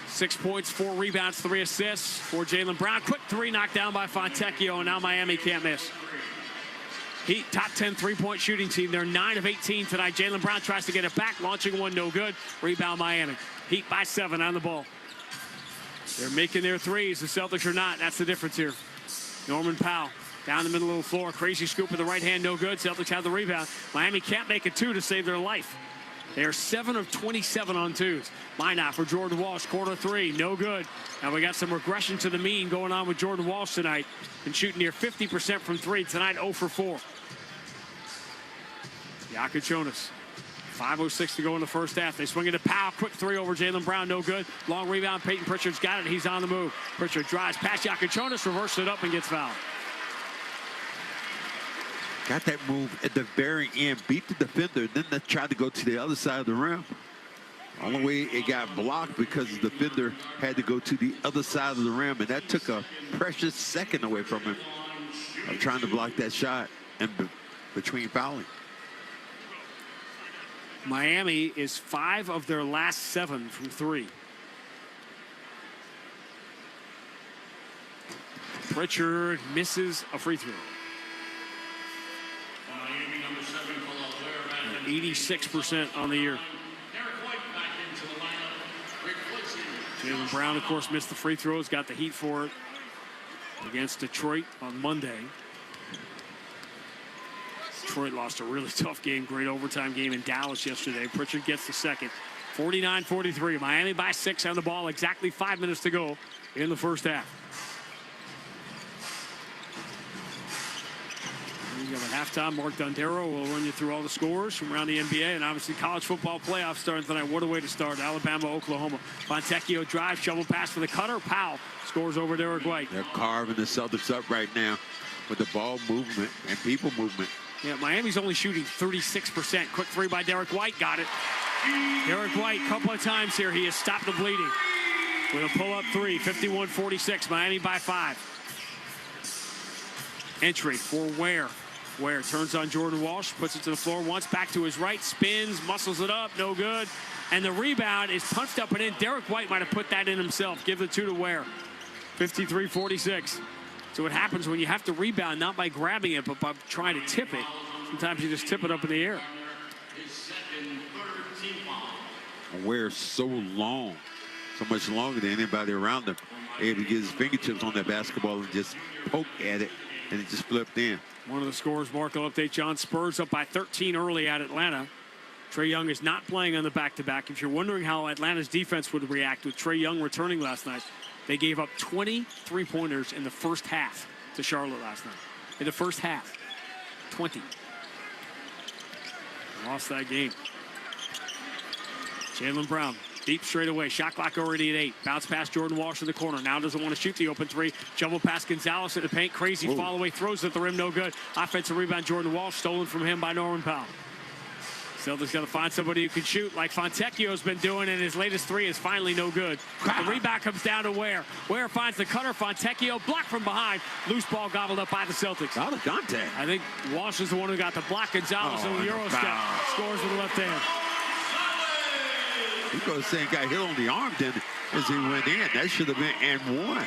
6 points, 4 rebounds, 3 assists for Jaylen Brown. Quick 3 knocked down by Fontecchio, and now Miami can't miss. Heat top 10 3-point shooting team. They're 9 of 18 tonight. Jaylen Brown tries to get it back, launching one, no good. Rebound Miami. Heat by 7 on the ball. They're making their threes. The Celtics are not. That's the difference here. Norman Powell down the middle of the floor. Crazy scoop with the right hand. No good. Celtics have the rebound. Miami can't make a 2 to save their life. They are 7 of 27 on 2s. Minot for Jordan Walsh. Corner 3. No good. Now we got some regression to the mean going on with Jordan Walsh tonight. Been shooting near 50% from 3. Tonight 0 for 4. Iacochonas. 5:06 to go in the first half. They swing it to Powell. Quick 3 over Jaylen Brown. No good. Long rebound. Peyton Pritchard's got it. He's on the move. Pritchard drives past Iacochonas, reverses it up, and gets fouled. Got that move at the very end. Beat the defender. Then they tried to go to the other side of the rim. Only way it got blocked because the defender had to go to the other side of the rim. And that took a precious second away from him of trying to block that shot and between fouling. Miami is 5 of their last 7 from 3. Pritchard misses a free throw. 86% on the year. Jaylen Brown, of course, missed the free throws, got the heat for it against Detroit on Monday. Detroit lost a really tough game, great overtime game in Dallas yesterday. Pritchard gets the second. 49-43. Miami by 6 on the ball. Exactly 5 minutes to go in the first half. We have a halftime. Mark Dondero will run you through all the scores from around the NBA and obviously college football playoffs starting tonight. What a way to start. Alabama, Oklahoma. Fontecchio drives, shovel pass for the cutter. Powell scores over Derek White. They're carving the Celtics up right now with the ball movement and people movement. Yeah, Miami's only shooting 36%. Quick 3 by Derek White. Got it. Derek White, a couple of times here. He has stopped the bleeding with a pull-up 3. 51-46. Miami by 5. Entry for Ware. Ware turns on Jordan Walsh, puts it to the floor once, back to his right, spins, muscles it up, no good. And the rebound is punched up and in. Derek White might have put that in himself. Give the 2 to Ware. 53-46. So what happens when you have to rebound, not by grabbing it, but by trying to tip it. Sometimes you just tip it up in the air. Ware's so long, so much longer than anybody around him. Able to get his fingertips on that basketball and just poke at it, and it just flipped in. One of the scores, Mark will update John. Spurs up by 13 early at Atlanta. Trae Young is not playing on the back-to-back. If you're wondering how Atlanta's defense would react with Trae Young returning last night, they gave up 20 3-pointers in the first half to Charlotte last night. In the first half, 20. Lost that game. Jaylen Brown, deep straight away. Shot clock already at 8. Bounce past Jordan Walsh in the corner. Now doesn't want to shoot the open 3. Jumble past Gonzalez in the paint. Crazy fall away. Throws at the rim. No good. Offensive rebound. Jordan Walsh stolen from him by Norman Powell. Celtics got to find somebody who can shoot like Fontecchio's been doing, and his latest 3 is finally no good. The rebound comes down to Ware. Ware finds the cutter. Fontecchio blocked from behind. Loose ball gobbled up by the Celtics. Out of contact. I think Walsh is the one who got the block. Gonzalez in the Euro step scores with the left hand. He goes saying got hit on the arm then as he went in. That should have been and one.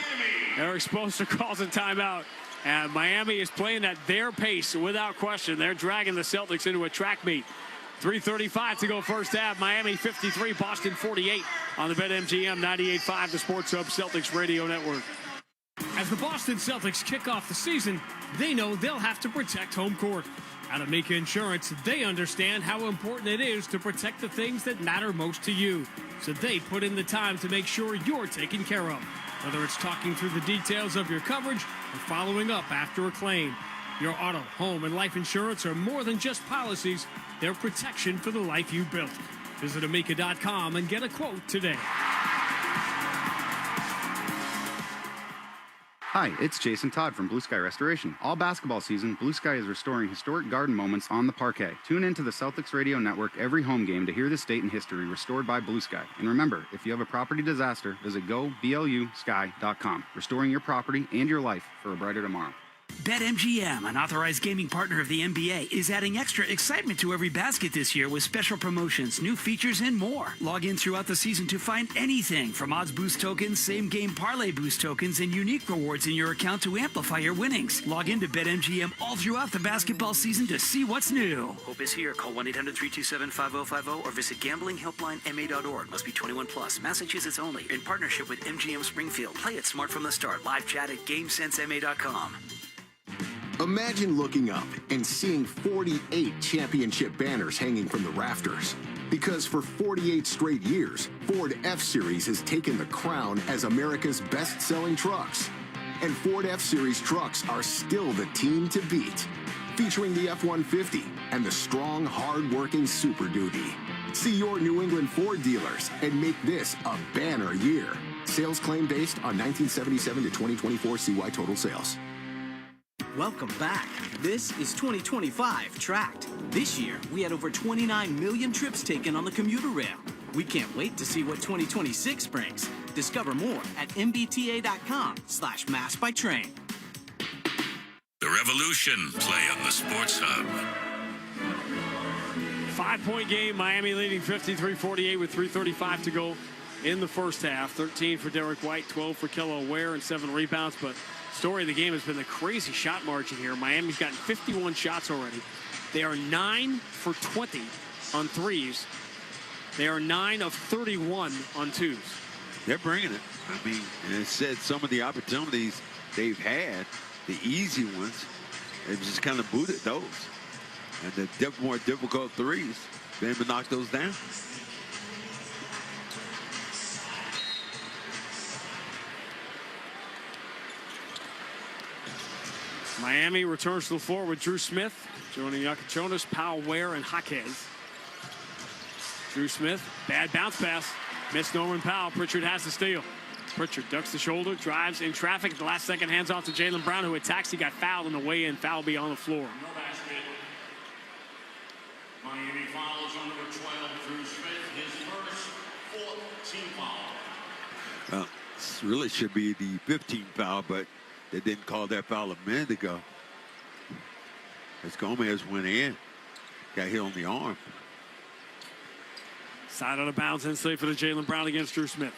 Eric Spoelstra calls a timeout. And Miami is playing at their pace without question. They're dragging the Celtics into a track meet. 3:35 to go first half. Miami 53, Boston 48 on the BetMGM 98.5, the Sports Hub Celtics Radio Network. As the Boston Celtics kick off the season, they know they'll have to protect home court. At Amica Insurance, they understand how important it is to protect the things that matter most to you. So they put in the time to make sure you're taken care of. Whether it's talking through the details of your coverage or following up after a claim. Your auto, home, and life insurance are more than just policies. They're protection for the life you built. Visit Amica.com and get a quote today. Hi, it's Jason Todd from Blue Sky Restoration. All basketball season, Blue Sky is restoring historic garden moments on the parquet. Tune into the Celtics Radio Network every home game to hear this date in history restored by Blue Sky. And remember, if you have a property disaster, visit goblusky.com. Restoring your property and your life for a brighter tomorrow. BetMGM, an authorized gaming partner of the NBA, is adding extra excitement to every basket this year with special promotions, new features, and more. Log in throughout the season to find anything from odds boost tokens, same-game parlay boost tokens, and unique rewards in your account to amplify your winnings. Log in to BetMGM all throughout the basketball season to see what's new. Hope is here. Call 1-800-327-5050 or visit gamblinghelplinema.org. Must be 21 plus. Massachusetts only. In partnership with MGM Springfield. Play it smart from the start. Live chat at GameSenseMA.com. Imagine looking up and seeing 48 championship banners hanging from the rafters. Because for 48 straight years, Ford F-Series has taken the crown as America's best-selling trucks. And Ford F-Series trucks are still the team to beat. Featuring the F-150 and the strong, hard-working Super Duty. See your New England Ford dealers and make this a banner year. Sales claim based on 1977 to 2024 CY total sales. Welcome back. This is 2025 Tracked. This year, we had over 29 million trips taken on the commuter rail. We can't wait to see what 2026 brings. Discover more at mbta.com/massbytrain. The Revolution play on the Sports Hub. 5-point game, Miami leading 53-48 with 3:35 to go in the first half. 13 for Derek White, 12 for Kelly Ware, and 7 rebounds. But story of the game has been the crazy shot margin here. Miami's gotten 51 shots already. They are 9 for 20 on threes. They are 9 of 31 on twos. They're bringing it. I mean, and it said some of the opportunities they've had, the easy ones, they've just kind of booted those. And the more difficult threes, they haven't knocked those down. Miami returns to the floor with Drew Smith, joining Yakachonis, Powell, Ware, and Jaquez. Drew Smith, bad bounce pass. Missed Norman Powell. Pritchard has the steal. Pritchard ducks the shoulder, drives in traffic. At the last second, hands off to Jaylen Brown, who attacks. He got fouled on the way in. Foul be on the floor. Miami fouls on number 12, Drew Smith, his first 4th team foul. Well, this really should be the 15th foul, but they didn't call that foul a minute ago. As Gomez went in, got hit on the arm. Side out of bounds instantly for the Jaylen Brown against Drew Smith.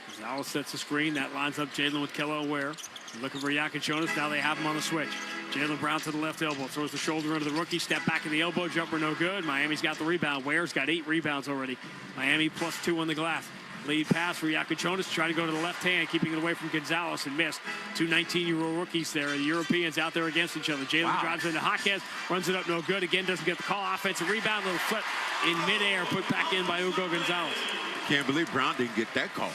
Gonzalez sets the screen. That lines up Jaylen with Kelly Ware. Looking for Yakachonis. Now they have him on the switch. Jaylen Brown to the left elbow. Throws the shoulder into the rookie. Step back in the elbow. Jumper no good. Miami's got the rebound. Ware's got 8 rebounds already. Miami +2 on the glass. Lead pass for Iacochonis, trying to go to the left hand, keeping it away from Gonzalez, and missed. Two 19-year-old rookies there. The Europeans out there against each other. Jalen drives into Jaquez, runs it up, no good. Again, doesn't get the call. Offensive rebound, little flip in midair, put back in by Hugo Gonzalez. Can't believe Brown didn't get that call.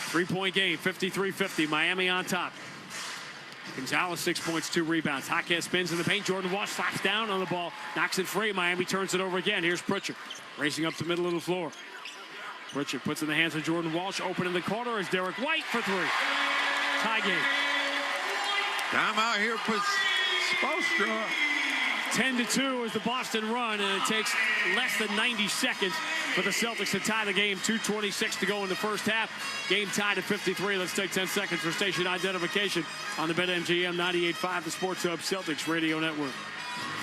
3-point game, 53-50. Miami on top. Gonzalez, 6 points, 2 rebounds. Jaquez spins in the paint. Jordan Walsh slaps down on the ball, knocks it free. Miami turns it over again. Here's Pritchard racing up the middle of the floor. Pritchard puts in the hands of Jordan Walsh. Open in the corner is Derek White for 3. Tie game. Time out here for Spoelstra. 10-2 is the Boston run, and it takes less than 90 seconds for the Celtics to tie the game. 2:26 to go in the first half. Game tied at 53. Let's take 10 seconds for station identification on the BetMGM 98.5, the Sports Hub Celtics Radio Network.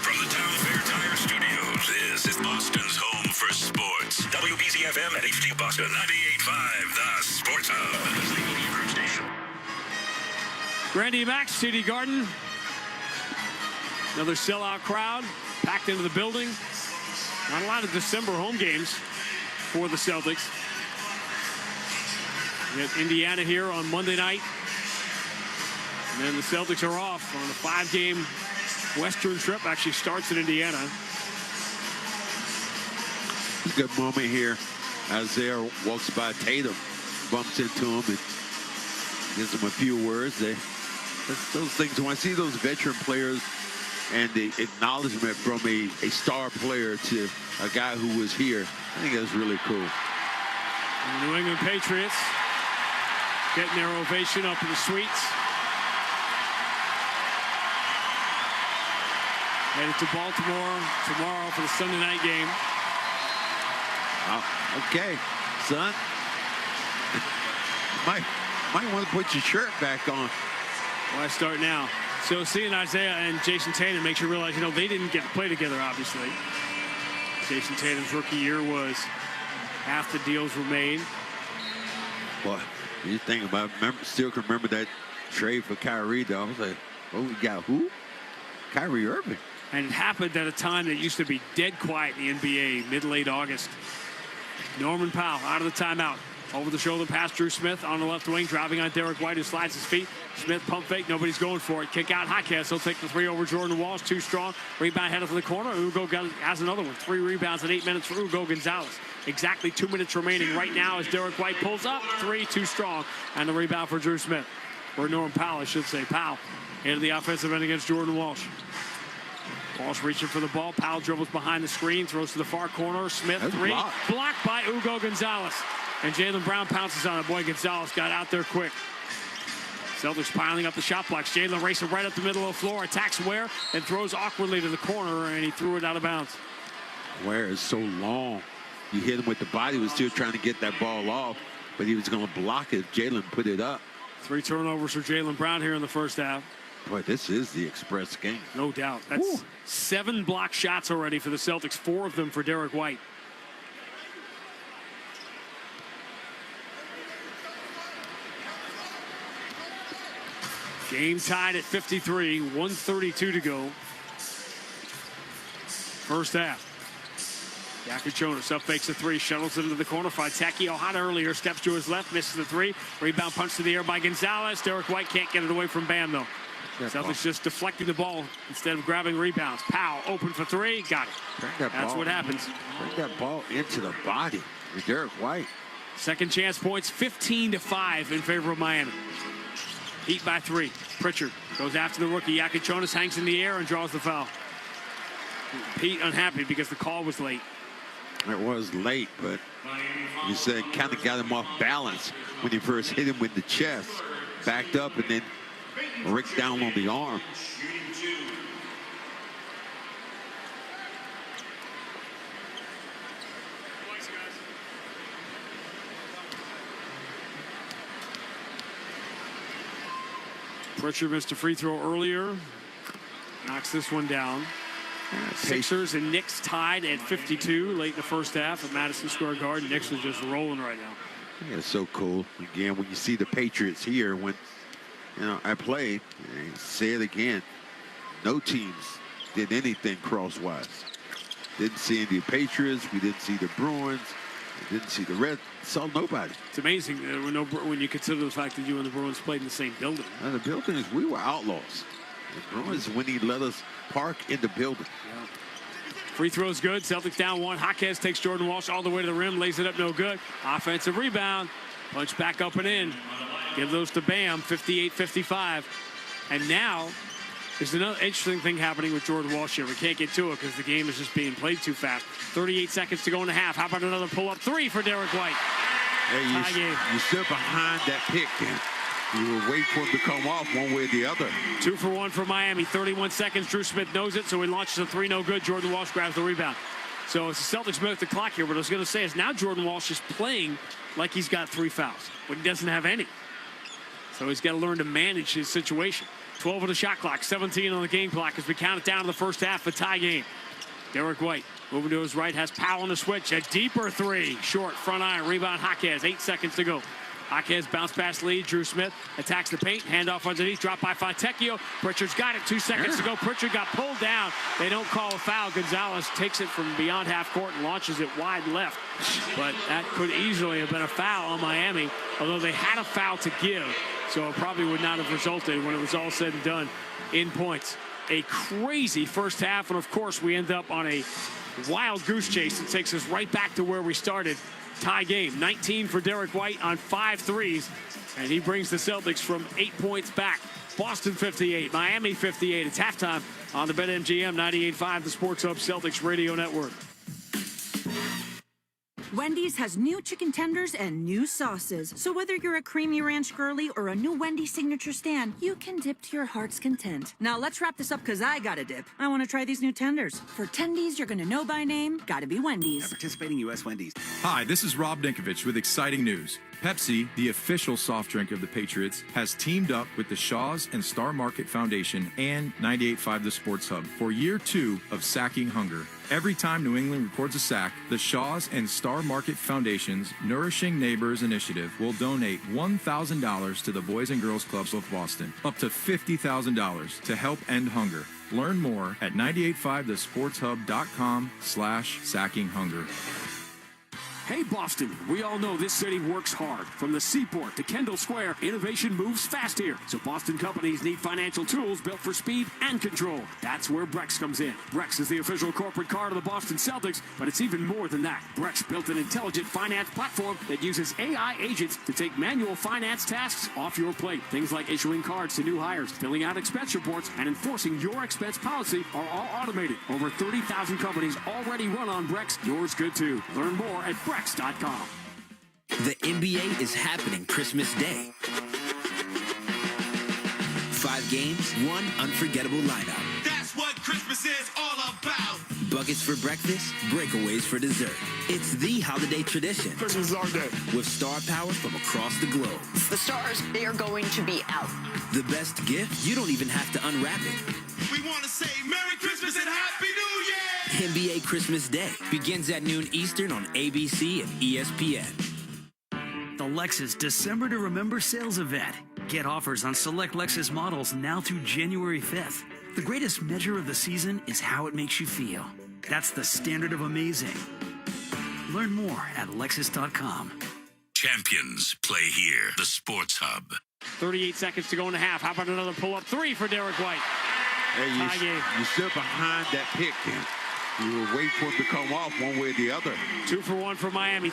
From the Town Fair Tire Studios, this is Boston's home for sports. WBZ-FM at HD Boston 98.5, the Sports Hub. Grandy Max, CD Garden. Another sellout crowd packed into the building. Not a lot of December home games for the Celtics. We have Indiana here on Monday night. And then the Celtics are off on a 5-game Western trip. Actually starts in Indiana. Good moment here. Isaiah walks by Tatum, bumps into him, and gives him a few words. Those things, when I see those veteran players and the acknowledgement from a star player to a guy who was here, I think that's really cool. And the New England Patriots getting their ovation up in the suites. Headed to Baltimore tomorrow for the Sunday night game. Okay, son. Might want to put your shirt back on. Why start now? So seeing Isaiah and Jason Tatum makes you realize, they didn't get to play together, obviously. Jason Tatum's rookie year was half the deals were made. Boy, you think about it, still can remember that trade for Kyrie, though. I was like, oh, we got who? Kyrie Irving. And it happened at a time that used to be dead quiet in the NBA, mid-late August. Norman Powell out of the timeout. Over the shoulder pass, Drew Smith on the left wing, driving on Derek White, who slides his feet. Smith pump fake, nobody's going for it. Kick out Jaquez, he'll take the 3 over Jordan Walsh, too strong. Rebound headed for the corner. Ugo has another one. 3 rebounds in 8 minutes for Hugo Gonzalez. Exactly 2 minutes remaining right now as Derek White pulls up. 3, too strong. And the rebound for Drew Smith. Or Norman Powell, I should say. Powell into the offensive end against Jordan Walsh. Walsh reaching for the ball. Powell dribbles behind the screen, throws to the far corner. Smith, 3. Blocked by Hugo Gonzalez. And Jaylen Brown pounces on it. Boy, Gonzalez got out there quick. Celtics piling up the shot blocks. Jaylen racing right up the middle of the floor. Attacks Ware and throws awkwardly to the corner, and he threw it out of bounds. Ware is so long. You hit him with the body. He was still trying to get that ball off, but he was going to block it. Jaylen put it up. 3 turnovers for Jaylen Brown here in the first half. Boy, this is the express game. No doubt. That's 7 block shots already for the Celtics, 4 of them for Derek White. Game tied at 53, 1:32 to go. First half. Iacochonis up fakes a 3, shuttles it into the corner. Finds Taki Ohana earlier, steps to his left, misses the 3. Rebound punch to the air by Gonzalez. Derek White can't get it away from Bam, though. Celtics just deflecting the ball instead of grabbing rebounds. Powell open for 3, got it. That's what happens. Bring that ball into the body with Derek White. Second chance points, 15-5 in favor of Miami. Heat by 3. Pritchard goes after the rookie. Iacochonis hangs in the air and draws the foul. Pete unhappy because the call was late. It was late, but you said kind of got him off balance when he first hit him with the chest. Backed up and then ripped down on the arm. Pritchard missed a free throw earlier. Knocks this one down. Sixers and Knicks tied at 52 late in the first half at Madison Square Garden. Knicks are just rolling right now. Yeah, it's so cool. Again, when you see the Patriots here, when I played, say it again, no teams did anything crosswise. Didn't see any Patriots. We didn't see the Bruins. Didn't see the red. Saw nobody. It's amazing when you consider the fact that you and the Bruins played in the same building. And the building is, we were outlaws. The Bruins, when he let us park in the building. Yeah. Free throw's good. Celtics down one. Jaquez takes Jordan Walsh all the way to the rim. Lays it up, no good. Offensive rebound. Punch back up and in. Give those to Bam. 58-55. And now there's another interesting thing happening with Jordan Walsh here. We can't get to it because the game is just being played too fast. 38 seconds to go in the half. How about another pull-up three for Derek White? Hey, you stood behind that pick and you were waiting for him to come off one way or the other. 2 for 1 for Miami. 31 seconds. Drew Smith knows it, so he launches a three, no good. Jordan Walsh grabs the rebound. So it's the Celtics milk the clock here. What I was going to say is now Jordan Walsh is playing like he's got 3 fouls, but he doesn't have any. So he's got to learn to manage his situation. 12 on the shot clock, 17 on the game clock as we count it down to the first half, a tie game. Derek White moving to his right, has Powell on the switch. A deeper three, short, front iron, rebound Jaquez, 8 seconds to go. Jaquez bounce pass lead. Drew Smith attacks the paint. Handoff underneath. Drop by Fontecchio. Pritchard's got it. 2 seconds to go. Pritchard got pulled down. They don't call a foul. Gonzalez takes it from beyond half court and launches it wide left. But that could easily have been a foul on Miami, although they had a foul to give. So it probably would not have resulted when it was all said and done in points. A crazy first half. And, of course, we end up on a wild goose chase that takes us right back to where we started. Tie game. 19 for Derek White on 5 threes. And he brings the Celtics from 8 points back. Boston 58, Miami 58. It's halftime on the BetMGM 98.5, the Sports Hub Celtics Radio Network. Wendy's has new chicken tenders and new sauces. So whether you're a creamy ranch girly or a new Wendy's signature stand, you can dip to your heart's content. Now let's wrap this up because I got to dip. I want to try these new tenders. For tendies you're going to know by name, gotta be Wendy's. At participating U.S. Wendy's. Hi, this is Rob Dinkovich with exciting news. Pepsi, the official soft drink of the Patriots, has teamed up with the Shaws and Star Market Foundation and 98.5 The Sports Hub for year 2 of Sacking Hunger. Every time New England records a sack, the Shaws and Star Market Foundation's Nourishing Neighbors initiative will donate $1,000 to the Boys and Girls Clubs of Boston, up to $50,000 to help end hunger. Learn more at 985thesportshub.com/sackinghunger. Hey, Boston, we all know this city works hard. From the seaport to Kendall Square, innovation moves fast here. So Boston companies need financial tools built for speed and control. That's where Brex comes in. Brex is the official corporate card of the Boston Celtics, but it's even more than that. Brex built an intelligent finance platform that uses AI agents to take manual finance tasks off your plate. Things like issuing cards to new hires, filling out expense reports, and enforcing your expense policy are all automated. Over 30,000 companies already run on Brex. Yours could too. Learn more at Brex.com. The NBA is happening Christmas Day. 5 games, 1 unforgettable lineup. That's what Christmas is all about. Buckets for breakfast, breakaways for dessert. It's the holiday tradition. Christmas is our day. With star power from across the globe. The stars, they are going to be out. The best gift, you don't even have to unwrap it. We want to say Merry Christmas and Happy New Year! NBA Christmas Day begins at noon Eastern on ABC and ESPN. The Lexus December to Remember sales event. Get offers on select Lexus models now through January 5th. The greatest measure of the season is how it makes you feel. That's the standard of amazing. Learn more at Lexus.com. Champions play here. The Sports Hub. 38 seconds to go in the half. How about another pull-up three for Derek White? Hey, you stood behind that pick and you were waiting for him to come off one way or the other. 2 for 1 for Miami.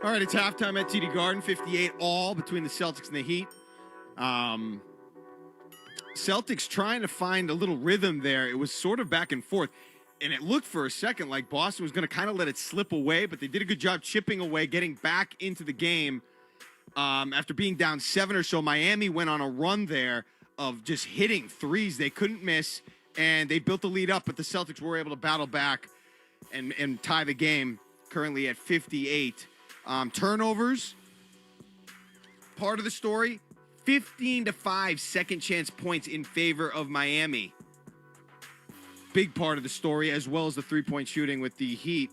All right, it's halftime at TD Garden, 58 all between the Celtics and the Heat. Celtics trying to find a little rhythm there. It was sort of back and forth, and it looked for a second like Boston was going to kind of let it slip away, but they did a good job chipping away, getting back into the game. After being down 7 or so, Miami went on a run there of just hitting threes they couldn't miss, and they built the lead up, but the Celtics were able to battle back and tie the game, currently at 58. Turnovers, part of the story, 15-5 second chance points in favor of Miami. Big part of the story, as well as the three-point shooting with the Heat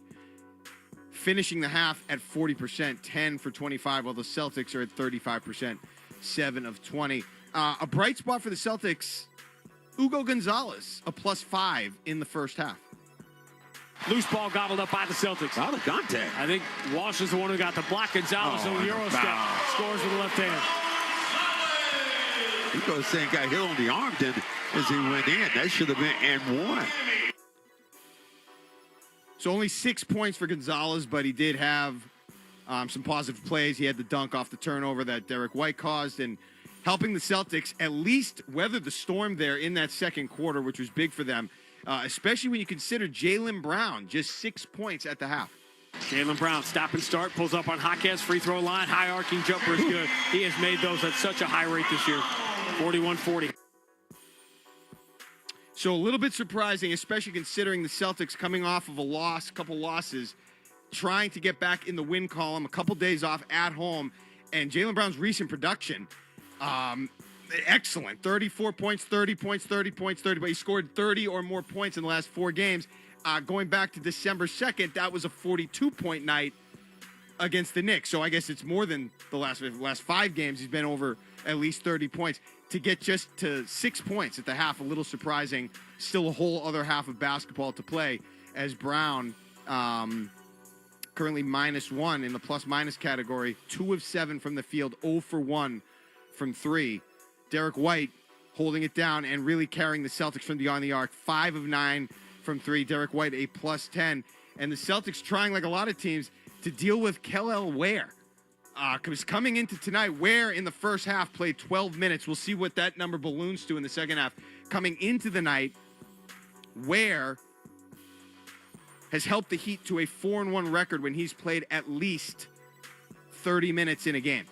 finishing the half at 40%, 10 for 25, while the Celtics are at 35%, 7 of 20. A bright spot for the Celtics, Hugo Gonzalez, a +5 in the first half. Loose ball gobbled up by the Celtics. Out of contact. I think Walsh is the one who got the block. Gonzalez on the Euro step. Scores with the left hand. He goes saying got hit on the arm then as he went in. That should have been and one. So only 6 points for Gonzalez, but he did have some positive plays. He had the dunk off the turnover that Derek White caused, and helping the Celtics at least weather the storm there in that second quarter, which was big for them, especially when you consider Jaylen Brown, just 6 points at the half. Jaylen Brown, stop and start, pulls up on Jaquez, free throw line, high arcing jumper is good. He has made those at such a high rate this year, 41-40. So a little bit surprising, especially considering the Celtics coming off of a couple losses, trying to get back in the win column, a couple days off at home, and Jaylen Brown's recent production, excellent. 34 points, 30 points, 30 points, 30. But he scored 30 or more points in the last 4 games. Going back to December 2nd, that was a 42-point night against the Knicks. So I guess it's more than the last 5 games. He's been over at least 30 points. To get just to 6 points at the half, a little surprising. Still a whole other half of basketball to play, as Brown currently -1 in the plus-minus category, 2 of 7 from the field, 0 for 1 from 3. Derek White holding it down and really carrying the Celtics from beyond the arc, 5 of 9 from 3. Derek White, a +10. And the Celtics trying, like a lot of teams, to deal with Kel'el Ware. Because coming into tonight, Ware in the first half played 12 minutes. We'll see what that number balloons to in the second half. Coming into the night, Ware has helped the Heat to a 4-1 record when he's played at least 30 minutes in a game.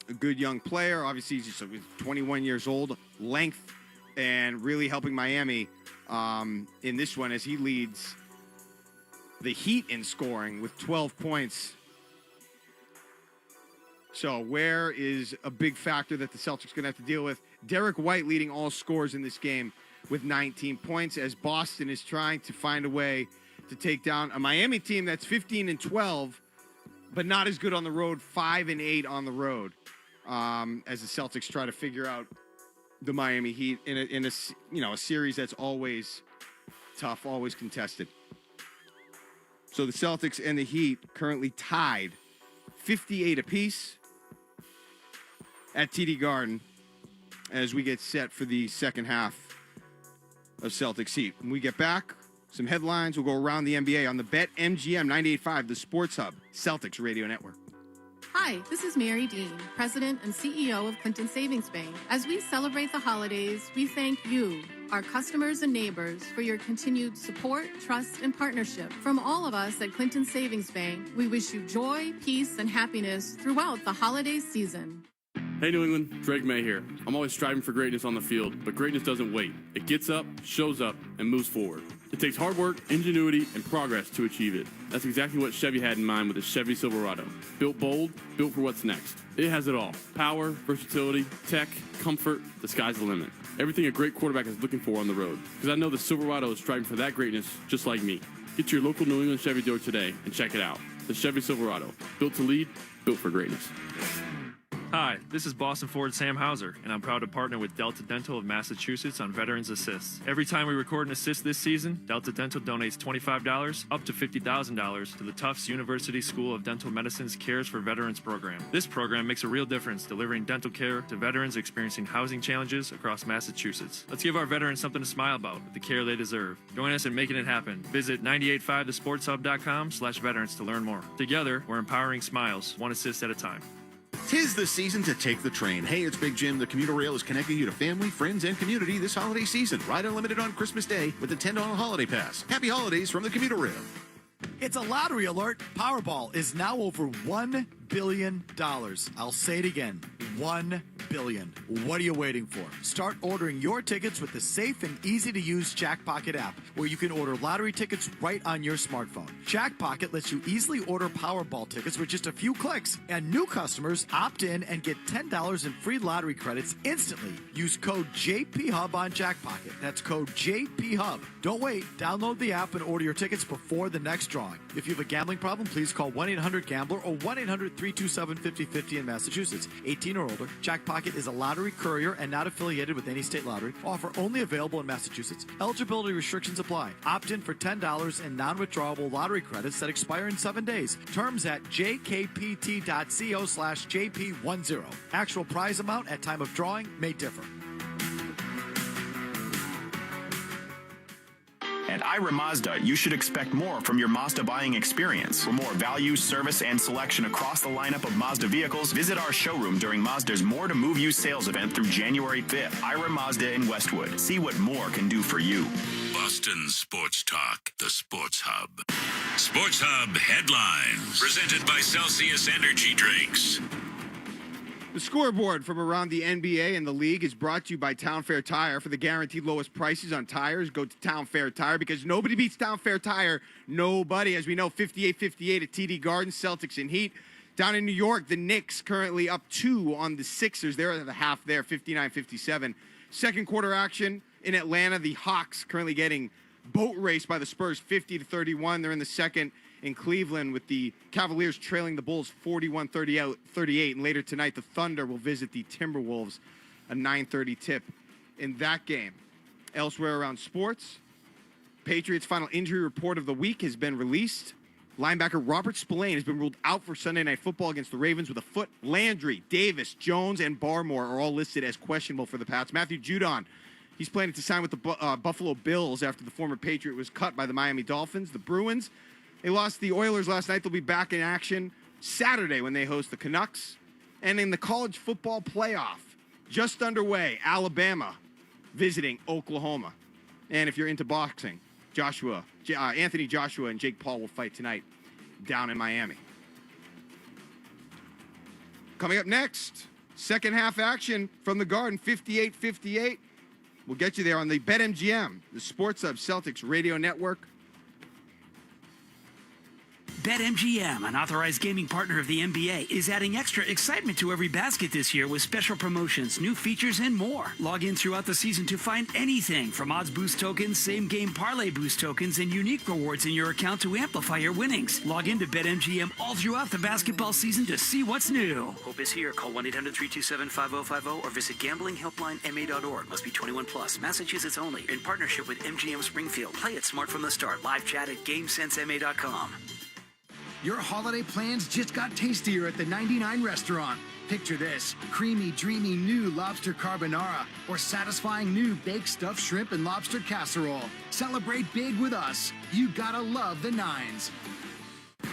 A good young player. Obviously, he's just 21 years old. Length, and really helping Miami in this one as he leads the Heat in scoring with 12 points. So Ware is a big factor that the Celtics are going to have to deal with. Derek White leading all scorers in this game with 19 points as Boston is trying to find a way to take down a Miami team that's 15-12, but not as good on the road, 5-8 on the road, as the Celtics try to figure out the Miami Heat in a series that's always tough, always contested. So the Celtics and the Heat currently tied 58 apiece at TD Garden as we get set for the second half of Celtics Heat. When we get back, some headlines. We'll go around the NBA on the BetMGM 98.5, the Sports Hub, Celtics Radio Network. Hi, this is Mary Dean, President and CEO of Clinton Savings Bank. As we celebrate the holidays, we thank you, our customers and neighbors, for your continued support, trust, and partnership. From all of us at Clinton Savings Bank, we wish you joy, peace, and happiness throughout the holiday season. Hey New England, Drake May here. I'm always striving for greatness on the field, but greatness doesn't wait. It gets up, shows up, and moves forward. It takes hard work, ingenuity, and progress to achieve it. That's exactly what Chevy had in mind with the Chevy Silverado. Built bold, built for what's next. It has it all. Power, versatility, tech, comfort, the sky's the limit. Everything a great quarterback is looking for on the road. Because I know the Silverado is striving for that greatness just like me. Get to your local New England Chevy dealer today and check it out. The Chevy Silverado. Built to lead, built for greatness. Hi, this is Boston Ford Sam Hauser, and I'm proud to partner with Delta Dental of Massachusetts on Veterans Assist. Every time we record an assist this season, Delta Dental donates $25 up to $50,000 to the Tufts University School of Dental Medicine's Cares for Veterans program. This program makes a real difference delivering dental care to veterans experiencing housing challenges across Massachusetts. Let's give our veterans something to smile about with the care they deserve. Join us in making it happen. Visit 985thesportshub.com/veterans to learn more. Together, we're empowering smiles, one assist at a time. 'Tis the season to take the train. Hey, it's Big Jim. The commuter rail is connecting you to family, friends, and community this holiday season. Ride unlimited on Christmas Day with a $10 holiday pass. Happy holidays from the commuter rail. It's a lottery alert. Powerball is now over $1 billion. I'll say it again. $1 billion. What are you waiting for? Start ordering your tickets with the safe and easy-to-use Jackpocket app, where you can order lottery tickets right on your smartphone. Jackpocket lets you easily order Powerball tickets with just a few clicks, and new customers opt in and get $10 in free lottery credits instantly. Use code JPHUB on Jackpocket. That's code JPHUB. Don't wait. Download the app and order your tickets before the next drawing. If you have a gambling problem, please call 1-800-GAMBLER or 1-800-327-5050 in Massachusetts. 18 or older. Jackpocket Pocket is a lottery courier and not affiliated with any state lottery. Offer only available in Massachusetts. Eligibility restrictions apply. Opt in for $10 in non-withdrawable lottery credits that expire in 7 days. Terms at jkpt.co/jp10. Actual prize amount at time of drawing may differ. At Ira Mazda, you should expect more from your Mazda buying experience. For more value, service, and selection across the lineup of Mazda vehicles, visit our showroom during Mazda's More to Move You sales event through January 5th. Ira Mazda in Westwood. See what more can do for you. Boston Sports Talk, the Sports Hub. Sports Hub headlines, presented by Celsius Energy Drinks. The scoreboard from around the NBA and the league is brought to you by Town Fair Tire. For the guaranteed lowest prices on tires, go to Town Fair Tire, because nobody beats Town Fair Tire. Nobody. As we know, 58-58 at TD Garden, Celtics and Heat. Down in New York, the Knicks currently up 2 on the Sixers. They're at the half there, 59-57. Second quarter action in Atlanta, the Hawks currently getting boat raced by the Spurs, 50-31. They're in the second. In Cleveland, with the Cavaliers trailing the Bulls 41-38. And later tonight, the Thunder will visit the Timberwolves, a 9:30 tip in that game. Elsewhere around sports, Patriots' final injury report of the week has been released. Linebacker Robert Spillane has been ruled out for Sunday Night Football against the Ravens with a foot. Landry, Davis, Jones, and Barmore are all listed as questionable for the Pats. Matthew Judon, he's planning to sign with the Buffalo Bills after the former Patriot was cut by the Miami Dolphins. The Bruins, they lost the Oilers last night. They'll be back in action Saturday when they host the Canucks. And in the college football playoff, just underway, Alabama visiting Oklahoma. And if you're into boxing, Anthony Joshua and Jake Paul will fight tonight down in Miami. Coming up next, second half action from the Garden, 58-58. We'll get you there on the BetMGM, the Sports Hub Celtics Radio Network. BetMGM, an authorized gaming partner of the NBA, is adding extra excitement to every basket this year with special promotions, new features, and more. Log in throughout the season to find anything from odds boost tokens, same-game parlay boost tokens, and unique rewards in your account to amplify your winnings. Log in to BetMGM all throughout the basketball season to see what's new. Hope is here. Call 1-800-327-5050 or visit gamblinghelplinema.org. Must be 21 plus. Massachusetts only. In partnership with MGM Springfield. Play it smart from the start. Live chat at GameSenseMA.com. Your holiday plans just got tastier at the 99 restaurant. Picture this: creamy, dreamy new lobster carbonara or satisfying new baked stuffed shrimp and lobster casserole. Celebrate big with us. You gotta love the Nines.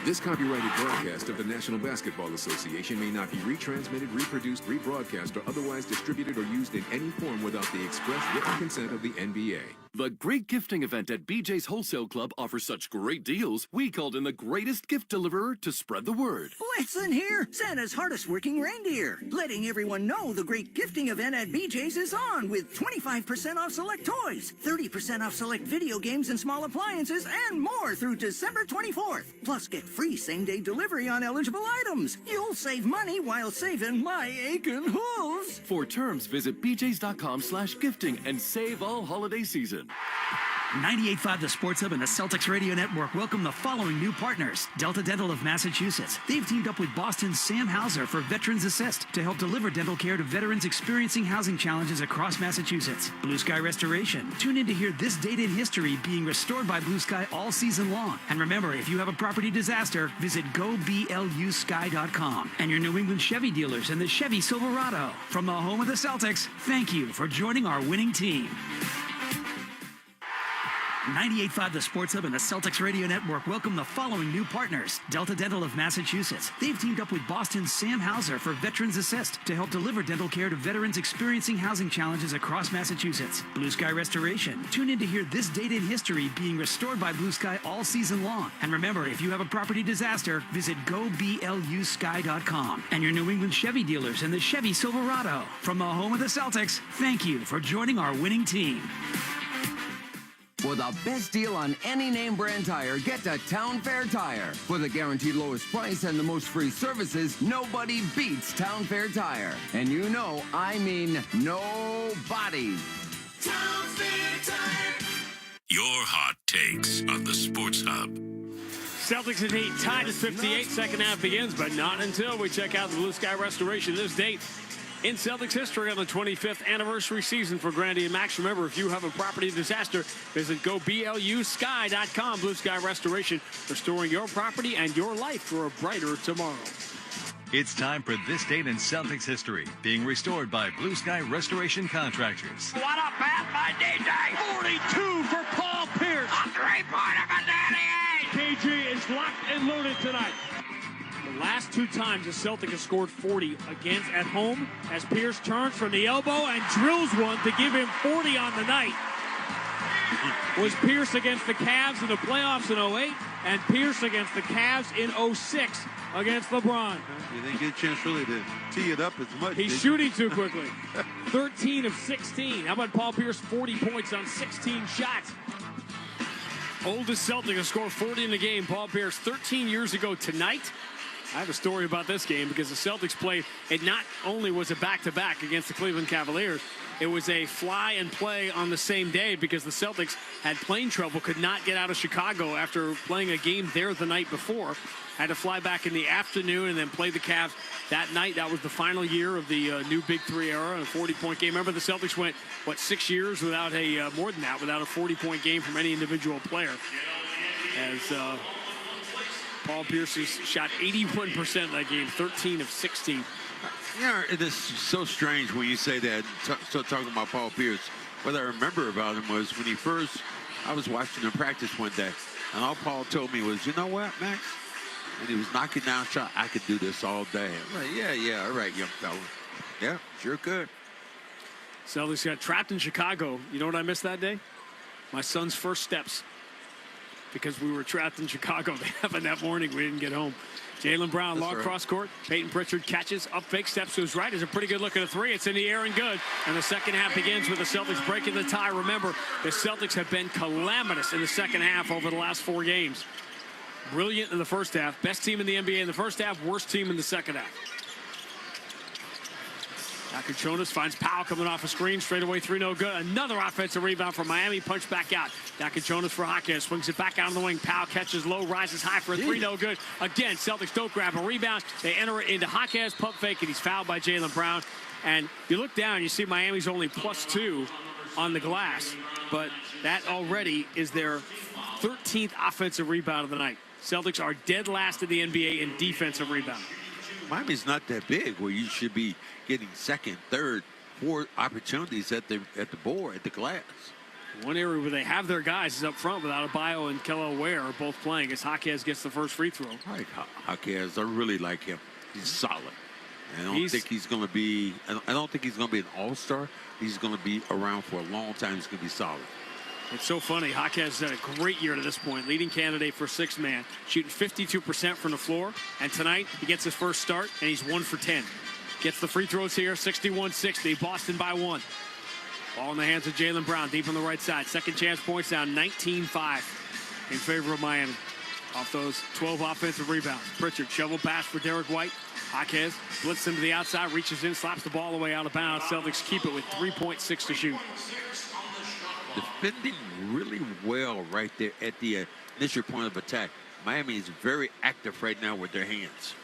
This copyrighted broadcast of the National Basketball Association may not be retransmitted, reproduced, rebroadcast, or otherwise distributed or used in any form without the express written consent of the NBA. The great gifting event at BJ's Wholesale Club offers such great deals, we called in the greatest gift deliverer to spread the word. Listen here, Santa's hardest working reindeer, letting everyone know the great gifting event at BJ's is on with 25% off select toys, 30% off select video games and small appliances, and more through December 24th. Plus, get free same-day delivery on eligible items. You'll save money while saving my aching hooves. For terms, visit bjs.com/gifting and save all holiday season. 98.5 The Sports Hub and the Celtics Radio Network welcome the following new partners. Delta Dental of Massachusetts. They've teamed up with Boston's Sam Hauser for Veterans Assist to help deliver dental care to veterans experiencing housing challenges across Massachusetts. Blue Sky Restoration. Tune in to hear this date in history being restored by Blue Sky all season long. And remember, if you have a property disaster, visit goblusky.com. And your New England Chevy dealers and the Chevy Silverado. From the home of the Celtics, thank you for joining our winning team. 98.5 The Sports Hub and the Celtics Radio Network welcome the following new partners. Delta Dental of Massachusetts. They've teamed up with Boston's Sam Hauser for Veterans Assist to help deliver dental care to veterans experiencing housing challenges across Massachusetts. Blue Sky Restoration. Tune in to hear this date in history being restored by Blue Sky all season long. And remember, if you have a property disaster, visit goblusky.com. And your New England Chevy dealers and the Chevy Silverado. From the home of the Celtics, thank you for joining our winning team. For the best deal on any name brand tire, get to Town Fair Tire. For the guaranteed lowest price and the most free services, nobody beats Town Fair Tire. And you know, I mean nobody. Town Fair Tire. Your hot takes on the Sports Hub. Celtics and Heat tied at 58. Second half begins, but not until we check out the Blue Sky Restoration. This date In Celtics history on the 25th anniversary season for Grandy and Max. Remember, if you have a property disaster, visit goblusky.com. Blue Sky Restoration, restoring your property and your life for a brighter tomorrow. It's time for This Date in Celtics History, being restored by Blue Sky Restoration Contractors. What a pass by DJ! 42 for Paul Pierce. A three-pointer for 98! KG is locked and loaded tonight. The last two times the Celtics have scored 40 against at home as Pierce turns from the elbow and drills one to give him 40 on the night. Was Pierce against the Cavs in the playoffs in 08 and Pierce against the Cavs in 06 against LeBron. You didn't get a chance really to tee it up as much. He's shooting too quickly. 13 of 16. How about Paul Pierce? 40 points on 16 shots. Oldest Celtic to score 40 in the game. Paul Pierce 13 years ago tonight. I have a story about this game because the Celtics played. It not only was a back-to-back against the Cleveland Cavaliers, it was a fly and play on the same day because the Celtics had plane trouble, could not get out of Chicago after playing a game there the night before. Had to fly back in the afternoon and then play the Cavs that night. That was the final year of the new Big Three era, a 40-point game. Remember, the Celtics went, 6 years without more than that, without a 40-point game from any individual player. As Paul Pierce shot 81% in that game, 13 of 16. Yeah, it is so strange when you say that. So talking about Paul Pierce, what I remember about him was when I was watching him practice one day, and all Paul told me was, you know what, Max? And he was knocking down shots. I could do this all day. I'm like, yeah, all right, young fella. Yeah, sure could. Celtics got trapped in Chicago. You know what I missed that day? My son's first steps. Because we were trapped in Chicago. They happened that morning. We didn't get home. Jaylen Brown, long cross court. Peyton Pritchard catches, up fake, steps to his right. Is a pretty good look at a three. It's in the air and good. And the second half begins with the Celtics breaking the tie. Remember, the Celtics have been calamitous in the second half over the last 4 games. Brilliant in the first half. Best team in the NBA in the first half. Worst team in the second half. Dakachonis finds Powell coming off a screen. Straight away, 3, no good. Another offensive rebound from Miami. Punch back out. Dakachonis for Jaquez. Swings it back out on the wing. Powell catches low, rises high for a 3, no good. Again, Celtics don't grab a rebound. They enter it into Jaquez. Pump fake, and he's fouled by Jaylen Brown. And you look down, you see Miami's only +2 on the glass. But that already is their 13th offensive rebound of the night. Celtics are dead last in the NBA in defensive rebound. Miami's not that big where you should be getting second, third, fourth opportunities at the board, at the glass. One area where they have their guys is up front without Adebayo and Kelly Ware are both playing as Jaquez gets the first free throw. I like Jaquez. I really like him. He's solid. I don't think he's going to be. I don't think he's going to be an all-star. He's going to be around for a long time. He's going to be solid. It's so funny. Jaquez has had a great year to this point. Leading candidate for sixth man. Shooting 52% from the floor. And tonight, he gets his first start, and he's 1 for 10. Gets the free throws here, 61-60. Boston by 1. Ball in the hands of Jaylen Brown, deep on the right side. Second chance points down, 19-5 in favor of Miami. Off those 12 offensive rebounds. Pritchard, shovel pass for Derek White. Jaquez blitzes him to the outside, reaches in, slaps the ball away out of bounds. Celtics keep it with 3.6 to shoot. Defending really well right there at the initial point of attack. Miami is very active right now with their hands.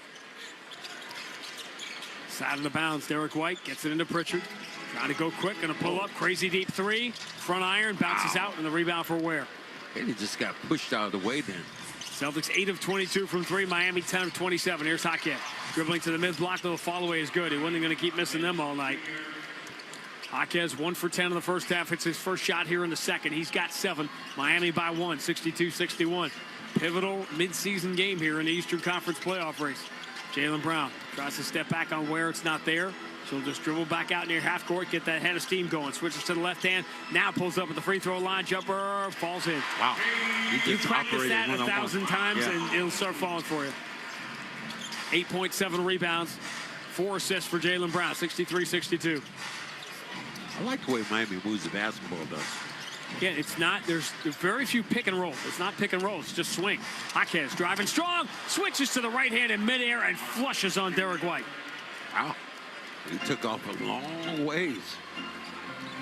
Side of the bounds, Derek White gets it into Pritchard. Trying to go quick, going to pull up. Crazy deep 3. Front iron, bounces out, and the rebound for Ware. And he just got pushed out of the way then. Celtics 8 of 22 from 3. Miami 10 of 27. Here's Jaquez. Dribbling to the mid-block, though the fall-away is good. He wasn't going to keep missing them all night. Jaquez 1 for 10 in the first half. Hits his first shot here in the second. He's got 7. Miami by 1, 62-61. Pivotal midseason game here in the Eastern Conference playoff race. Jaylen Brown tries to step back on Ware. It's not there. So he'll just dribble back out near half court, get that head of steam going. Switches to the left hand. Now pulls up at the free throw line. Jumper falls in. Wow. You practice that 1,000 times, and it'll start falling for you. 8.7 rebounds. 4 assists for Jaylen Brown. 63-62. I like the way Miami moves the basketball, though. Again, it's not, there's very few pick and roll. It's not pick and roll, it's just swing. Jaquez driving strong, switches to the right hand in midair and flushes on Derek White. Wow. He took off a long ways.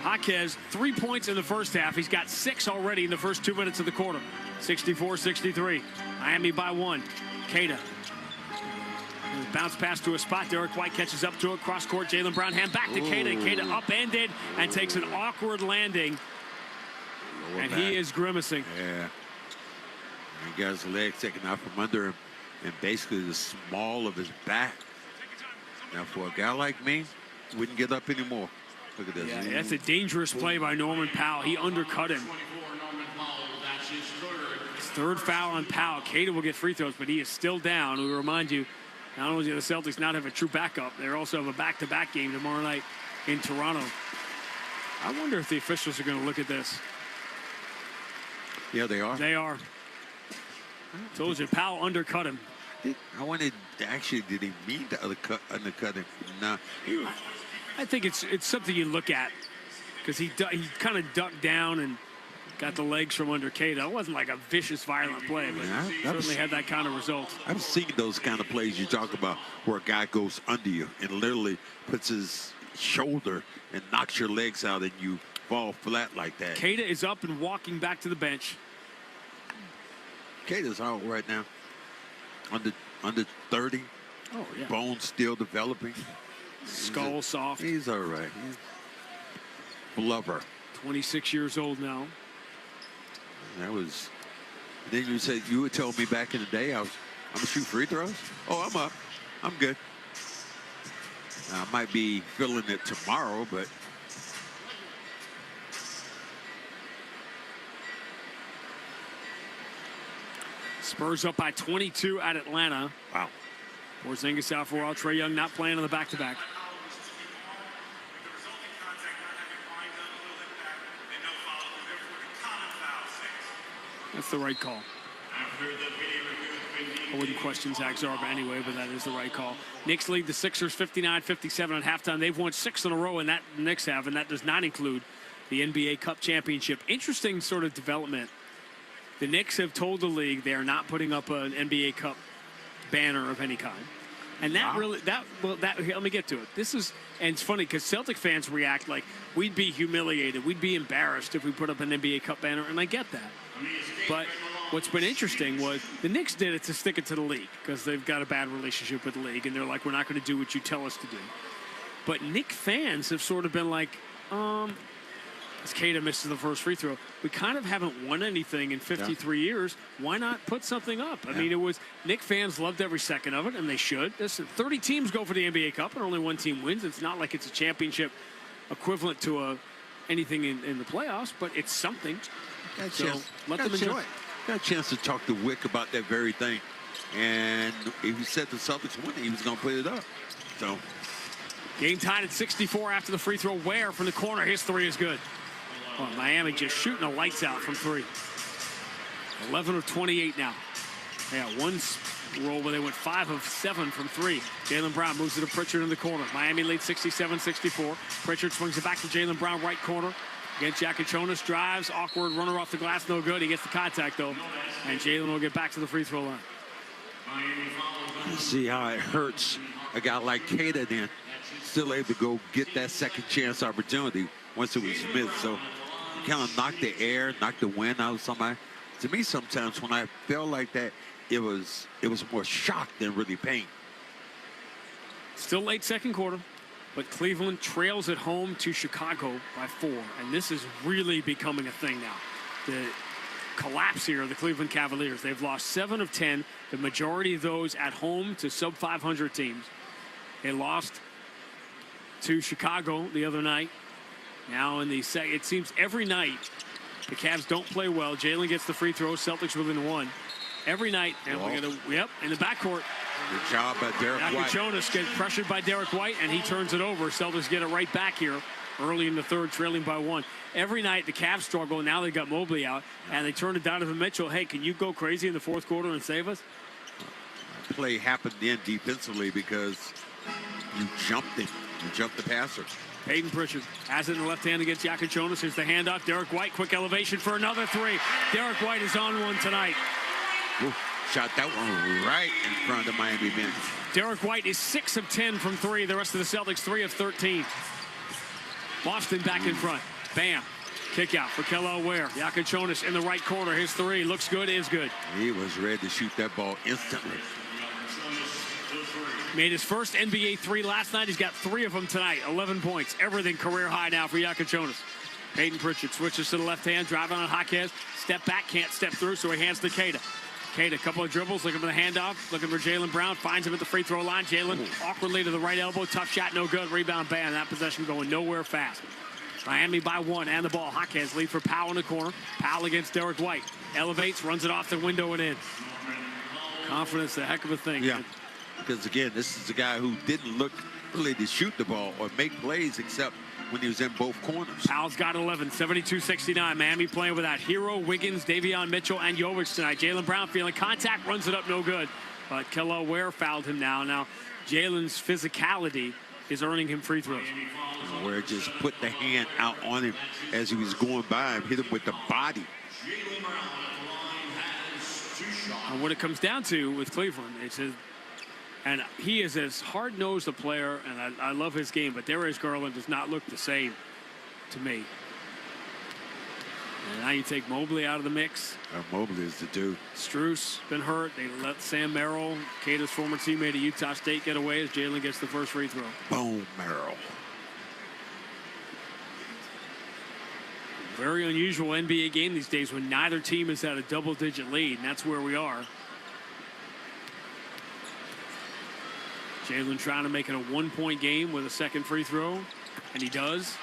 Jaquez, 3 points in the first half. He's got 6 already in the first 2 minutes of the quarter. 64-63. Miami by 1. Queta. Bounce pass to a spot. Derek White catches up to it. Cross court. Jaylen Brown hand back to Queta. Queta upended and takes an awkward landing. And he is grimacing. Yeah. He got his legs taken out from under him and basically the small of his back. Now, for a guy like me, wouldn't get up anymore. Look at this. Yeah, that's a dangerous play by Norman Powell. He undercut him. His third foul on Powell. Queta will get free throws, but he is still down. We remind you, not only do the Celtics not have a true backup, they also have a back-to-back game tomorrow night in Toronto. I wonder if the officials are going to look at this. Yeah, they are. They are. Told you, Powell undercut him. I wanted, actually, did he mean to undercut him? No. I think it's something you look at because he kind of ducked down and got the legs from under Queta. It wasn't like a vicious, violent play, but certainly had that kind of result. I've seen those kind of plays you talk about where a guy goes under you and literally puts his shoulder and knocks your legs out and you fall flat like that. Queta is up and walking back to the bench. Queta's out right now. Under 30. Oh, yeah. Bones still developing. Skull soft. He's all right. He's blubber. 26 years old now. That was. Then you said you would tell me back in the day I'm gonna shoot free throws. Oh, I'm up. I'm good. I might be feeling it tomorrow, but. Spurs up by 22 at Atlanta. Wow. Porzingis out for a while. Trae Young not playing on the back-to-back. That's the right call. I wouldn't question Zach Zarba anyway, but that is the right call. Knicks lead the Sixers 59-57 at halftime. They've won 6 in a row in that Knicks have, and that does not include the NBA Cup championship. Interesting sort of development. The Knicks have told the league they are not putting up an NBA Cup banner of any kind. And that really, here, let me get to it. This is, and it's funny because Celtic fans react like we'd be humiliated, we'd be embarrassed if we put up an NBA Cup banner, and I get that. But what's been interesting was the Knicks did it to stick it to the league because they've got a bad relationship with the league, and they're like, we're not going to do what you tell us to do. But Knicks fans have sort of been like, as Queta misses the first free throw, we kind of haven't won anything in 53 years. Why not put something up? I mean, it was Knicks fans loved every second of it, and they should. Listen, 30 teams go for the NBA Cup, and only one team wins. It's not like it's a championship equivalent to anything in the playoffs, but it's something. So let them enjoy it. Got a chance to talk to Wick about that very thing, and he said the Celtics won, he was going to put it up. So, game tied at 64 after the free throw. Ware from the corner, his three is good. Well, Miami just shooting the lights out from three. 11 of 28 now. They got one roll where they went 5 of 7 from three. Jaylen Brown moves it to Pritchard in the corner. Miami leads 67-64. Pritchard swings it back to Jaylen Brown, right corner. Against Jakučionis, drives, awkward, runner off the glass, no good. He gets the contact, though. And Jaylen will get back to the free throw line. You see how it hurts a guy like Queta then. Still able to go get that second chance opportunity once it was missed. So kind of knocked the air, knocked the wind out of somebody. To me, sometimes when I felt like that, it was more shock than really pain. Still late second quarter, but Cleveland trails at home to Chicago by 4, and this is really becoming a thing now. The collapse here of the Cleveland Cavaliers. They've lost 7 of 10, the majority of those at home to sub-500 teams. They lost to Chicago the other night. Now in the second, it seems every night the Cavs don't play well. Jaylen gets the free throw. Celtics within 1. Every night, and we're gonna, in the backcourt. Good job by Derek White. Jonas gets pressured by Derek White, and he turns it over. Celtics get it right back here early in the third, trailing by 1. Every night the Cavs struggle. Now they got Mobley out, and they turn it down to Mitchell. Hey, can you go crazy in the fourth quarter and save us? Play happened then defensively because you jumped him. You jumped the passer. Peyton Pritchard has it in the left hand against Jakučionis. Here's the handoff. Derek White, quick elevation for another 3. Derek White is on one tonight. Ooh, shot that one right in front of the Miami bench. Derek White is 6 of 10 from 3. The rest of the Celtics 3 of 13. Boston back in front. Bam. Kick out for Kel'el Ware. Jakučionis in the right corner. His 3 looks good, is good. He was ready to shoot that ball instantly. Made his first NBA three last night. He's got 3 of them tonight. 11 points. Everything career high now for Iacochonis. Peyton Pritchard switches to the left hand, driving on Jaquez. Step back, can't step through, so he hands to Queta. Queta, a couple of dribbles, looking for the handoff, looking for Jaylen Brown, finds him at the free throw line. Jaylen awkwardly to the right elbow, tough shot, no good. Rebound, Bam. That possession going nowhere fast. Miami by 1 and the ball. Jaquez lead for Powell in the corner. Powell against Derek White. Elevates, runs it off the window and in. Confidence, a heck of a thing. Yeah, because again, this is a guy who didn't look really to shoot the ball or make plays except when he was in both corners. Powell's got 11, 72-69. Miami playing without Hero, Wiggins, Davion Mitchell, and Jovic tonight. Jaylen Brown feeling contact, runs it up, no good. But Kello Ware fouled him now. Now, Jaylen's physicality is earning him free throws. Ware just put the hand out on him as he was going by him, hit him with the body. And what it comes down to with Cleveland, it's his, and he is as hard-nosed a player, and I love his game, but Darius Garland does not look the same to me. And now you take Mobley out of the mix. Mobley is the dude. Strus been hurt. They let Sam Merrill, Queta's former teammate at Utah State, get away as Jaylen gets the first free throw. Boom, Merrill. Very unusual NBA game these days when neither team has had a double-digit lead, and that's where we are. Jaylen trying to make it a 1-point game with a second free throw, and he does.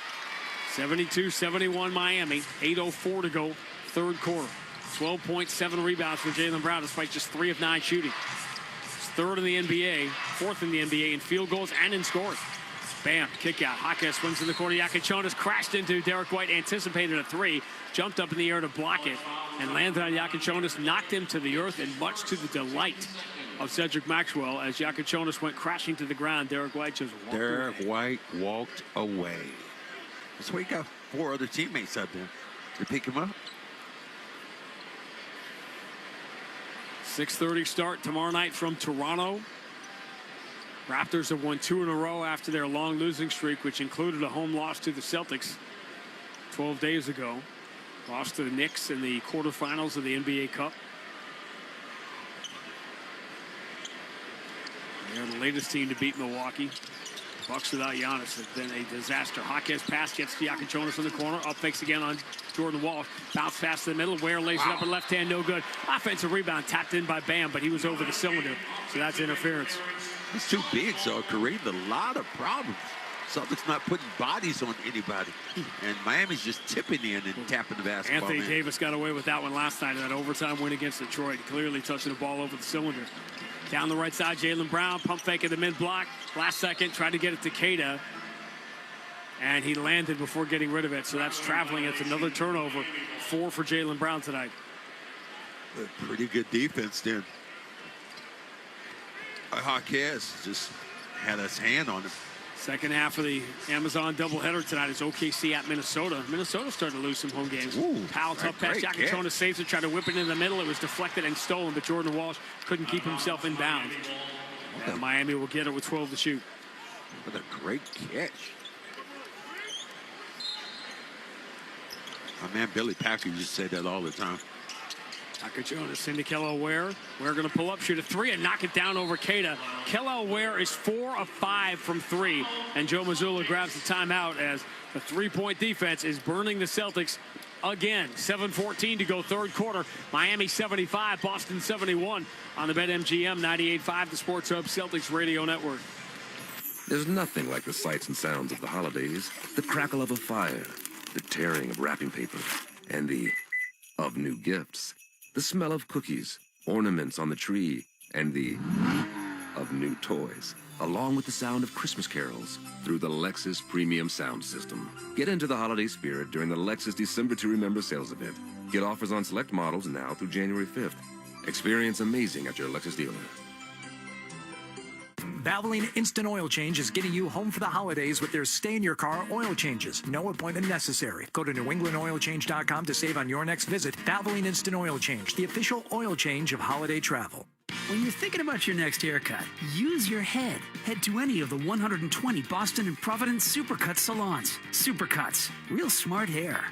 72-71 Miami, 8:04 to go, third quarter. 12.7 rebounds for Jaylen Brown despite just 3 of 9 shooting. He's third in the NBA, fourth in the NBA in field goals and in scoring. Bam, kick out. Jaquez swings in the corner. Iacochonis crashed into Derek White, anticipated a 3, jumped up in the air to block it, and landed on Iacochonis, knocked him to the earth, and much to the delight of Cedric Maxwell, as Iacochonis went crashing to the ground, Derek White just walked away. White walked away. That's why he got 4 other teammates out there to pick him up. 6:30 start tomorrow night from Toronto. Raptors have won 2 in a row after their long losing streak, which included a home loss to the Celtics 12 days ago. Lost to the Knicks in the quarterfinals of the NBA Cup. They're the latest team to beat Milwaukee. Bucks without Giannis have been a disaster. Jaquez pass gets to Iacochonis in the corner. Up fakes again on Jordan Wall. Bounce pass to the middle. Ware lays it up in left hand. No good. Offensive rebound tapped in by Bam, but he was over the cylinder. So that's interference. It's too big, so it created a lot of problems. Celtics not putting bodies on anybody. And Miami's just tipping in and tapping the basketball. Anthony Davis got away with that one last night in that overtime win against Detroit. Clearly touching the ball over the cylinder. Down the right side, Jaylen Brown, pump fake at the mid-block. Last second, tried to get it to Queta. And he landed before getting rid of it. So that's traveling. It's another turnover. 4 for Jaylen Brown tonight. Pretty good defense then. Jaquez just had his hand on him. Second half of the Amazon doubleheader tonight is OKC at Minnesota. Minnesota started to lose some home games. Powell, tough pass. Iacochonis saves it, tried to whip it in the middle. It was deflected and stolen, but Jordan Walsh couldn't keep himself in bounds. And Miami will get it with 12 to shoot. What a great catch. My man Billy Packer used to say that all the time. Iacochonis into Kello Ware. Ware going to pull up, shoot a 3, and knock it down over Queta. Kello Ware is 4 of 5 from 3, and Joe Mazulla grabs the timeout as the 3-point defense is burning the Celtics again. 7:14 to go, third quarter. Miami 75, Boston 71 on the BetMGM 98.5, the Sports Hub Celtics Radio Network. There's nothing like the sights and sounds of the holidays. The crackle of a fire, the tearing of wrapping paper, and the of new gifts. The smell of cookies, ornaments on the tree, and the of new toys, along with the sound of Christmas carols through the Lexus Premium Sound System. Get into the holiday spirit during the Lexus December to Remember sales event. Get offers on select models now through January 5th. Experience amazing at your Lexus dealer. Valvoline Instant Oil Change is getting you home for the holidays with their stay-in-your-car oil changes. No appointment necessary. Go to NewEnglandOilChange.com to save on your next visit. Valvoline Instant Oil Change, the official oil change of holiday travel. When you're thinking about your next haircut, use your head. Head to any of the 120 Boston and Providence Supercuts salons. Supercuts, real smart hair.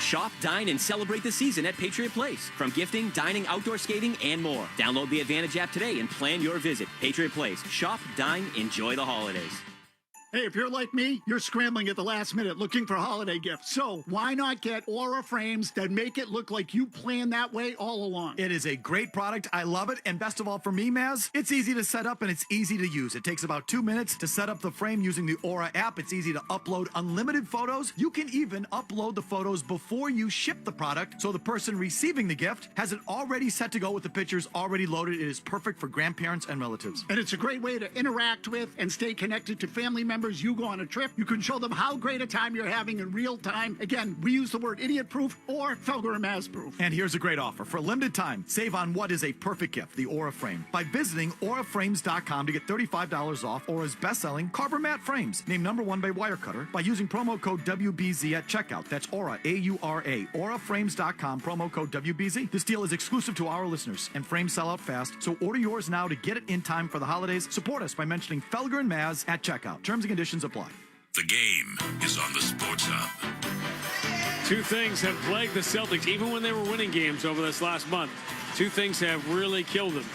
Shop, dine, and celebrate the season at Patriot Place. From gifting, dining, outdoor skating, and more. Download the Advantage app today and plan your visit. Patriot Place. Shop, dine, enjoy the holidays. Hey, if you're like me, you're scrambling at the last minute looking for holiday gifts. So why not get Aura frames that make it look like you planned that way all along? It is a great product. I love it. And best of all for me, Maz, it's easy to set up and it's easy to use. It takes about 2 minutes to set up the frame using the Aura app. It's easy to upload unlimited photos. You can even upload the photos before you ship the product, so the person receiving the gift has it already set to go with the pictures already loaded. It is perfect for grandparents and relatives. And it's a great way to interact with and stay connected to family members. You go on a trip, you can show them how great a time you're having in real time. Again, we use the word idiot proof or Felger and Maz proof. And here's a great offer. For a limited time, save on what is a perfect gift, the Aura frame, by visiting auraframes.com to get $35 off Aura's best-selling Carver Matte frames, named #1 by Wirecutter, by using promo code WBZ at checkout. That's Aura, A-U-R-A, auraframes.com, promo code WBZ. This deal is exclusive to our listeners, and frames sell out fast, so order yours now to get it in time for the holidays. Support us by mentioning Felger and Maz at checkout. Terms and conditions apply. The game is on the Sports Hub. Two things have plagued the Celtics, even when they were winning games over this last month. Two things have really killed them.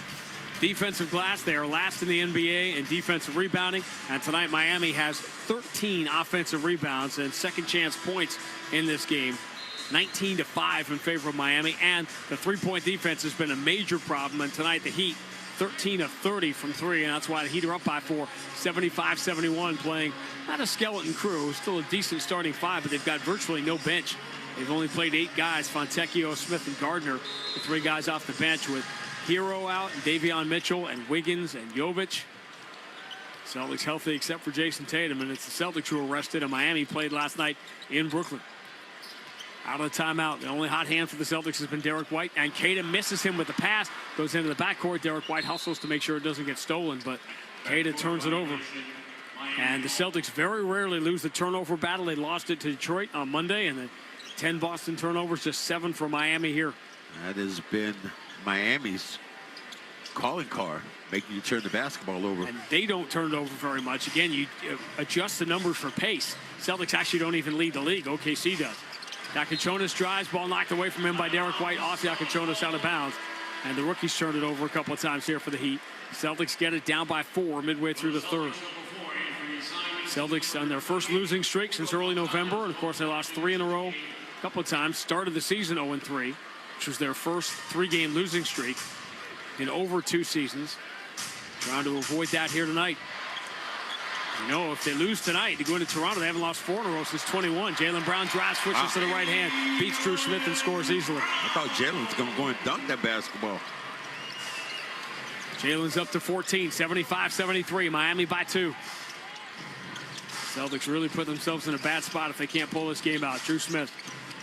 Defensive glass, they are last in the NBA in defensive rebounding. And tonight, Miami has 13 offensive rebounds and second chance points in this game. 19-5 in favor of Miami. And the three-point defense has been a major problem. And tonight, the Heat 13 of 30 from three, and that's why the Heat are up by 4, 75-71, playing not a skeleton crew, still a decent starting five, but they've got virtually no bench. They've only played 8 guys, Fontecchio, Smith, and Gardner, the 3 guys off the bench, with Hero out, and Davion Mitchell, and Wiggins, and Jovic. Celtics healthy except for Jason Tatum, and it's the Celtics who are rested, and Miami played last night in Brooklyn. Out of the timeout. The only hot hand for the Celtics has been Derek White, and Tatum misses him with the pass. Goes into the backcourt. Derek White hustles to make sure it doesn't get stolen, but Tatum turns it over. And the Celtics very rarely lose the turnover battle. They lost it to Detroit on Monday, and the 10 Boston turnovers, just 7 for Miami here. That has been Miami's calling card, making you turn the basketball over. And they don't turn it over very much. Again, you adjust the numbers for pace. Celtics actually don't even lead the league. OKC does. Yakachonis drives, ball knocked away from him by Derek White, off Yakachonis, out of bounds. And the rookies turned it over a couple of times here for the Heat. Celtics get it down by 4 midway through the third. Celtics on their first losing streak since early November. And, of course, they lost 3 in a row a couple of times. Started the season 0-3, which was their first 3-game losing streak in over 2 seasons. Trying to avoid that here tonight. You know, if they lose tonight to go into Toronto, they haven't lost 4 in a row since 21. Jaylen Brown drives, switches to the right hand, beats Drew Smith, and scores easily. I thought Jaylen was going to go and dunk that basketball. Jaylen's up to 14, 75-73. Miami by 2. Celtics really put themselves in a bad spot if they can't pull this game out. Drew Smith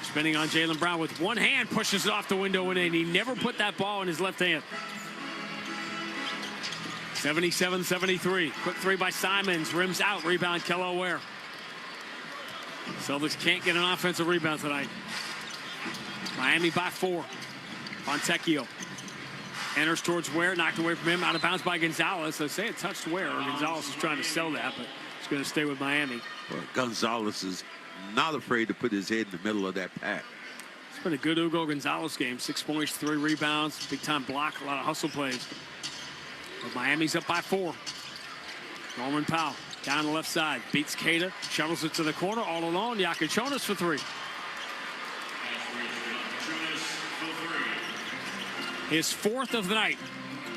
spinning on Jaylen Brown with one hand, pushes it off the window and in. He never put that ball in his left hand. 77-73. Quick 3 by Simons. Rims out. Rebound, Kello Ware. Celtics can't get an offensive rebound tonight. Miami by 4. Fontecchio enters towards Ware. Knocked away from him. Out of bounds by Gonzalez. They say it touched Ware. Gonzalez is trying to sell that, but he's going to stay with Miami. Well, Gonzalez is not afraid to put his head in the middle of that pack. It's been a good Hugo Gonzalez game. 6 points, 3 rebounds. Big-time block. A lot of hustle plays. But Miami's up by 4. Norman Powell down the left side. Beats Keita. Shuttles it to the corner. All alone. Yakachonis for 3. His 4th of the night.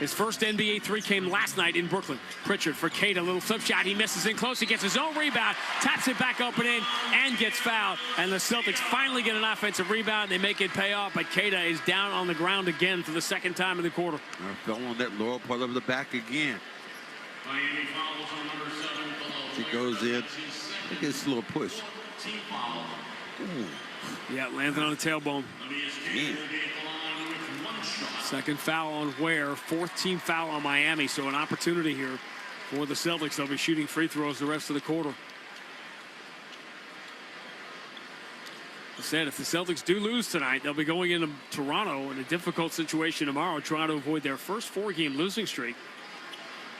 His first NBA 3 came last night in Brooklyn. Pritchard for Keita. A little flip shot. He misses in close. He gets his own rebound. Taps it back up and in. And gets fouled. And the Celtics finally get an offensive rebound. They make it pay off. But Keita is down on the ground again for the second time in the quarter. Fell on that lower part of the back again. He goes in. He gets a little push. Ooh. Yeah, landed on the tailbone. Yeah. Second foul on Ware. 4th team foul on Miami. So an opportunity here for the Celtics. They'll be shooting free throws the rest of the quarter. I said if the Celtics do lose tonight, they'll be going into Toronto in a difficult situation tomorrow, trying to avoid their first 4-game losing streak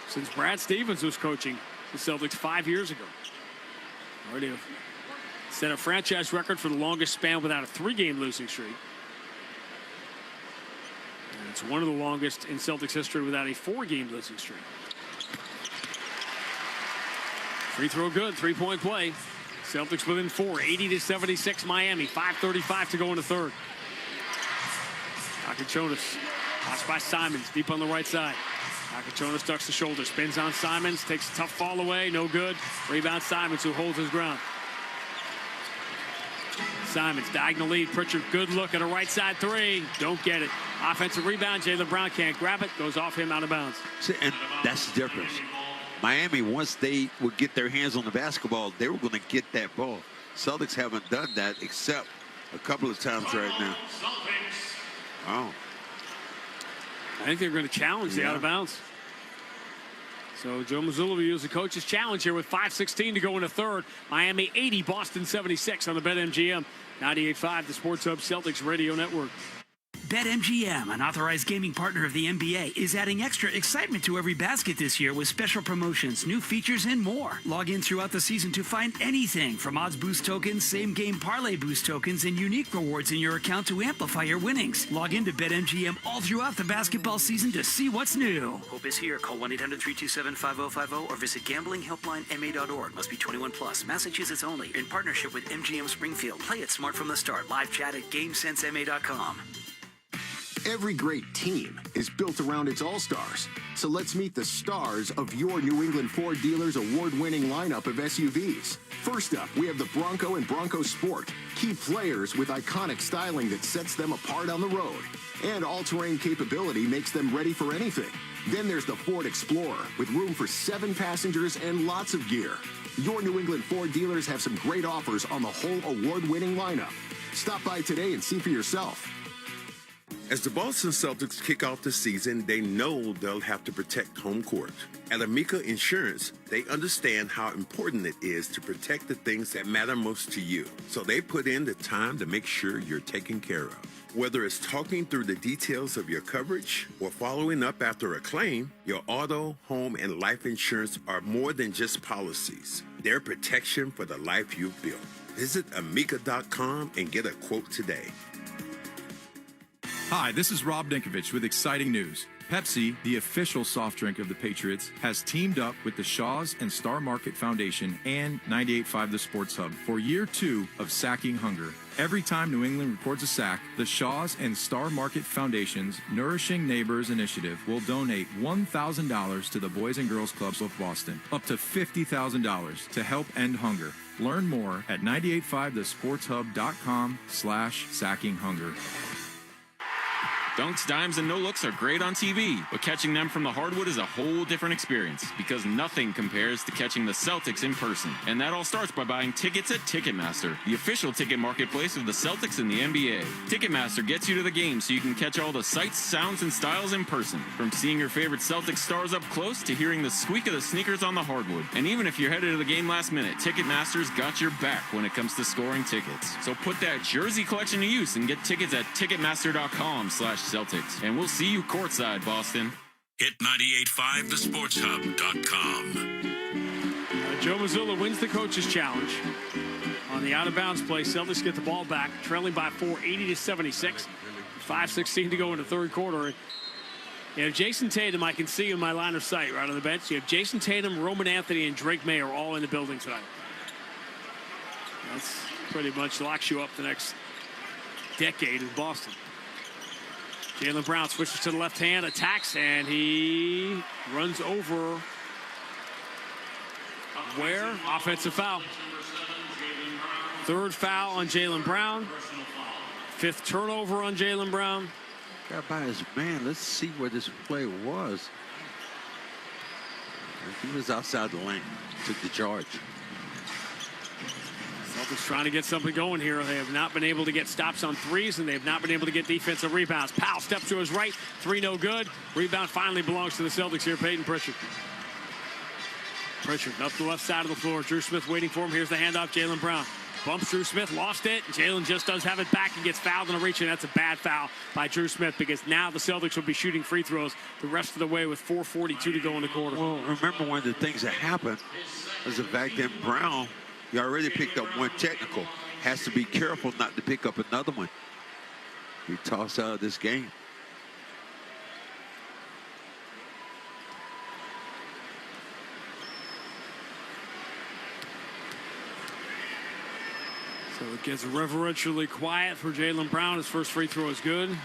since Brad Stevens was coaching the Celtics 5 years ago. Already Set a franchise record for the longest span without a 3-game losing streak. And it's one of the longest in Celtics history without a 4-game losing streak. Free throw good, 3-point play. Celtics within 4, 80-76 Miami. 5:35 to go in the third. Akachonis, passed by Simons, deep on the right side. Akachonis ducks the shoulder, spins on Simons, takes a tough fall away, no good. Rebound Simons, who holds his ground. Simons, diagonal lead. Pritchard, good look at a right side 3. Don't get it. Offensive rebound. Jaylen Brown can't grab it. Goes off him, out of bounds. And that's the difference. Miami, once they would get their hands on the basketball, they were going to get that ball. Celtics haven't done that except a couple of times right now. Oh. I think they're going to challenge the out of bounds. So Joe Mazulla will use the coach's challenge here with 5:16 to go in the third. Miami 80, Boston 76 on the BetMGM 98.5, the Sports Hub Celtics Radio Network. BetMGM, an authorized gaming partner of the NBA, is adding extra excitement to every basket this year with special promotions, new features, and more. Log in throughout the season to find anything from odds boost tokens, same-game parlay boost tokens, and unique rewards in your account to amplify your winnings. Log in to BetMGM all throughout the basketball season to see what's new. Hope is here. Call 1-800-327-5050 or visit gamblinghelplinema.org. Must be 21 plus. Massachusetts only. In partnership with MGM Springfield. Play it smart from the start. Live chat at GameSenseMA.com. Every great team is built around its all-stars. So let's meet the stars of your New England Ford dealers' award-winning lineup of SUVs. First up, we have the Bronco and Bronco Sport. Key players with iconic styling that sets them apart on the road. And all-terrain capability makes them ready for anything. Then there's the Ford Explorer with room for 7 passengers and lots of gear. Your New England Ford dealers have some great offers on the whole award-winning lineup. Stop by today and see for yourself. As the Boston Celtics kick off the season, they know they'll have to protect home court. At Amica Insurance, they understand how important it is to protect the things that matter most to you. So they put in the time to make sure you're taken care of. Whether it's talking through the details of your coverage or following up after a claim, your auto, home, and life insurance are more than just policies. They're protection for the life you've built. Visit Amica.com and get a quote today. Hi, this is Rob Dinkovich with exciting news. Pepsi, the official soft drink of the Patriots, has teamed up with the Shaws and Star Market Foundation and 98.5 The Sports Hub for year 2 of Sacking Hunger. Every time New England records a sack, the Shaws and Star Market Foundation's Nourishing Neighbors Initiative will donate $1,000 to the Boys and Girls Clubs of Boston, up to $50,000 to help end hunger. Learn more at 985thesportshub.com/sackinghunger. Dunks, dimes, and no-looks are great on TV, but catching them from the hardwood is a whole different experience because nothing compares to catching the Celtics in person. And that all starts by buying tickets at Ticketmaster, the official ticket marketplace of the Celtics and the NBA. Ticketmaster gets you to the game so you can catch all the sights, sounds, and styles in person. From seeing your favorite Celtics stars up close to hearing the squeak of the sneakers on the hardwood. And even if you're headed to the game last minute, Ticketmaster's got your back when it comes to scoring tickets. So put that jersey collection to use and get tickets at Ticketmaster.com/Celtics. And we'll see you courtside, Boston. Hit 985thesportshub.com. Joe Mazulla wins the coach's challenge. On the out-of-bounds play, Celtics get the ball back, trailing by 4, 80-76. 5:16 to go in the third quarter. You have Jason Tatum, I can see in my line of sight right on the bench. You have Jason Tatum, Roman Anthony, and Drake May are all in the building tonight. That's pretty much locks you up the next decade in Boston. Jaylen Brown switches to the left hand, attacks, and he runs over where? Offensive foul. Third foul on Jaylen Brown. 5th turnover on Jaylen Brown. Got by his man. Let's see where this play was. He was outside the lane. Took the charge. Celtics trying to get something going here. They have not been able to get stops on threes, and they have not been able to get defensive rebounds. Powell steps to his right. 3 no good. Rebound finally belongs to the Celtics here. Peyton Pritchard. Pritchard up the left side of the floor. Drew Smith waiting for him. Here's the handoff. Jaylen Brown bumps Drew Smith. Lost it. Jaylen just does have it back and gets fouled on a reach, and that's a bad foul by Drew Smith because now the Celtics will be shooting free throws the rest of the way with 4:42 to go in the quarter. Well, remember one of the things that happened was the fact that Brown You already picked up one technical. Has to be careful not to pick up another one. Be tossed out of this game. So it gets reverentially quiet for Jaylen Brown. His first free throw is good.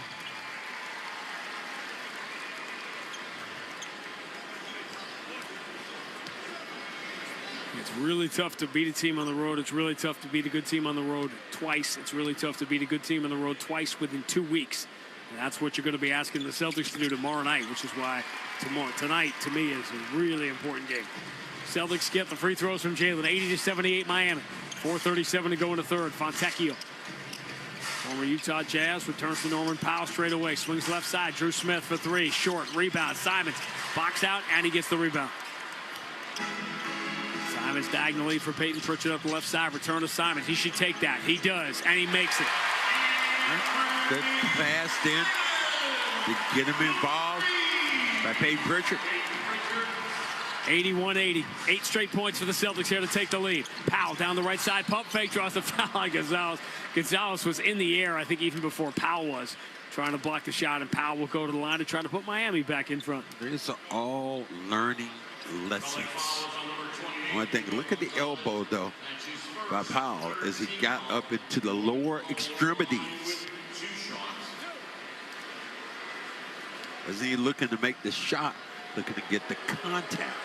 It's really tough to beat a team on the road. It's really tough to beat a good team on the road twice. It's really tough to beat a good team on the road twice within 2 weeks. And that's what you're going to be asking the Celtics to do tomorrow night, which is why tonight, to me, is a really important game. Celtics get the free throws from Jaylen. 80-78 Miami. 4:37 to go in the third. Fontecchio, former Utah Jazz, returns to Norman Powell straight away. Swings left side. Drew Smith for three. Short. Rebound. Simons. Box out, and he gets the rebound. Simons diagonally for Peyton Pritchard up the left side. Return to Simons. He should take that. He does, and he makes it. Good pass in to get him involved by Peyton Pritchard. 81-80. 8 straight points for the Celtics here to take the lead. Powell down the right side. Pump fake, draws the foul on Gonzalez. Gonzalez was in the air, I think, even before Powell was trying to block the shot, and Powell will go to the line to try to put Miami back in front. These are all learning lessons. One thing, look at the elbow, though, by Powell as he got up into the lower extremities. As he looking to make the shot, looking to get the contact.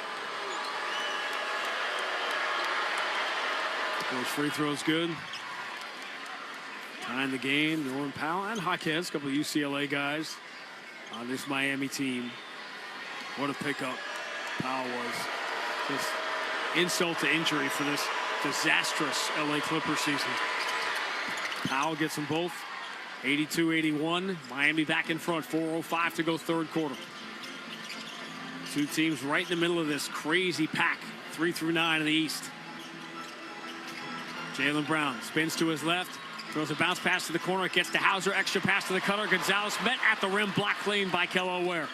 Those free throws good. Tying the game. Norman Powell and Jaquez, a couple of UCLA guys on this Miami team. What a pickup Powell was. Just insult to injury for this disastrous LA Clippers season. Powell gets them both. 82-81. Miami back in front. 4:05 to go third quarter. Two teams right in the middle of this crazy pack. 3 through 9 in the East. Jaylen Brown spins to his left. Throws a bounce pass to the corner. It gets to Hauser. Extra pass to the cutter. Gonzalez met at the rim. Blocked clean by Kello Ware.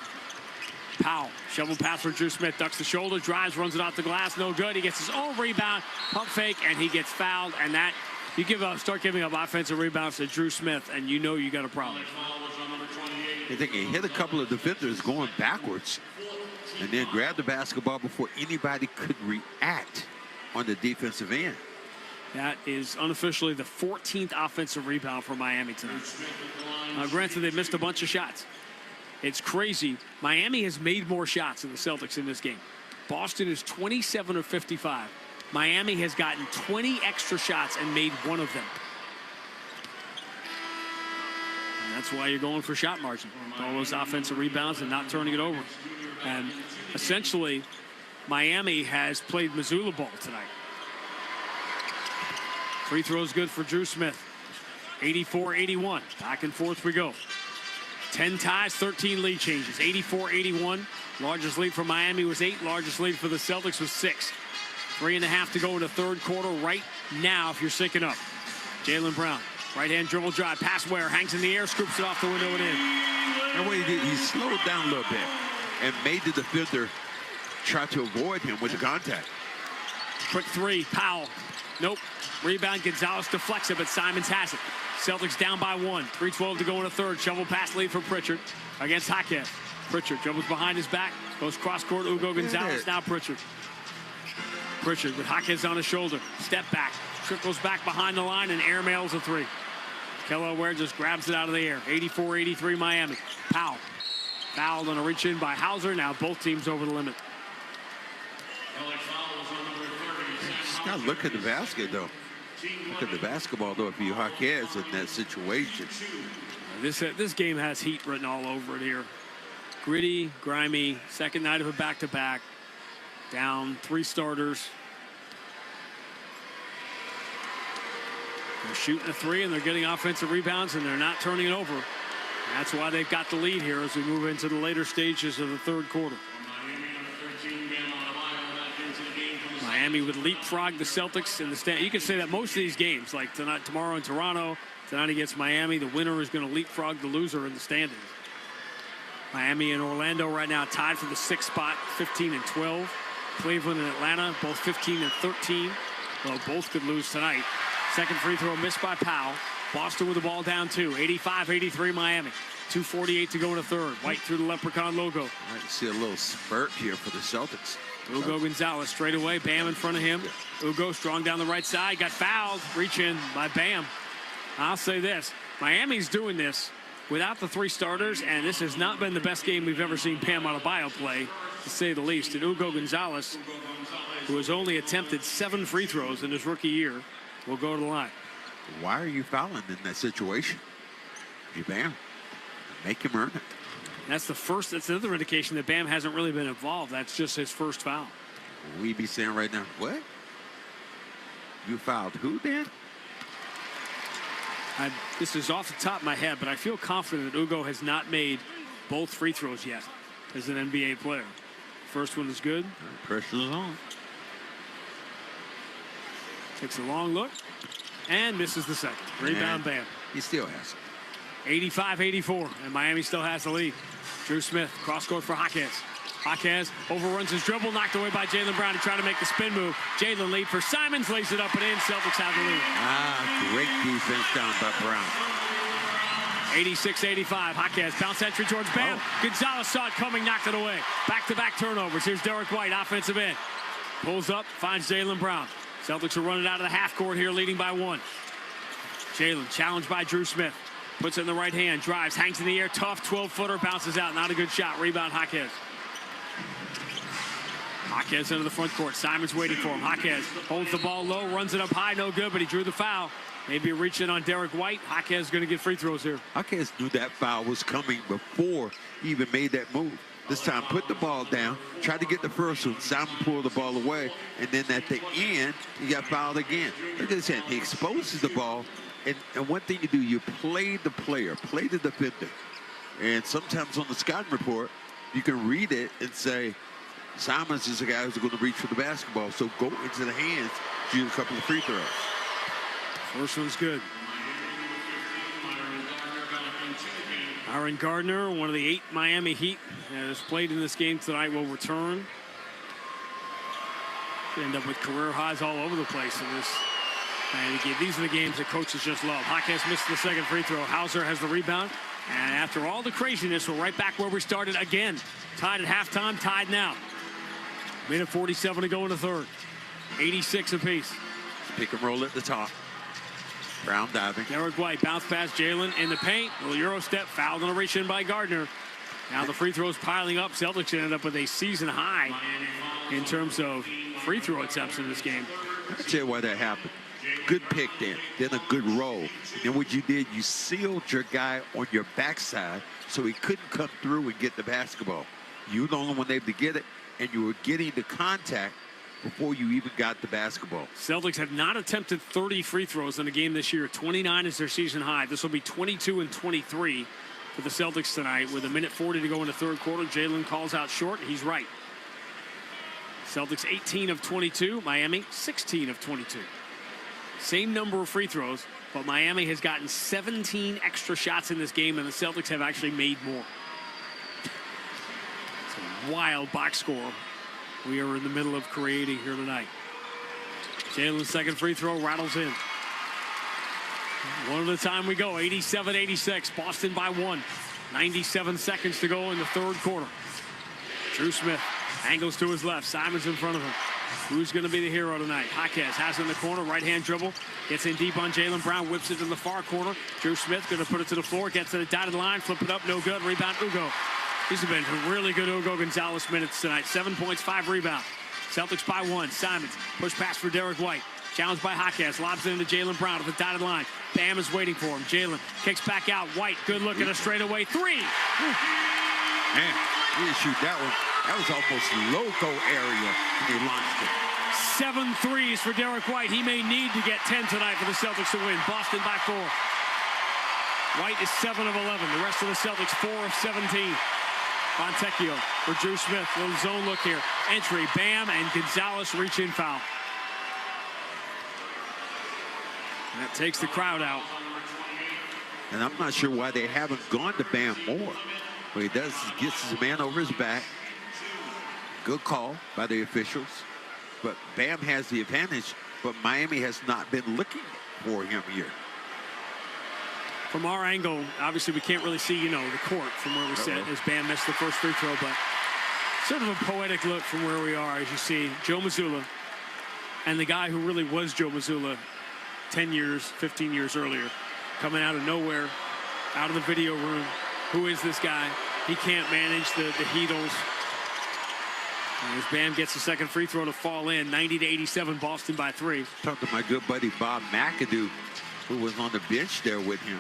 Powell. Shovel pass for Drew Smith. Ducks the shoulder. Drives. Runs it off the glass. No good. He gets his own rebound. Pump fake. And he gets fouled. And that, you start giving up offensive rebounds to Drew Smith, and you know you got a problem. I think he hit a couple of defenders going backwards and then grabbed the basketball before anybody could react on the defensive end. That is unofficially the 14th offensive rebound for Miami tonight. Granted, they missed a bunch of shots. It's crazy. Miami has made more shots than the Celtics in this game. Boston is 27 of 55. Miami has gotten 20 extra shots and made one of them. And that's why you're going for shot margin. All those offensive rebounds and not turning it over. And essentially, Miami has played Mazulla ball tonight. Free throws good for Drew Smith. 84-81. Back and forth we go. 10 ties, 13 lead changes. 84-81. Largest lead for Miami was 8. Largest lead for the Celtics was 6. 3.5 to go in the third quarter right now if you're syncing up. Jaylen Brown, right-hand dribble drive. Pass Ware, hangs in the air, scoops it off the window and in. And what he did, he slowed down a little bit and made the defender try to avoid him with the contact. Quick three, Powell. Nope. Rebound, Gonzalez deflects it, but Simons has it. Celtics down by 1. 3:12 to go in the third. Shovel pass lead for Pritchard against Jaquez. Pritchard dribbles behind his back. Goes cross-court, Hugo Gonzalez. Now Pritchard. Pritchard with Jaquez on his shoulder. Step back. Trickles back behind the line and airmails a 3. Kello Ware just grabs it out of the air. 84-83 Miami. Powell. Fouled on a reach in by Hauser. Now both teams over the limit. Just got to look at the basket, though. Look at the basketball, though, if you're Jaquez in that situation. This game has heat written all over it here. Gritty, grimy, second night of a back-to-back. Down 3 starters. They're shooting a 3 and they're getting offensive rebounds and they're not turning it over. That's why they've got the lead here as we move into the later stages of the third quarter. Miami would leapfrog the Celtics in the stand. You can say that most of these games, like tonight, tomorrow in Toronto, tonight against Miami, the winner is going to leapfrog the loser in the standings. Miami and Orlando right now tied for the 6th spot, 15-12. Cleveland and Atlanta, both 15-13. Well, both could lose tonight. Second free throw missed by Powell. Boston with the ball down 2. 85-83 Miami. 2:48 to go in the third. White through the Leprechaun logo. I'd like to see a little spurt here for the Celtics. Ugo Gonzalez straight away. Bam in front of him. Ugo strong down the right side. Got fouled. Reach in by Bam. I'll say this. Miami's doing this without the 3 starters, and this has not been the best game we've ever seen PM Adebayo play, to say the least. And Ugo Gonzalez, who has only attempted 7 free throws in his rookie year, will go to the line. Why are you fouling in that situation? You Bam. Make him earn it. That's another indication that Bam hasn't really been involved. That's just his first foul. We be saying right now, what? You fouled who, Dan? This is off the top of my head, but I feel confident that Ugo has not made both free throws yet as an NBA player. First one is good. Pressure's on. Takes a long look and misses the second. Rebound, Bam. He still has it. 85-84, and Miami still has the lead. Drew Smith, cross court for Jaquez. Jaquez overruns his dribble, knocked away by Jaylen Brown. He tried to make the spin move. Jaylen lead for Simons, lays it up and in. Celtics have the lead. Great defense down by Brown. 86-85, Jaquez, bounce entry towards Bam. Gonzalez saw it coming, knocked it away. Back-to-back turnovers. Here's Derek White, offensive end. Pulls up, finds Jaylen Brown. Celtics are running out of the half court here, leading by 1. Jaylen challenged by Drew Smith. Puts it in the right hand, drives, hangs in the air, tough 12-footer, bounces out. Not a good shot. Rebound, Jaquez. Jaquez into the front court. Simons waiting for him. Jaquez holds the ball low, runs it up high, no good, but he drew the foul. Maybe a reach in on Derek White. Jaquez is going to get free throws here. Jaquez knew that foul was coming before he even made that move. This time, put the ball down, tried to get the first one. Simon pulled the ball away, and then at the end, he got fouled again. Look at this hand. He exposes the ball. And one thing you do, you play the player, play the defender. And sometimes on the scouting report, you can read it and say, Simons is the guy who's going to reach for the basketball. So go into the hands, shoot a couple of free throws. First one's good. Aaron Gardner, one of the 8 Miami Heat that has played in this game tonight, will return. End up with career highs all over the place in this. And again, these are the games that coaches just love. Jaquez missed the second free throw. Hauser has the rebound. And after all the craziness, we're right back where we started again. Tied at halftime, tied now. Minute 47 to go in the third. 86 apiece. Pick and roll at the top. Brown diving. Derek White bounce past Jaylen in the paint. A little Euro step, fouled on a reach in by Gardner. Now the free throws piling up. Celtics ended up with a season high in terms of free throw attempts in this game. I'll tell you why that happened. Good pick then a good roll. And what you did, you sealed your guy on your backside so he couldn't come through and get the basketball. You were the only one able to get it, and you were getting the contact before you even got the basketball. Celtics have not attempted 30 free throws in a game this year. 29 is their season high. This will be 22 and 23 for the Celtics tonight with a minute 40 to go in the third quarter. Jaylen calls out short. He's right. Celtics 18 of 22. Miami 16 of 22. Same number of free throws, but Miami has gotten 17 extra shots in this game, and the Celtics have actually made more. It's a wild box score we are in the middle of creating here tonight. Jaylen's second free throw rattles in. One at a time we go. 87-86. Boston by 1. 97 seconds to go in the third quarter. Drew Smith angles to his left. Simons in front of him. Who's going to be the hero tonight? Jaquez has it in the corner. Right-hand dribble. Gets in deep on Jaylen Brown. Whips it in the far corner. Drew Smith going to put it to the floor. Gets to the dotted line. Flip it up. No good. Rebound Ugo. These have been really good Ugo Gonzalez minutes tonight. 7 points, 5 rebounds. Celtics by 1. Simons. Push pass for Derek White. Challenged by Jaquez. Lobs it into Jaylen Brown at the dotted line. Bam is waiting for him. Jaylen kicks back out. White. Good look at a straightaway 3. Man, he didn't shoot that one. That was almost loco area when he launched it. 7 threes for Derek White. He may need to get 10 tonight for the Celtics to win. Boston by 4. White is 7 of 11. The rest of the Celtics 4 of 17. Fontecchio for Drew Smith. Little zone look here. Entry. Bam and Gonzalez reach in foul. And that takes the crowd out. And I'm not sure why they haven't gone to Bam more. What he does is gets his man over his back. Good call by the officials. But Bam has the advantage but Miami has not been looking for him here. From our angle, obviously we can't really see, the court from where we sit as Bam missed the first free throw, but sort of a poetic look from where we are as you see Joe Mazulla and the guy who really was Joe Mazulla 10 years, 15 years earlier, coming out of nowhere, out of the video room. Who is this guy? He can't manage the Heatles. And as Bam gets the second free throw to fall in, 90-87, Boston by 3. Talk to my good buddy Bob McAdoo, who was on the bench there with him.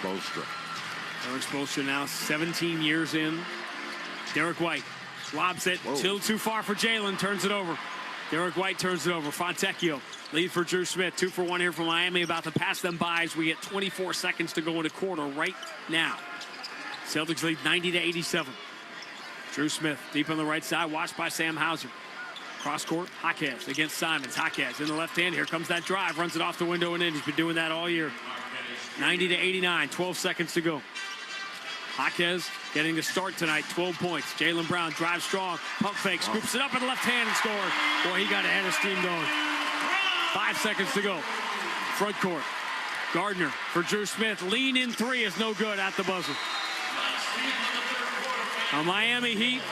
Spoelstra. Eric Spoelstra now 17 years in. Derek White lobs it. Still too far for Jalen. Turns it over. Derek White turns it over. Fontecchio lead for Drew Smith. 2 for 1 here from Miami. About to pass them by as we get 24 seconds to go in a quarter right now. Celtics lead 90-87. Drew Smith deep on the right side. Watched by Sam Hauser. Cross court. Jaquez against Simons. Jaquez in the left hand. Here comes that drive. Runs it off the window and in. He's been doing that all year. 90-89. 12 seconds to go. Jaquez getting the start tonight. 12 points. Jaylen Brown drives strong. Pump fake. Scoops it up in the left hand and scores. Boy, he got ahead of steam going. 5 seconds to go. Front court. Gardner for Drew Smith. Lean in 3 is no good at the buzzer. Miami Heat,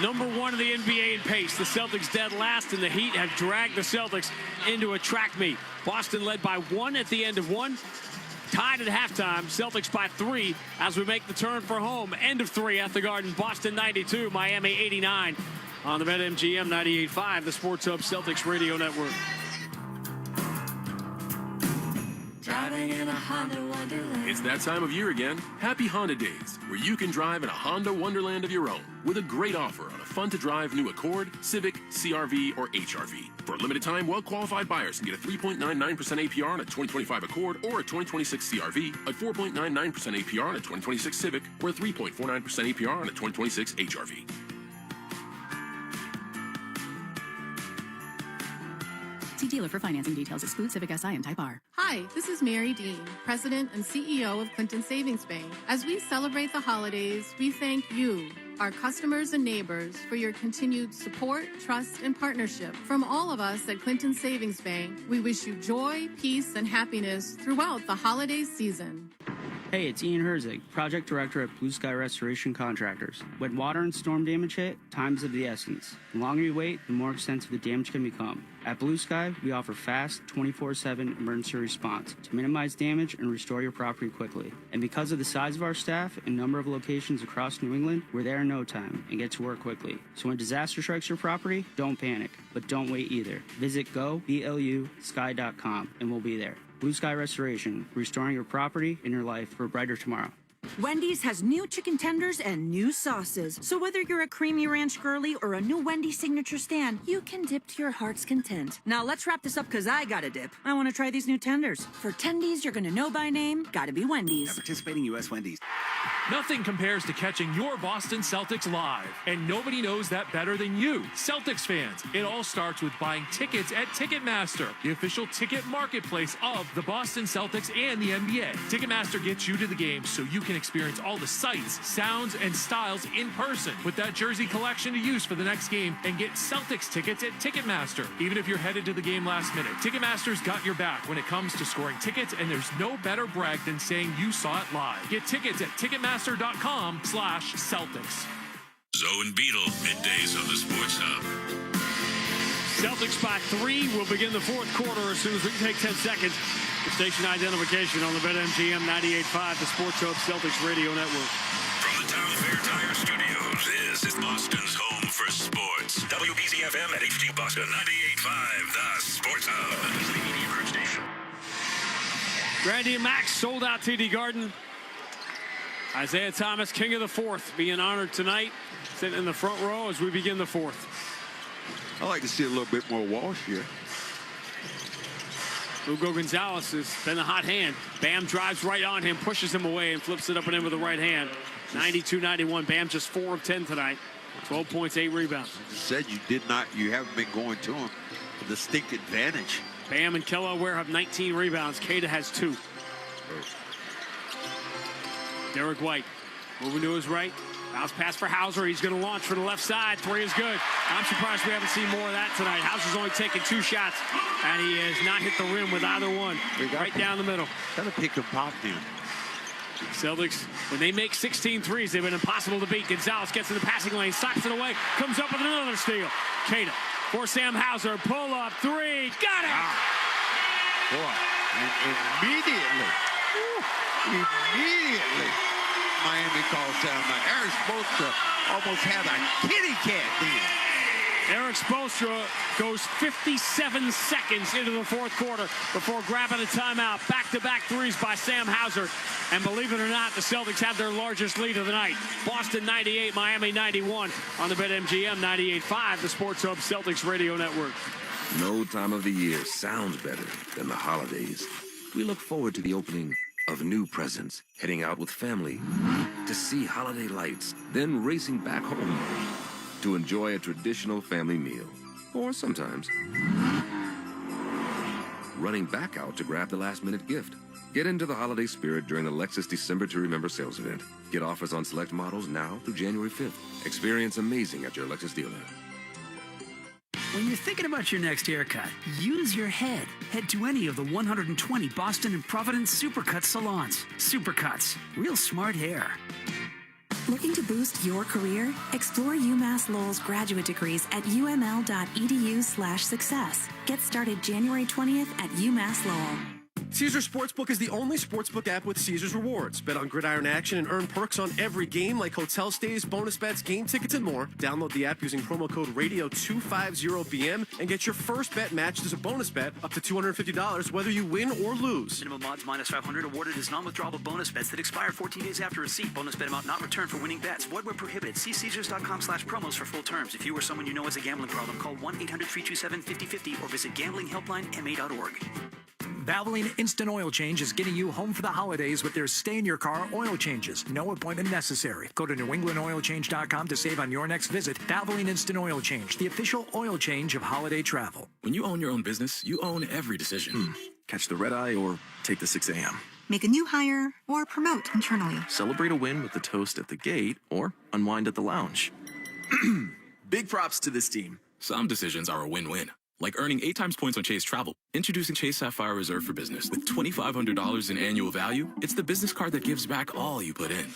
number 1 in the NBA in pace. The Celtics dead last, and the Heat have dragged the Celtics into a track meet. Boston led by 1 at the end of 1. Tied at halftime. Celtics by 3 as we make the turn for home. End of 3 at the Garden. Boston 92, Miami 89 on the BetMGM 98.5, the Sports Hub Celtics Radio Network. Driving in a Honda Wonderland. It's that time of year again. Happy Honda Days, where you can drive in a Honda Wonderland of your own with a great offer on a fun-to-drive new Accord, Civic, CR-V, or HR-V. For a limited time, well-qualified buyers can get a 3.99% APR on a 2025 Accord or a 2026 CR-V, a 4.99% APR on a 2026 Civic, or a 3.49% APR on a 2026 HR-V. See dealer for financing details. Exclude Civic Si and Type R. Hi, this is Mary Dean, President and CEO of Clinton Savings Bank. As we celebrate the holidays, we thank you, our customers and neighbors, for your continued support, trust, and partnership. From all of us at Clinton Savings Bank, we wish you joy, peace, and happiness throughout the holiday season. Hey, it's Ian Herzig, Project Director at Blue Sky Restoration Contractors. When water and storm damage hit, time's of the essence. The longer you wait, the more extensive the damage can become. At Blue Sky, we offer fast, 24/7 emergency response to minimize damage and restore your property quickly. And because of the size of our staff and number of locations across New England, we're there in no time and get to work quickly. So when disaster strikes your property, don't panic, but don't wait either. Visit goblusky.com and we'll be there. Blue Sky Restoration, restoring your property and your life for a brighter tomorrow. Wendy's has new chicken tenders and new sauces. So whether you're a creamy ranch girly or a new Wendy's signature stand, you can dip to your heart's content. Now let's wrap this up because I gotta dip. I want to try these new tenders. For tendies you're gonna know by name, gotta be Wendy's. At participating U.S. Wendy's. Nothing compares to catching your Boston Celtics live, and nobody knows that better than you, Celtics fans. It all starts with buying tickets at Ticketmaster, the official ticket marketplace of the Boston Celtics and the NBA. Ticketmaster gets you to the game so you can experience all the sights, sounds, and styles in person. Put that jersey collection to use for the next game and get Celtics tickets at Ticketmaster. Even if you're headed to the game last minute, Ticketmaster's got your back when it comes to scoring tickets, and there's no better brag than saying you saw it live. Get tickets at Ticketmaster.com/Celtics. Zoe and Beetle, middays on the Sports Hub. Celtics by 3. We'll begin the fourth quarter as soon as we take 10 seconds. The station identification on the BetMGM 98.5, the Sports Hub Celtics Radio Network. From the Town Fair Tire Studios, this is Boston's home for sports. WBZFM at HD Boston 98.5, the Sports Hub. The media group station. Grandy and Max sold out TD Garden. Isaiah Thomas, king of the fourth, being honored tonight, sitting in the front row as we begin the fourth. I like to see a little bit more Walsh here. Hugo Gonzalez has been a hot hand. Bam drives right on him, pushes him away, and flips it up and in with the right hand. 92-91. Bam just 4 of 10 tonight. 12 points, 8 rebounds. You said you haven't been going to him. A distinct advantage. Bam and Kelly Ware have 19 rebounds. Cada has 2. Derek White moving to his right. Bounce pass for Hauser. He's going to launch for the left side. Three is good. I'm surprised we haven't seen more of that tonight. Hauser's only taken 2 shots, and he has not hit the rim with either one. Right down the middle. Got to pick and pop him. Celtics, when they make 16 threes, they've been impossible to beat. Gonzalez gets in the passing lane, socks it away, comes up with another steal. Tatum for Sam Hauser. Pull up three. Got it! Boy, and immediately, Miami calls down. Now, Eric Spoelstra almost had a kitty cat then. Eric Spoelstra goes 57 seconds into the fourth quarter before grabbing a timeout. Back-to-back threes by Sam Hauser. And believe it or not, the Celtics have their largest lead of the night. Boston 98, Miami 91 on the BetMGM 98.5, the Sports Hub Celtics Radio Network. No time of the year sounds better than the holidays. We look forward to the opening of new presents, heading out with family to see holiday lights, then racing back home to enjoy a traditional family meal. Or sometimes running back out to grab the last-minute gift. Get into the holiday spirit during the Lexus December to Remember sales event. Get offers on select models now through January 5th. Experience amazing at your Lexus dealer. When you're thinking about your next haircut, use your head. Head to any of the 120 Boston and Providence Supercuts salons. Supercuts, real smart hair. Looking to boost your career? Explore UMass Lowell's graduate degrees at uml.edu/success. Get started January 20th at UMass Lowell. Caesars Sportsbook is the only sportsbook app with Caesars Rewards. Bet on gridiron action and earn perks on every game like hotel stays, bonus bets, game tickets, and more. Download the app using promo code RADIO250BM and get your first bet matched as a bonus bet up to $250 whether you win or lose. Minimum odds minus 500 awarded as non-withdrawable bonus bets that expire 14 days after receipt. Bonus bet amount not returned for winning bets. Void where prohibited. See Caesars.com/promos for full terms. If you or someone you know has a gambling problem, call 1-800-327-5050 or visit gamblinghelplinema.org. Valvoline Instant Oil Change is getting you home for the holidays with their stay-in-your-car oil changes. No appointment necessary. Go to NewEnglandOilChange.com to save on your next visit. Valvoline Instant Oil Change, the official oil change of holiday travel. When you own your own business, you own every decision. Catch the red eye or take the 6 a.m. Make a new hire or promote internally. Celebrate a win with the toast at the gate or unwind at the lounge. Big props to this team. Some decisions are a win-win. Like earning 8 times points on Chase Travel. Introducing Chase Sapphire Reserve for Business. With $2,500 in annual value, it's the business card that gives back all you put in.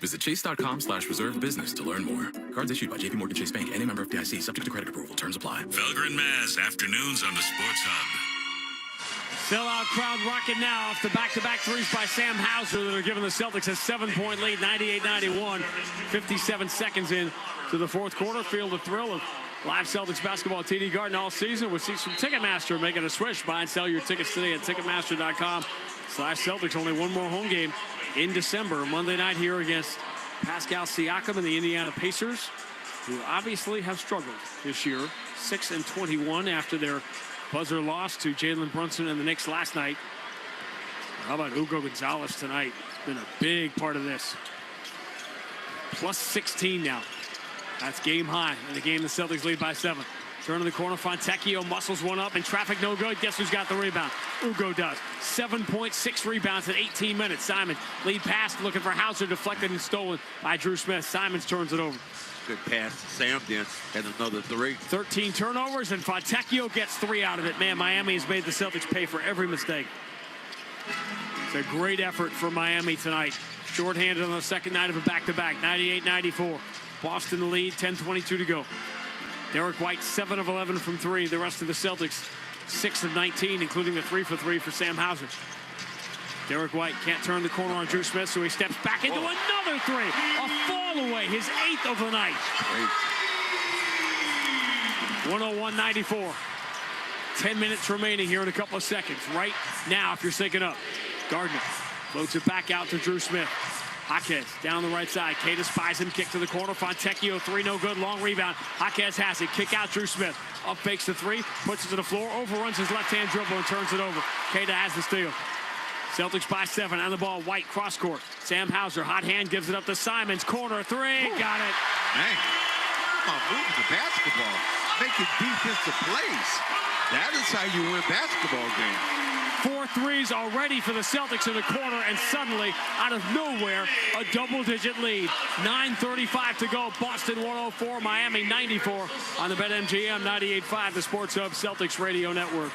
Visit chase.com/reserve business to learn more. Cards issued by JPMorgan Chase Bank and a member of FDIC, subject to credit approval. Terms apply. Felger and Maz, afternoons on the Sports Hub. Sellout crowd rocking now off the back-to-back threes by Sam Hauser that are giving the Celtics a 7-point lead, 98-91. 57 seconds in to the fourth quarter. Feel the thrill of live Celtics basketball at TD Garden all season. We'll see some Ticketmaster making a switch. Buy and sell your tickets today at Ticketmaster.com/Celtics. Only one more home game in December. Monday night here against Pascal Siakam and the Indiana Pacers, who obviously have struggled this year. 6-21 after their buzzer loss to Jalen Brunson and the Knicks last night. How about Hugo Gonzalez tonight? Been a big part of this. Plus 16 now. That's game high in the game the Celtics lead by 7. Turn in the corner, Fontecchio muscles one up in traffic, no good. Guess who's got the rebound? Ugo does. 7.6 rebounds in 18 minutes. Simon lead pass looking for Hauser, deflected and stolen by Drew Smith. Simons turns it over. Good pass. Sam then had another 3. 13 turnovers, and Fontecchio gets 3 out of it. Man, Miami has made the Celtics pay for every mistake. It's a great effort for Miami tonight. Shorthanded on the second night of a back-to-back, 98-94. Boston the lead, 10:22 to go. Derek White, 7 of 11 from 3. The rest of the Celtics, 6 of 19, including the 3 for 3 for Sam Hauser. Derek White can't turn the corner on Drew Smith, so he steps back into another 3. A fall away, his 8th of the night. 101-94. 10 minutes remaining here in a couple of seconds. Right now, if you're syncing up. Gardner floats it back out to Drew Smith. Jaquez down the right side. Queta spies him. Kick to the corner. Fontecchio, 3 no good. Long rebound. Jaquez has it. Kick out Drew Smith. Up fakes the 3. Puts it to the floor. Overruns his left-hand dribble and turns it over. Queta has the steal. Celtics by 7 on the ball. White cross court. Sam Hauser, hot hand, gives it up to Simons. Corner 3. Got it. Man, come on, moving the basketball. Making defensive plays. That is how you win basketball games. 4 threes already for the Celtics in the corner, and suddenly, out of nowhere, a double-digit lead. 9:35 to go. Boston 104, Miami 94 on the BetMGM 98.5, the Sports Hub Celtics Radio Network.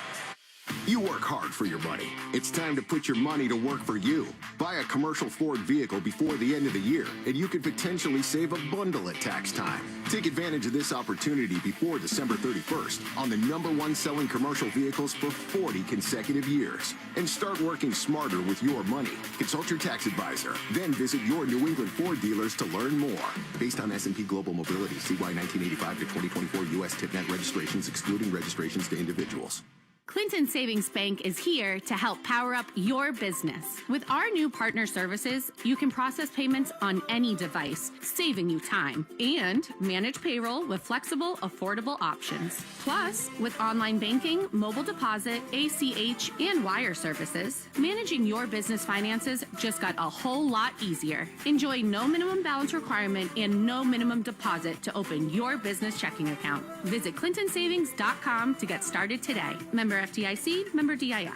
You work hard for your money. It's time to put your money to work for you. Buy a commercial Ford vehicle before the end of the year, and you could potentially save a bundle at tax time. Take advantage of this opportunity before December 31st on the #1 selling commercial vehicles for 40 consecutive years. And start working smarter with your money. Consult your tax advisor. Then visit your New England Ford dealers to learn more. Based on S&P Global Mobility, CY 1985 to 2024 U.S. TIPNet registrations, excluding registrations to individuals. Clinton Savings Bank is here to help power up your business. With our new partner services, you can process payments on any device, saving you time, and manage payroll with flexible, affordable options. Plus, with online banking, mobile deposit, ACH, and wire services, managing your business finances just got a whole lot easier. Enjoy no minimum balance requirement and no minimum deposit to open your business checking account. Visit clintonsavings.com to get started today. Member FDIC, member DIF.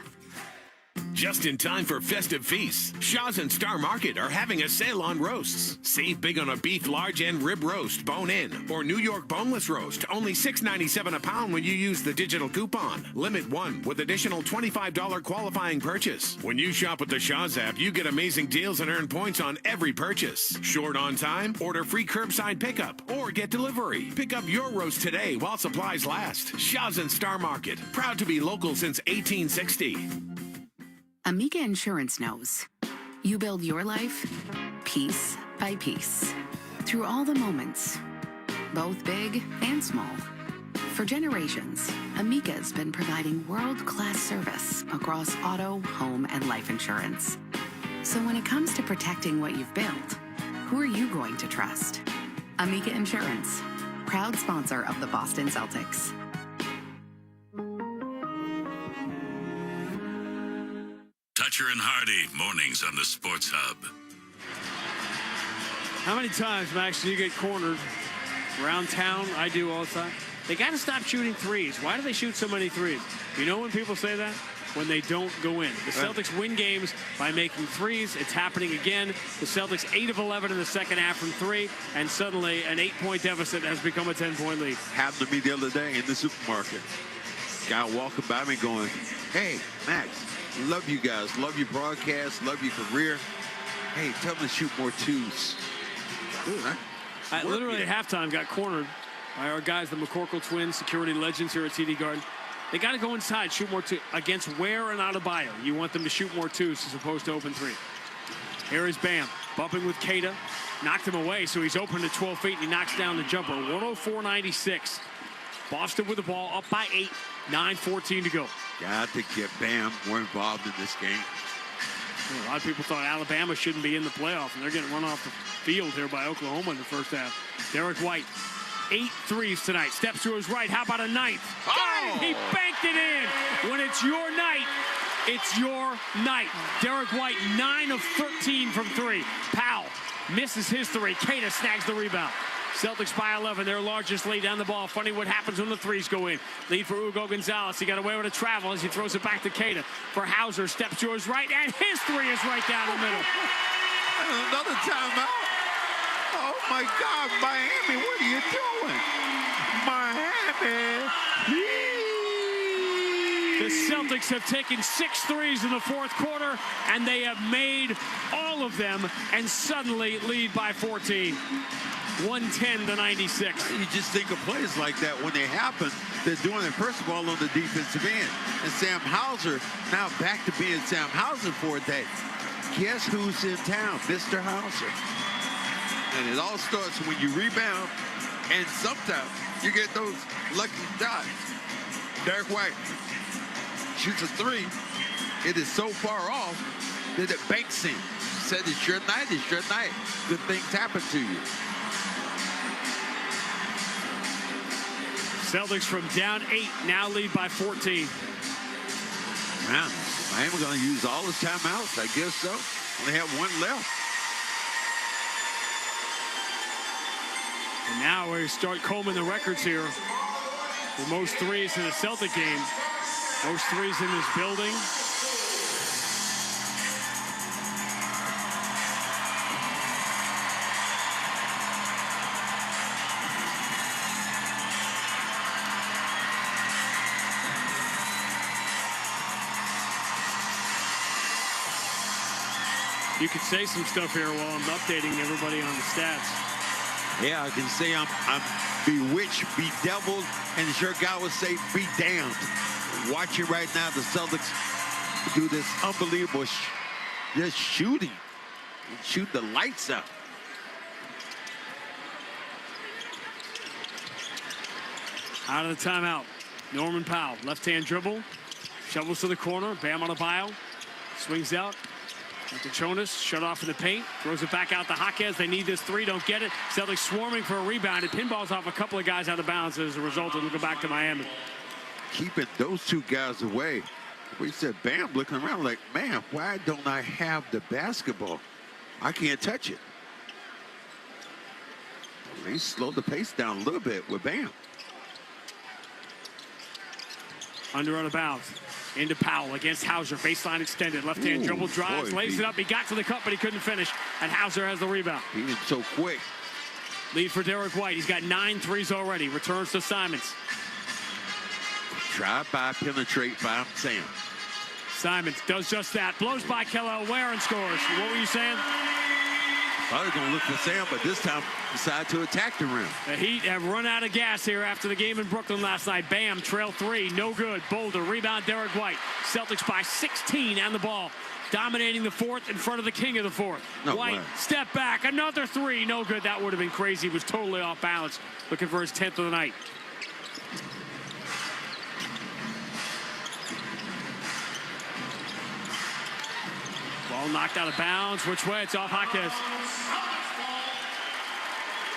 Just in time for festive feasts, Shaw's and Star Market are having a sale on roasts. Save big on a beef large and rib roast, bone-in, or New York boneless roast, only $6.97 a pound when you use the digital coupon. Limit 1 with additional $25 qualifying purchase. When you shop with the Shaw's app, you get amazing deals and earn points on every purchase. Short on time? Order free curbside pickup or get delivery. Pick up your roast today while supplies last. Shaw's and Star Market, proud to be local since 1860. Amica Insurance knows. You build your life piece by piece through all the moments, both big and small. For generations, Amica's been providing world-class service across auto, home, and life insurance. So when it comes to protecting what you've built, who are you going to trust? Amica Insurance, proud sponsor of the Boston Celtics. Toucher and Hardy, mornings on the Sports Hub. How many times, Max, do you get cornered around town? I do all the time. They got to stop shooting threes. Why do they shoot so many threes? You know when people say that? When they don't go in. The Celtics win games by making threes. It's happening again. The Celtics 8 of 11 in the second half from 3, and suddenly an 8-point deficit has become a 10-point lead. Happened to me the other day in the supermarket. Guy walking by me going, "Hey, Max, love you guys. Love your broadcast. Love your career. Hey, tell them to shoot more twos." I literally at halftime got cornered by our guys, the McCorkle twins, security legends here at TD Garden. They got to go inside, shoot more twos. Against Ware and Adebayo, you want them to shoot more twos as opposed to open 3. Here is Bam, bumping with Keita. Knocked him away, so he's open to 12 feet, and he knocks down the jumper. 104-96. Boston with the ball, up by 8. 9:14 to go. Got to get Bam more involved in this game. A lot of people thought Alabama shouldn't be in the playoff, and they're getting run off the field here by Oklahoma in the first half. Derek White, 8 threes tonight. Steps to his right. How about a ninth? Got it! He banked it in. When it's your night, it's your night. Derek White, 9 of 13 from 3. Powell misses his 3. Keita snags the rebound. Celtics by 11, their largest lead down the ball. Funny what happens when the threes go in. Lead for Hugo Gonzalez. He got away with a travel as he throws it back to Keita. For Hauser, steps to his right, and his 3 is right down the middle. Another timeout. Oh, my God, Miami, what are you doing? Miami, The Celtics have taken 6 threes in the fourth quarter, and they have made all of them, and suddenly lead by 14. 110-96. You just think of plays like that when they happen. They're doing it, first of all, on the defensive end. And Sam Hauser, now back to being Sam Hauser for a day. Guess who's in town? Mr. Hauser. And it all starts when you rebound, and sometimes you get those lucky shots. Derek White shoots a 3. It is so far off that it banks him. Said it's your night, it's your night. Good things happen to you. Celtics from down 8, now lead by 14. Man, Miami going to use all his timeouts, I guess so. Only have 1 left. And now we start combing the records here. The most threes in a Celtic game. Most threes in this building. You could say some stuff here while I'm updating everybody on the stats. Yeah, I can say I'm bewitched, bedeviled, and as your guy would say, be damned. Watching right now the Celtics do this unbelievable just shooting. And shoot the lights out. Out of the timeout. Norman Powell, left-hand dribble. Shovels to the corner. Bam Adebayo. Swings out. Jonas shut off in the paint. Throws it back out to Jaquez. They need this three. Don't get it. Celtics swarming for a rebound. It pinballs off a couple of guys out of bounds as a result. It'll go back to Miami. Keeping those two guys away. We said, Bam looking around like, man, why don't I have the basketball? I can't touch it. They slowed the pace down a little bit with Bam. Under out of bounds. Into Powell against Hauser. Baseline extended. Left-hand dribble drives. Lays it up. He got to the cup, but he couldn't finish. And Hauser has the rebound. He was so quick. Lead for Derek White. He's got 9 threes already. Returns to Simons. Drive by, penetrate by Sam. Simons does just that. Blows by Kelly Ware and scores. What were you saying? Thought he was going to look for Sam, but this time decided to attack the rim. The Heat have run out of gas here after the game in Brooklyn last night. Bam, trail 3, no good. Boulder, rebound Derek White. Celtics by 16 and the ball. Dominating the fourth in front of the king of the fourth. White, step back, another 3, no good. That would have been crazy. He was totally off balance. Looking for his 10th of the night. Ball knocked out of bounds. Which way? It's off Jaquez.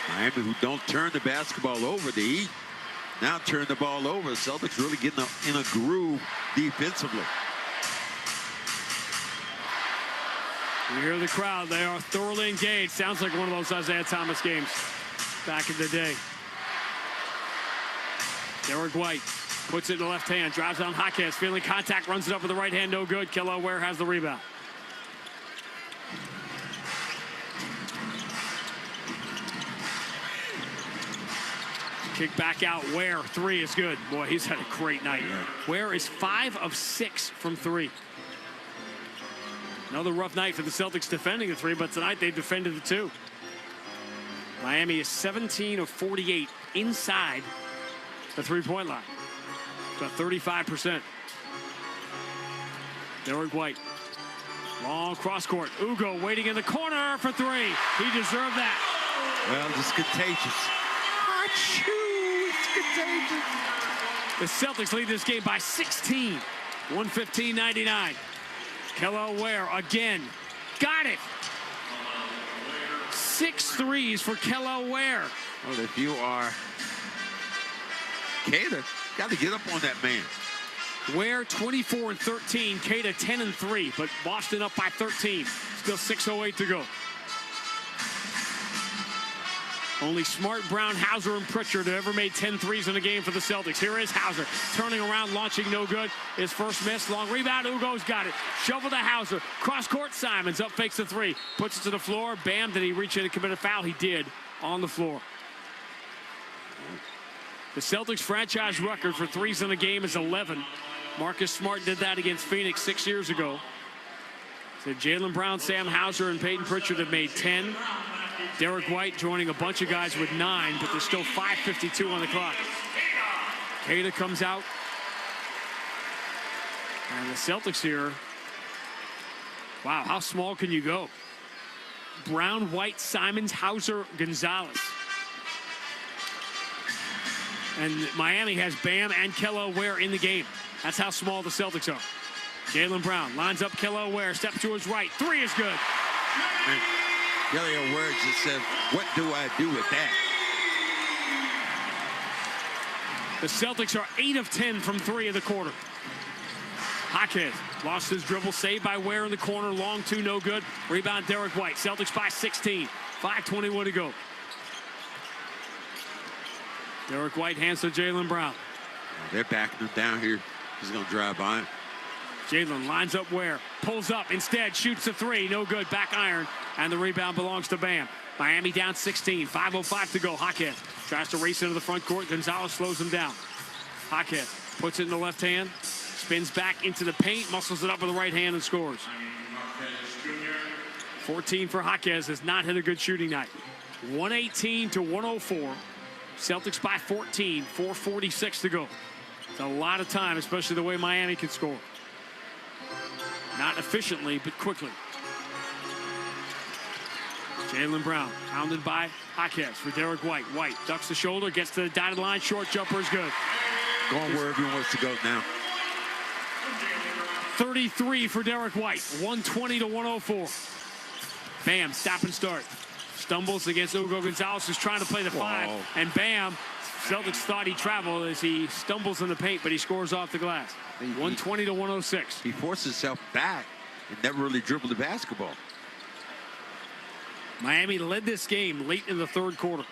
Miami, who don't turn the basketball over, the Heat now turn the ball over. Celtics really getting in a groove defensively. You hear the crowd. They are thoroughly engaged. Sounds like one of those Isaiah Thomas games back in the day. Derek White puts it in the left hand. Drives on Jaquez. Feeling contact. Runs it up with the right hand. No good. Kelly Ware has the rebound. Kick back out. Ware, 3 is good. Boy, he's had a great night. Ware is 5 of 6 from 3. Another rough night for the Celtics defending the 3, but tonight they defended the 2. Miami is 17 of 48 inside the 3-point line. About 35%. Derek White. Long cross court. Ugo waiting in the corner for 3. He deserved that. Well, just contagious. Contagious. The Celtics lead this game by 16. 115-99. Kelly Ware again. Got it. 6 threes for Kelly Ware. Well, if you are Keita, got to get up on that man. Ware 24 and 13. Keita 10 and 3. But Boston up by 13. Still 6:08 to go. Only Smart, Brown, Hauser, and Pritchard have ever made 10 threes in a game for the Celtics. Here is Hauser turning around, launching, no good. His first miss, long rebound. Ugo's got it. Shovel to Hauser. Cross court, Simons up, fakes the 3, puts it to the floor. Bam, did he reach in and commit a foul? He did on the floor. The Celtics franchise record for threes in a game is 11. Marcus Smart did that against Phoenix 6 years ago. So Jaylen Brown, Sam Hauser, and Peyton Pritchard have made 10. Derek White joining a bunch of guys with 9, but there's still 5:52 on the clock. Keita comes out. And the Celtics here. Wow, how small can you go? Brown, White, Simons, Hauser, Gonzalez. And Miami has Bam and Kelly Ware in the game. That's how small the Celtics are. Jaylen Brown lines up Kelly Ware, step to his right. 3 is good. Kelly Ware just said, what do I do with that? The Celtics are 8 of 10 from 3 of the quarter. Jaquez lost his dribble, saved by Ware in the corner. Long 2, no good. Rebound Derek White. Celtics by 16. 5:21 to go. Derek White hands to Jaylen Brown. They're backing him down here. He's going to drive by him. Jaylen lines up Ware, pulls up, instead shoots a 3, no good, back iron, and the rebound belongs to Bam. Miami down 16, 5:05 to go. Jaquez tries to race into the front court. Gonzalez slows him down. Jaquez puts it in the left hand, spins back into the paint, muscles it up with the right hand and scores. 14 for Jaquez, has not had a good shooting night. 118 to 104. Celtics by 14, 4:46 to go. It's a lot of time, especially the way Miami can score. Not efficiently, but quickly. Jaylen Brown, pounded by Jaquez for Derek White. White ducks the shoulder, gets to the dotted line. Short jumper is good. Going wherever he wants to go now. 33 for Derek White. 120 to 104. Bam, stop and start. Stumbles against Hugo Gonzalez, who's trying to play the 5. And bam, Celtics thought he traveled as he stumbles in the paint, but he scores off the glass. 120 to 106. He forced himself back and never really dribbled the basketball. Miami led this game late in the third quarter.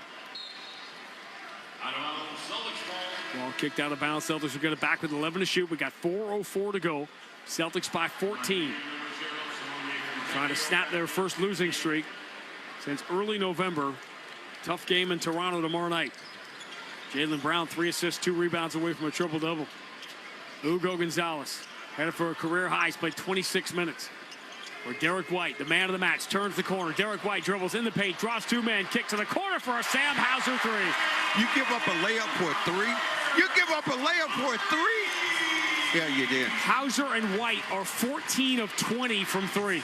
Ball kicked out of bounds. Celtics are going to back with 11 to shoot. We got 4:04 to go. Celtics by 14. Trying to snap their first losing streak since early November. Tough game in Toronto tomorrow night. Jaylen Brown, 3 assists, 2 rebounds away from a triple-double. Hugo Gonzalez headed for a career high. He's played 26 minutes. Or Derek White, the man of the match, turns the corner. Derek White dribbles in the paint, draws 2-man, kick to the corner for a Sam Hauser 3. You give up a layup for a 3? You give up a layup for a 3? Yeah, you did. Hauser and White are 14 of 20 from 3.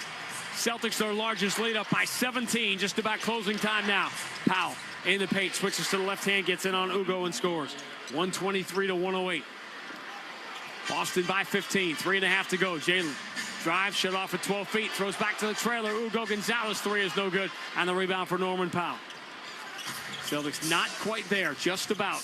Celtics their largest lead up by 17, just about closing time now. Powell in the paint, switches to the left hand, gets in on Hugo and scores. 123 to 108. Boston by 15, 3.5 to go. Jaylen drives, shut off at 12 feet, throws back to the trailer. Hugo Gonzalez 3 is no good, and the rebound for Norman Powell. Celtics not quite there, just about.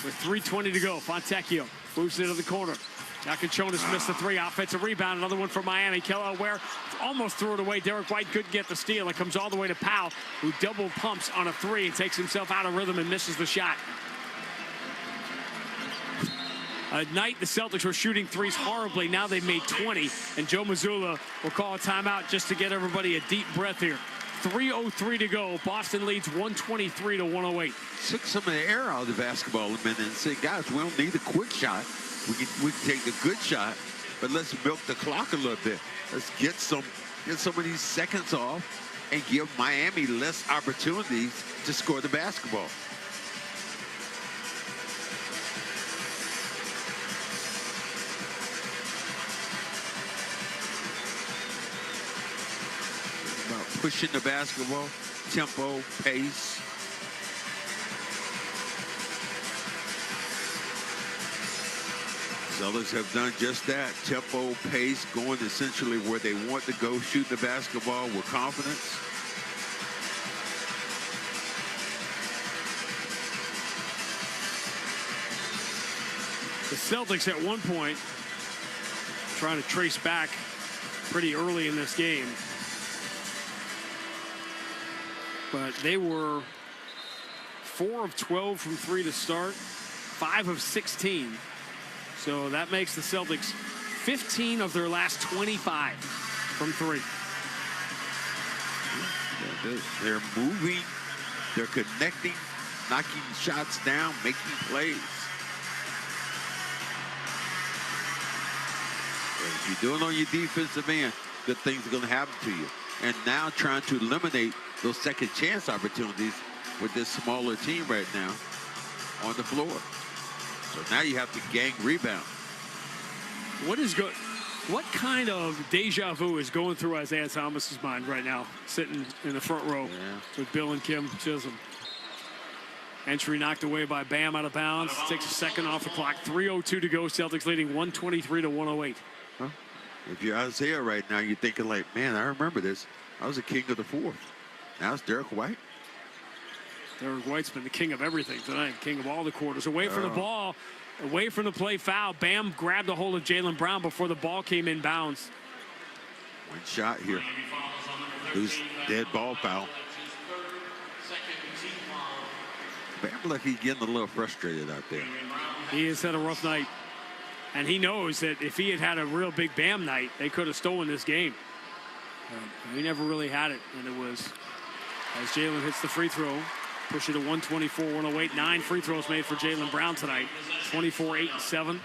With 3:20 to go, Fontecchio moves into the corner. Nakachonis missed the 3, offensive rebound, another one for Miami. Kelly Ware almost threw it away. Derek White couldn't get the steal. It comes all the way to Powell, who double pumps on a 3 and takes himself out of rhythm and misses the shot. At night, the Celtics were shooting 3s horribly. Now they've made 20, and Joe Mazulla will call a timeout just to get everybody a deep breath here. 3:03 to go. Boston leads 123 to 108. Took some of the air out of the basketball a minute and said, guys, we don't need a quick shot. We can take the good shot, but let's milk the clock a little bit. Let's get some of these seconds off and give Miami less opportunities to score the basketball. About pushing the basketball, tempo, pace. Celtics have done just that. Tempo, pace, going essentially where they want to go, shooting the basketball with confidence. The Celtics at one point trying to trace back pretty early in this game. But they were 4 of 12 from 3 to start, 5 of 16. So that makes the Celtics 15 of their last 25 from 3. They're moving, they're connecting, knocking shots down, making plays. If you're doing on your defensive end, good things are going to happen to you. And now trying to eliminate those second chance opportunities with this smaller team right now on the floor. So now you have to gang rebound. What kind of deja vu is going through Isaiah Thomas's mind right now, sitting in the front row with Bill and Kim Chisholm? Entry knocked away by Bam out of bounds. Takes a second off the clock. 3:02 to go. Celtics leading 123 to 108. Huh? If you're Isaiah right now, you're thinking like, man, I remember this. I was a king of the 4th. Now it's Derek White. Derek White's been the king of everything tonight. King of all the quarters. Away from the ball. Away from the play foul. Bam grabbed a hold of Jaylen Brown before the ball came in bounds. One shot here. Loose dead ball foul. Bam like he's getting a little frustrated out there. He has had a rough night. And he knows that if he had had a real big Bam night, they could have stolen this game. He never really had it. And it was, as Jaylen hits the free throw, push it to 124, 108. 9 free throws made for Jaylen Brown tonight. 24, 8, and 7.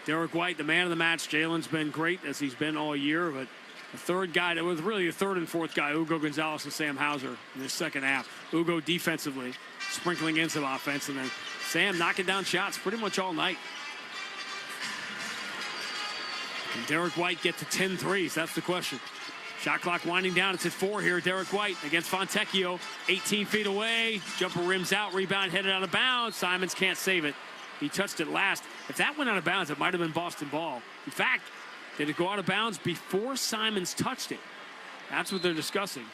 Derek White, the man of the match. Jaylen's been great as he's been all year, but The third guy, that was really the third and fourth guy, Ugo Gonzalez and Sam Hauser in the second half. Ugo defensively, sprinkling in some offense, and then Sam knocking down shots pretty much all night. Can Derek White get to 10 threes? That's the question. Shot clock winding down. It's at 4 here. Derek White against Fontecchio. 18 feet away. Jumper rims out. Rebound headed out of bounds. Simons can't save it. He touched it last. If that went out of bounds, it might have been Boston ball. In fact, did it go out of bounds before Simons touched it? That's what they're discussing.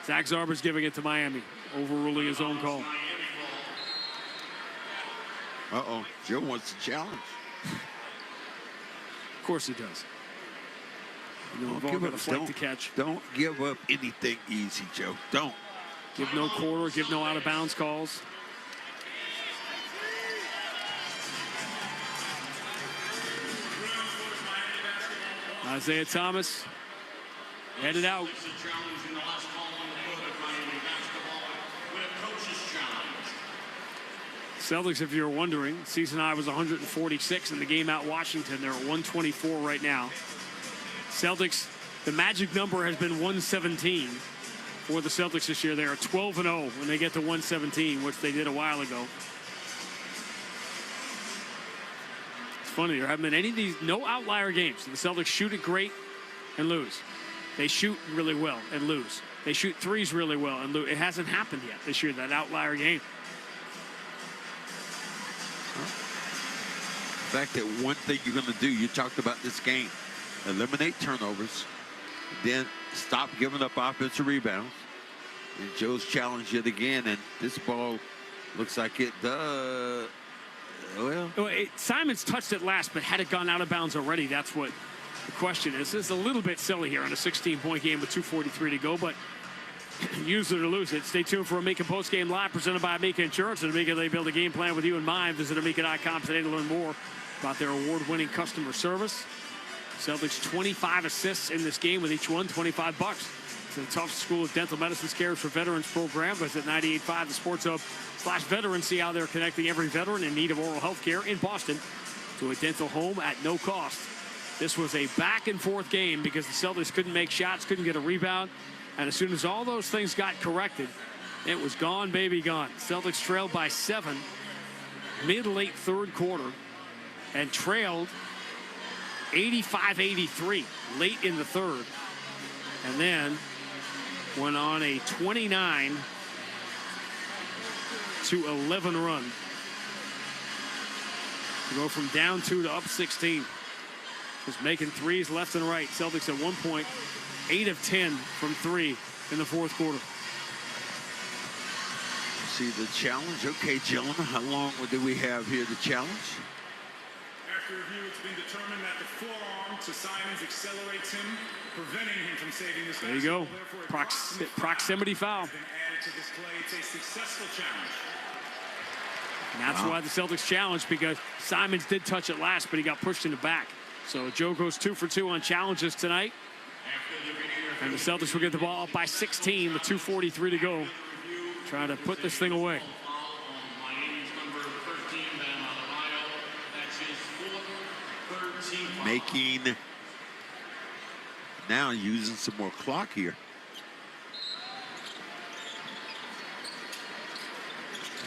Zach Zarber's giving it to Miami, overruling his own call. Uh-oh. Joe wants to challenge. Of course he does. You know, we've all got a flight to catch. Don't give up anything easy, Joe. Don't. Give no quarter, give no out-of-bounds calls. Isaiah Thomas headed out. Celtics, if you're wondering, season high was 146 in the game out Washington. They're at 124 right now. Celtics, the magic number has been 117 for the Celtics this year. They are 12-0 when they get to 117, which they did a while ago. It's funny, there haven't been any of these, no outlier games. The Celtics shoot it great and lose. They shoot really well and lose. They shoot threes really well and lose. It hasn't happened yet this year, that outlier game. The fact that one thing you're going to do, you talked about this game, eliminate turnovers, then stop giving up offensive rebounds. And Joe's challenged yet again, and this ball looks like it does. Well, Simons touched it last, but had it gone out of bounds already, that's what the question is. This is a little bit silly here on a 16-point game with 2:43 to go, but use it or lose it. Stay tuned for Amica Postgame Live presented by Amica Insurance. And Amica, they build a game plan with you in mind. Visit Amica.com today to learn more about their award-winning customer service. Celtics 25 assists in this game with each one, $25. It's the Tufts School of Dental Medicine's Cares for Veterans program. Visit 98.5 the Sports Hub/veteran. See how they're connecting every veteran in need of oral health care in Boston to a dental home at no cost. This was a back-and-forth game because the Celtics couldn't make shots, couldn't get a rebound. And as soon as all those things got corrected, it was gone, baby, gone. Celtics trailed by 7 mid-late third quarter and trailed 85-83 late in the third. And then went on a 29-11 run to go from down 2 to up 16. Just making threes left and right. Celtics at one point 8 of 10 from 3 in the fourth quarter. See the challenge. Okay, gentlemen, how long do we have here to challenge? After review, it's been determined that the forearm to Simons accelerates him, preventing him from saving this. There you go. Proximity foul. Added to this play. It's a successful challenge. And that's why the Celtics challenged, because Simons did touch it last, but he got pushed in the back. So Joe goes 2 for 2 on challenges tonight. And the Celtics will get the ball up by 16 with 2:43 to go. Trying to put this thing away. Making, now using some more clock here.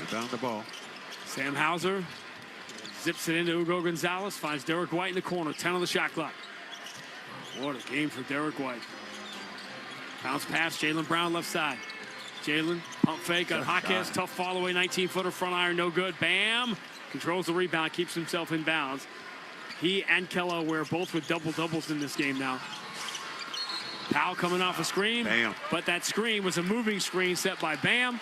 Inbound the ball. Sam Hauser zips it into Ugo Gonzalez, finds Derek White in the corner, 10 on the shot clock. What a game for Derek White. Bounce pass, Jaylen Brown left side. Jaylen, pump fake on Jaquez, tough fall away, 19-footer, front iron, no good. Bam! Controls the rebound, keeps himself in bounds. He and Kello were both with double-doubles in this game now. Powell coming off a screen. Bam. But that screen was a moving screen set by Bam.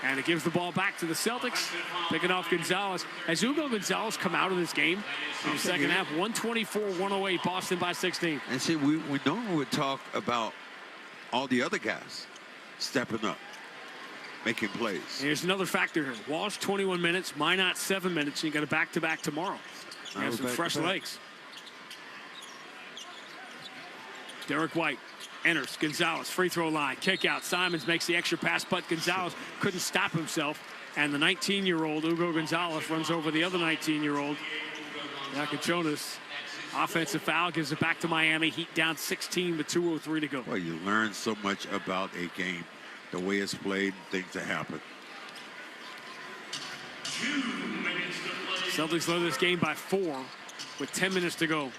And it gives the ball back to the Celtics. Picking off Gonzalez. Has Ugo Gonzalez come out of this game in the second half? 124-108, Boston by 16. And see, we normally would talk about all the other guys stepping up, making plays. And here's another factor here. Walsh, 21 minutes. Minot, 7 minutes. And you got a back-to-back tomorrow. You have some fresh legs. Derek White enters. Gonzalez, free throw line, kick out. Simons makes the extra pass, but Gonzalez couldn't stop himself. And the 19-year-old Ugo Gonzalez runs over the other 19-year-old, Yakachonis. Offensive foul gives it back to Miami. Heat down 16 with 2:03 to go. Well, you learn so much about a game, the way it's played, and things that happen. Celtics led this game by 4 with 10 minutes to go.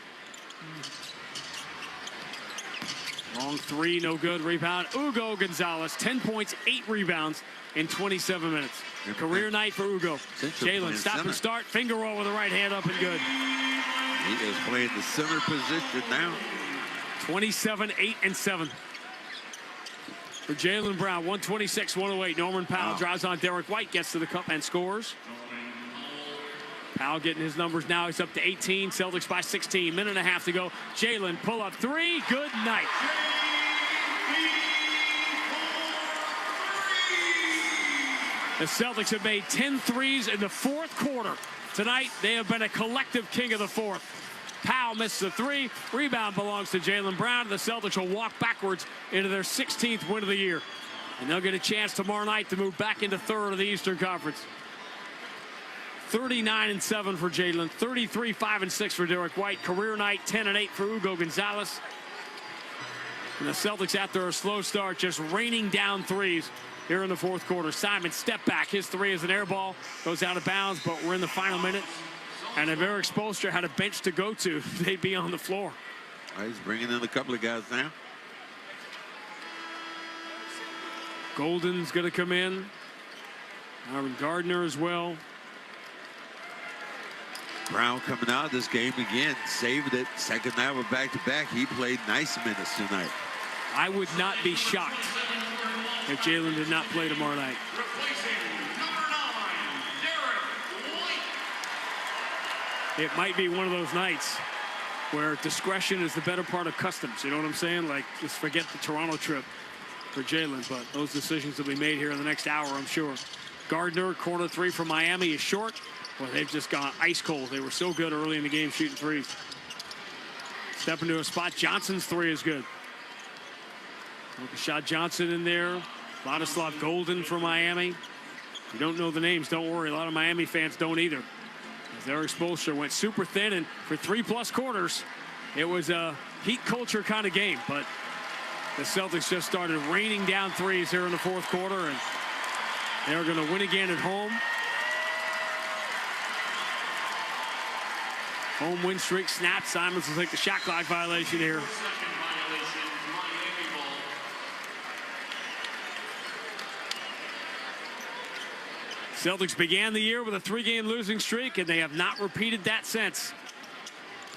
Long three, no good. Rebound, Ugo Gonzalez. 10 points, 8 rebounds in 27 minutes. Career night for Ugo. Jalen, stop and start. Finger roll with the right hand up and good. He is playing the center position now. 27, 8, and 7. For Jaylen Brown, 126-108. Norman Powell drives on Derek White, gets to the cup and scores. Powell getting his numbers now. He's up to 18. Celtics by 16. Minute and a half to go. Jalen, pull up 3. Good night. The Celtics have made 10 threes in the fourth quarter. Tonight, they have been a collective king of the fourth. Powell misses a 3. Rebound belongs to Jaylen Brown. The Celtics will walk backwards into their 16th win of the year. And they'll get a chance tomorrow night to move back into third of the Eastern Conference. 39-7 for Jalen. 33-5-6 for Derek White. Career night, 10-8 for Ugo Gonzalez. And the Celtics, after a slow start, just raining down threes here in the fourth quarter. Simon, step back. His 3 is an air ball. Goes out of bounds, but we're in the final minute. And if Eric Spoelstra had a bench to go to, they'd be on the floor. He's bringing in a couple of guys now. Golden's going to come in. Aaron Gardner as well. Brown coming out of this game again, saved it. Second night of a back-to-back. He played nice minutes tonight. I would not be shocked if Jalen did not play tomorrow night. It might be one of those nights where discretion is the better part of customs. You know what I'm saying? Like, just forget the Toronto trip for Jalen. But those decisions will be made here in the next hour, I'm sure. Gardner, corner 3 from Miami is short. Well, they've just gone ice cold. They were so good early in the game shooting threes. Step into a spot. Johnson's 3 is good. Shot Johnson in there. Vladislav Golden for Miami. If you don't know the names, don't worry. A lot of Miami fans don't either. As Eric Spoelstra went super thin, and for 3+ quarters, it was a heat culture kind of game. But the Celtics just started raining down threes here in the fourth quarter, and they're going to win again at home. Home win streak snapped. Simons will take the shot clock violation here. Celtics began the year with a 3-game losing streak, and they have not repeated that since.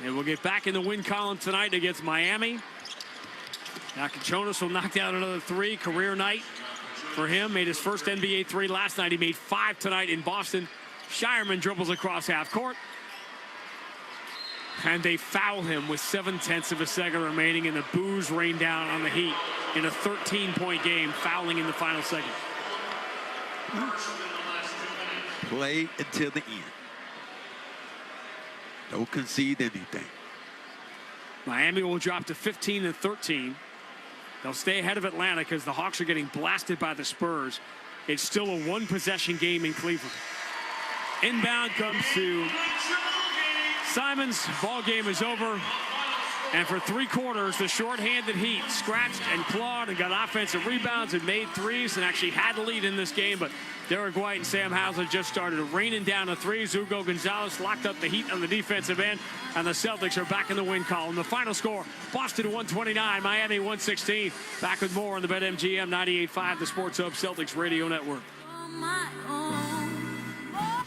And we'll get back in the win column tonight against Miami. Nakachonis will knock down another 3. Career night for him. Made his first NBA 3 last night. He made 5 tonight in Boston. Shireman dribbles across half court. And they foul him with 0.7 of a second remaining, and the boos rain down on the Heat in a 13-point game, fouling in the final second. Play until the end. Don't concede anything. Miami will drop to 15-13. They'll stay ahead of Atlanta because the Hawks are getting blasted by the Spurs. It's still a 1-possession game in Cleveland. Inbound comes to Simons. Ball game is over. And for 3 quarters, the short-handed Heat scratched and clawed and got offensive rebounds and made threes and actually had the lead in this game. But Derek White and Sam Hauser just started raining down the threes. Ugo Gonzalez locked up the Heat on the defensive end. And the Celtics are back in the win column. The final score, Boston 129, Miami 116. Back with more on the BetMGM 98.5, the Sports Hub Celtics Radio Network.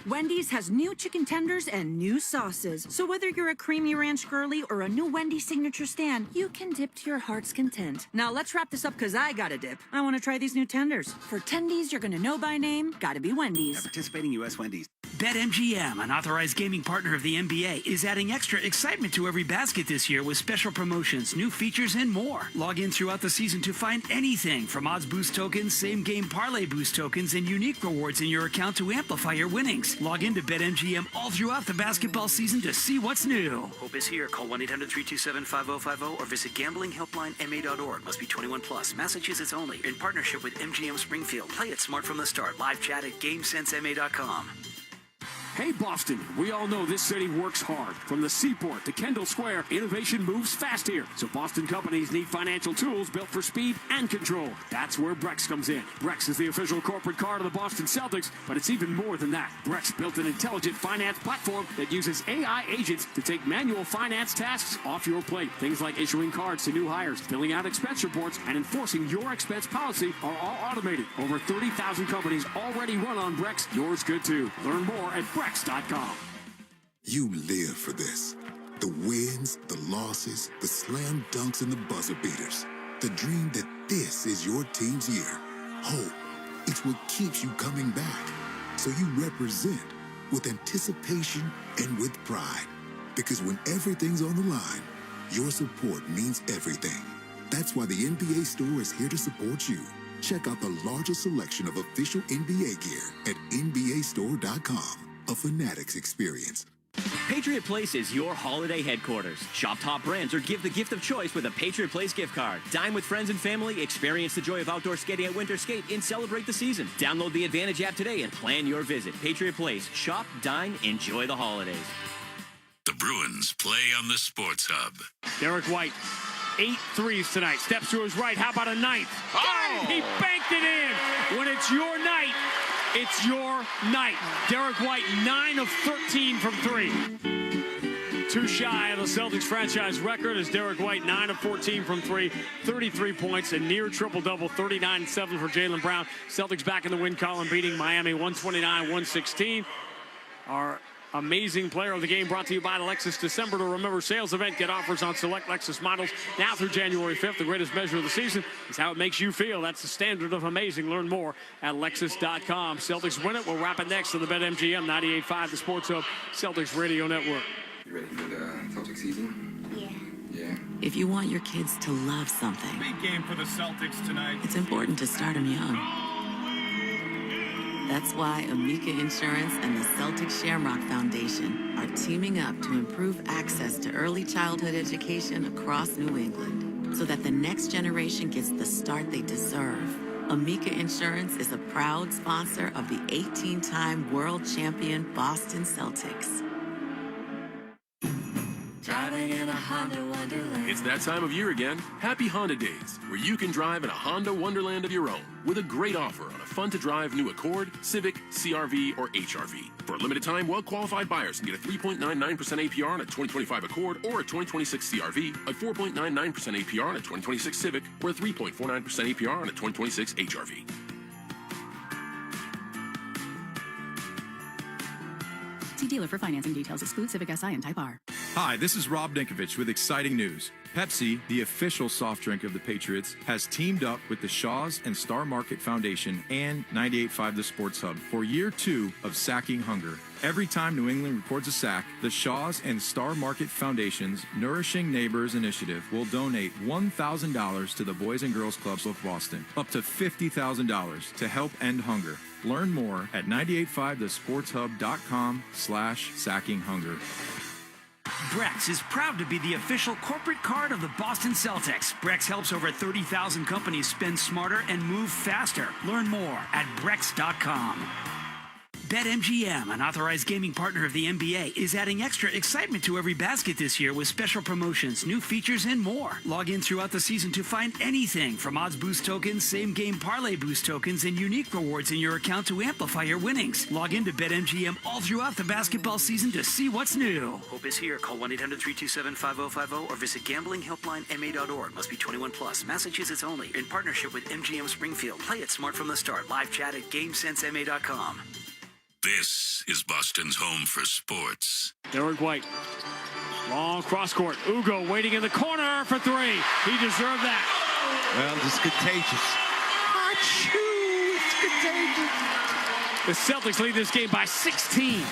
Wendy's has new chicken tenders and new sauces. So whether you're a creamy ranch girly or a new Wendy's signature stand, you can dip to your heart's content. Now let's wrap this up because I got to dip. I want to try these new tenders. For tendies you're going to know by name, gotta be Wendy's. At participating U.S. Wendy's. BetMGM, an authorized gaming partner of the NBA, is adding extra excitement to every basket this year with special promotions, new features, and more. Log in throughout the season to find anything from odds boost tokens, same-game parlay boost tokens, and unique rewards in your account to amplify your winnings. Log in to BetMGM all throughout the basketball season to see what's new. Hope is here. Call 1-800-327-5050 or visit gamblinghelplinema.org. Must be 21 plus. Massachusetts only. In partnership with MGM Springfield. Play it smart from the start. Live chat at GameSenseMA.com. Hey, Boston, we all know this city works hard. From the Seaport to Kendall Square, innovation moves fast here. So Boston companies need financial tools built for speed and control. That's where Brex comes in. Brex is the official corporate card of the Boston Celtics, but it's even more than that. Brex built an intelligent finance platform that uses AI agents to take manual finance tasks off your plate. Things like issuing cards to new hires, filling out expense reports, and enforcing your expense policy are all automated. Over 30,000 companies already run on Brex. Yours could too. Learn more at Brex.com. You live for this. The wins, the losses, the slam dunks, and the buzzer beaters. The dream that this is your team's year. Hope. It's what keeps you coming back. So you represent with anticipation and with pride. Because when everything's on the line, your support means everything. That's why the NBA Store is here to support you. Check out the largest selection of official NBA gear at NBAstore.com. A Fanatics experience. Patriot Place is your holiday headquarters. Shop top brands or give the gift of choice with a Patriot Place gift card. Dine with friends and family, experience the joy of outdoor skating at Winter Skate, and celebrate the season. Download the Advantage app today and plan your visit. Patriot Place. Shop, dine, enjoy the holidays. The Bruins play on the Sports Hub. Derek White, 8 threes tonight. Steps to his right. How about a ninth? Got it! He banked it in. When it's your night, it's your night. Derek White, 9 of 13 from 3. Too shy of the Celtics franchise record as Derek White, 9 of 14 from 3, 33 points, a near triple-double, 39-7 for Jaylen Brown. Celtics back in the win column, beating Miami 129-116. Our amazing player of the game brought to you by the Lexus December to Remember sales event. Get offers on select Lexus models now through January 5th. The greatest measure of the season is how it makes you feel. That's the standard of amazing. Learn more at Lexus.com. Celtics win it. We'll wrap it next on the BetMGM 98.5, the Sports Hub Celtics Radio Network. You ready for the Celtics season? Yeah. If you want your kids to love something, Big game for the Celtics tonight. it's important to start them young. That's why Amica Insurance and the Celtics Shamrock Foundation are teaming up to improve access to early childhood education across New England so that the next generation gets the start they deserve. Amica Insurance is a proud sponsor of the 18-time world champion Boston Celtics. Driving in a Honda Wonderland. It's that time of year again. Happy Honda Days, where you can drive in a Honda Wonderland of your own with a great offer on a fun-to-drive new Accord, Civic, CR-V, or HR-V. For a limited time, well-qualified buyers can get a 3.99% APR on a 2025 Accord or a 2026 CR-V, a 4.99% APR on a 2026 Civic, or a 3.49% APR on a 2026 HR-V. See dealer for financing details. Exclude Civic Si and Type R. Hi, this is Rob Dinkovich with exciting news. Pepsi, the official soft drink of the Patriots, has teamed up with the Shaws and Star Market Foundation and 98.5 The Sports Hub for year 2 of Sacking Hunger. Every time New England records a sack, the Shaws and Star Market Foundation's Nourishing Neighbors initiative will donate $1,000 to the Boys and Girls Clubs of Boston, up to $50,000 to help end hunger. Learn more at 985thesportshub.com/sackinghunger. Brex is proud to be the official corporate card of the Boston Celtics. Brex helps over 30,000 companies spend smarter and move faster. Learn more at Brex.com. BetMGM, an authorized gaming partner of the NBA, is adding extra excitement to every basket this year with special promotions, new features, and more. Log in throughout the season to find anything from odds boost tokens, same-game parlay boost tokens, and unique rewards in your account to amplify your winnings. Log in to BetMGM all throughout the basketball season to see what's new. Hope is here. Call 1-800-327-5050 or visit gamblinghelplinema.org. Must be 21 plus. Massachusetts only. In partnership with MGM Springfield. Play it smart from the start. Live chat at GameSenseMA.com. This is Boston's home for sports. Derek White. Long cross court. Ugo waiting in the corner for 3. He deserved that. Well, it's contagious. Achoo! It's The contagious. Celtics lead this game by 16.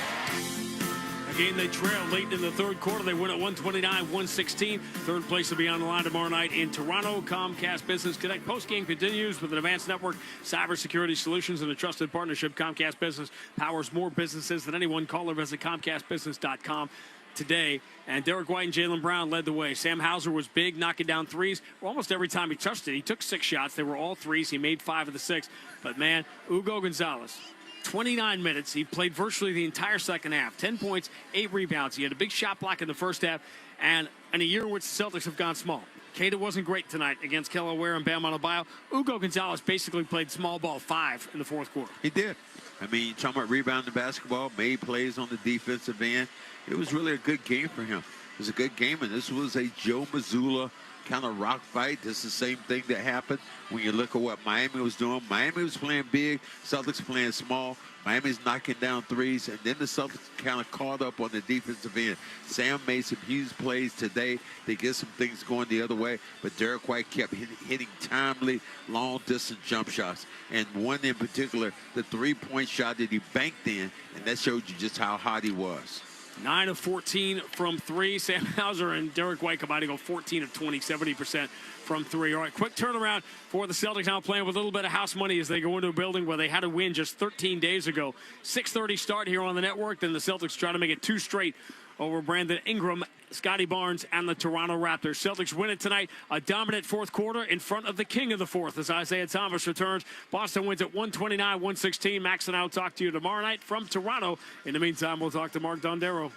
A game they trailed late in the third quarter. They win at 129-116. Third place will be on the line tomorrow night in Toronto. Comcast Business Connect postgame continues with an advanced network, cybersecurity solutions, and a trusted partnership. Comcast Business powers more businesses than anyone. Call or visit ComcastBusiness.com today. And Derek White and Jaylen Brown led the way. Sam Hauser was big, knocking down threes. Almost every time he touched it, he took 6 shots. They were all threes. He made 5 of the 6. But, man, Ugo Gonzalez, 29 minutes. He played virtually the entire second half. 10 points, 8 rebounds. He had a big shot block in the first half. And in a year in which the Celtics have gone small. Kata wasn't great tonight against Kelaware and Bam Adebayo. Hugo Gonzalez basically played small ball 5 in the fourth quarter. He did. I mean, talking about rebounding the basketball, made plays on the defensive end. It was really a good game for him. It was a good game, and this was a Joe Mazulla kind of rock fight. This is the same thing that happened when you look at what Miami was doing. Miami was playing big, Celtics playing small. Miami's knocking down threes, and then the Celtics kind of caught up on the defensive end. Sam made some huge plays today to get some things going the other way, but Derek White kept hitting timely, long-distance jump shots. And one in particular, the three-point shot that he banked in, and that showed you just how hot he was. 9 of 14 from 3. Sam Hauser and Derek White combined to go 14 of 20, 70% from 3. All right, quick turnaround for the Celtics now playing with a little bit of house money as they go into a building where they had a win just 13 days ago. 6:30 start here on the network. Then the Celtics try to make it 2 straight over Brandon Ingram, Scotty Barnes, and the Toronto Raptors. Celtics win it tonight. A dominant fourth quarter in front of the king of the fourth as Isaiah Thomas returns. Boston wins at 129-116. Max and I will talk to you tomorrow night from Toronto. In the meantime, we'll talk to Mark Dondero.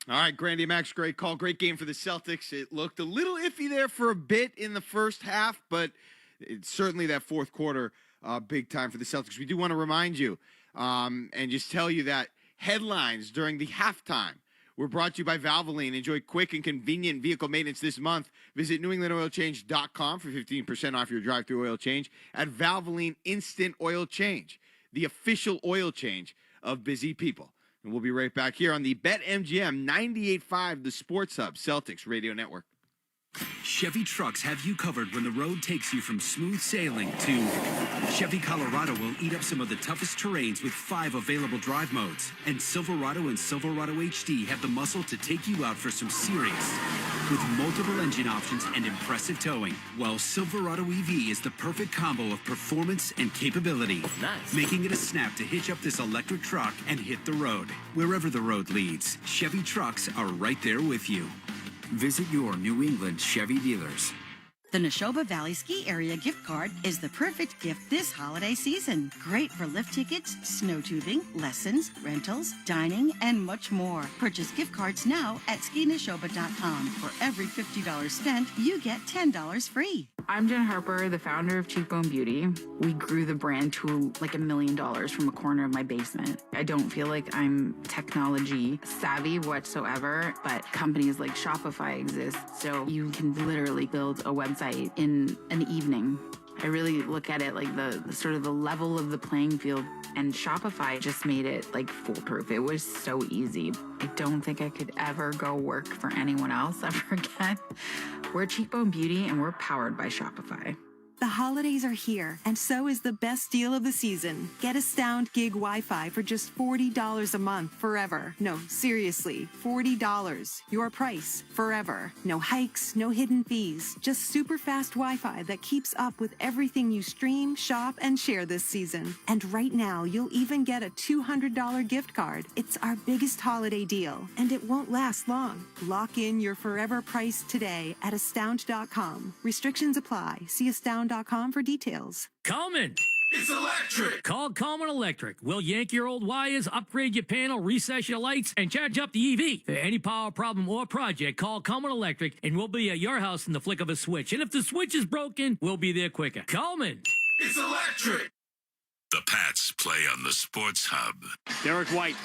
All right, Grandy and Max, great call. Great game for the Celtics. It looked a little iffy there for a bit in the first half, but it's certainly that fourth quarter, big time for the Celtics. We do want to remind you and just tell you that headlines during the halftime were brought to you by Valvoline. Enjoy quick and convenient vehicle maintenance this month. Visit NewEnglandOilChange.com for 15% off your drive-thru oil change at Valvoline Instant Oil Change, the official oil change of busy people. And we'll be right back here on the BetMGM 98.5, the Sports Hub, Celtics Radio Network. Chevy trucks have you covered when the road takes you from smooth sailing to Chevy Colorado will eat up some of the toughest terrains with 5 available drive modes. And Silverado and Silverado HD have the muscle to take you out for some serious with multiple engine options and impressive towing. While Silverado EV is the perfect combo of performance and capability. Nice. Making it a snap to hitch up this electric truck and hit the road. Wherever the road leads, Chevy trucks are right there with you. Visit your New England Chevy dealers. The Neshoba Valley Ski Area gift card is the perfect gift this holiday season. Great for lift tickets, snow tubing, lessons, rentals, dining, and much more. Purchase gift cards now at skineshoba.com. For every $50 spent, you get $10 free. I'm Jen Harper, the founder of Cheekbone Beauty. We grew the brand to like $1 million from a corner of my basement. I don't feel like I'm technology savvy whatsoever, but companies like Shopify exist, so you can literally build a website in an evening. I really look at it like the sort of the level of the playing field, and Shopify just made it like foolproof. It was so easy. I don't think I could ever go work for anyone else ever again. We're Cheekbone Beauty and we're powered by Shopify. The holidays are here, and so is the best deal of the season. Get Astound Gig Wi-Fi for just $40 a month forever. No, seriously, $40. Your price forever. No hikes, no hidden fees. Just super fast Wi-Fi that keeps up with everything you stream, shop, and share this season. And right now, you'll even get a $200 gift card. It's our biggest holiday deal, and it won't last long. Lock in your forever price today at Astound.com. Restrictions apply. See Astound.com for details. Coleman. It's electric. Call Coleman Electric. We'll yank your old wires, upgrade your panel, recess your lights, and charge up the EV. For any power problem or project, call Coleman Electric, and we'll be at your house in the flick of a switch. And if the switch is broken, we'll be there quicker. Coleman. It's electric. The Pats play on the Sports Hub. Derek White,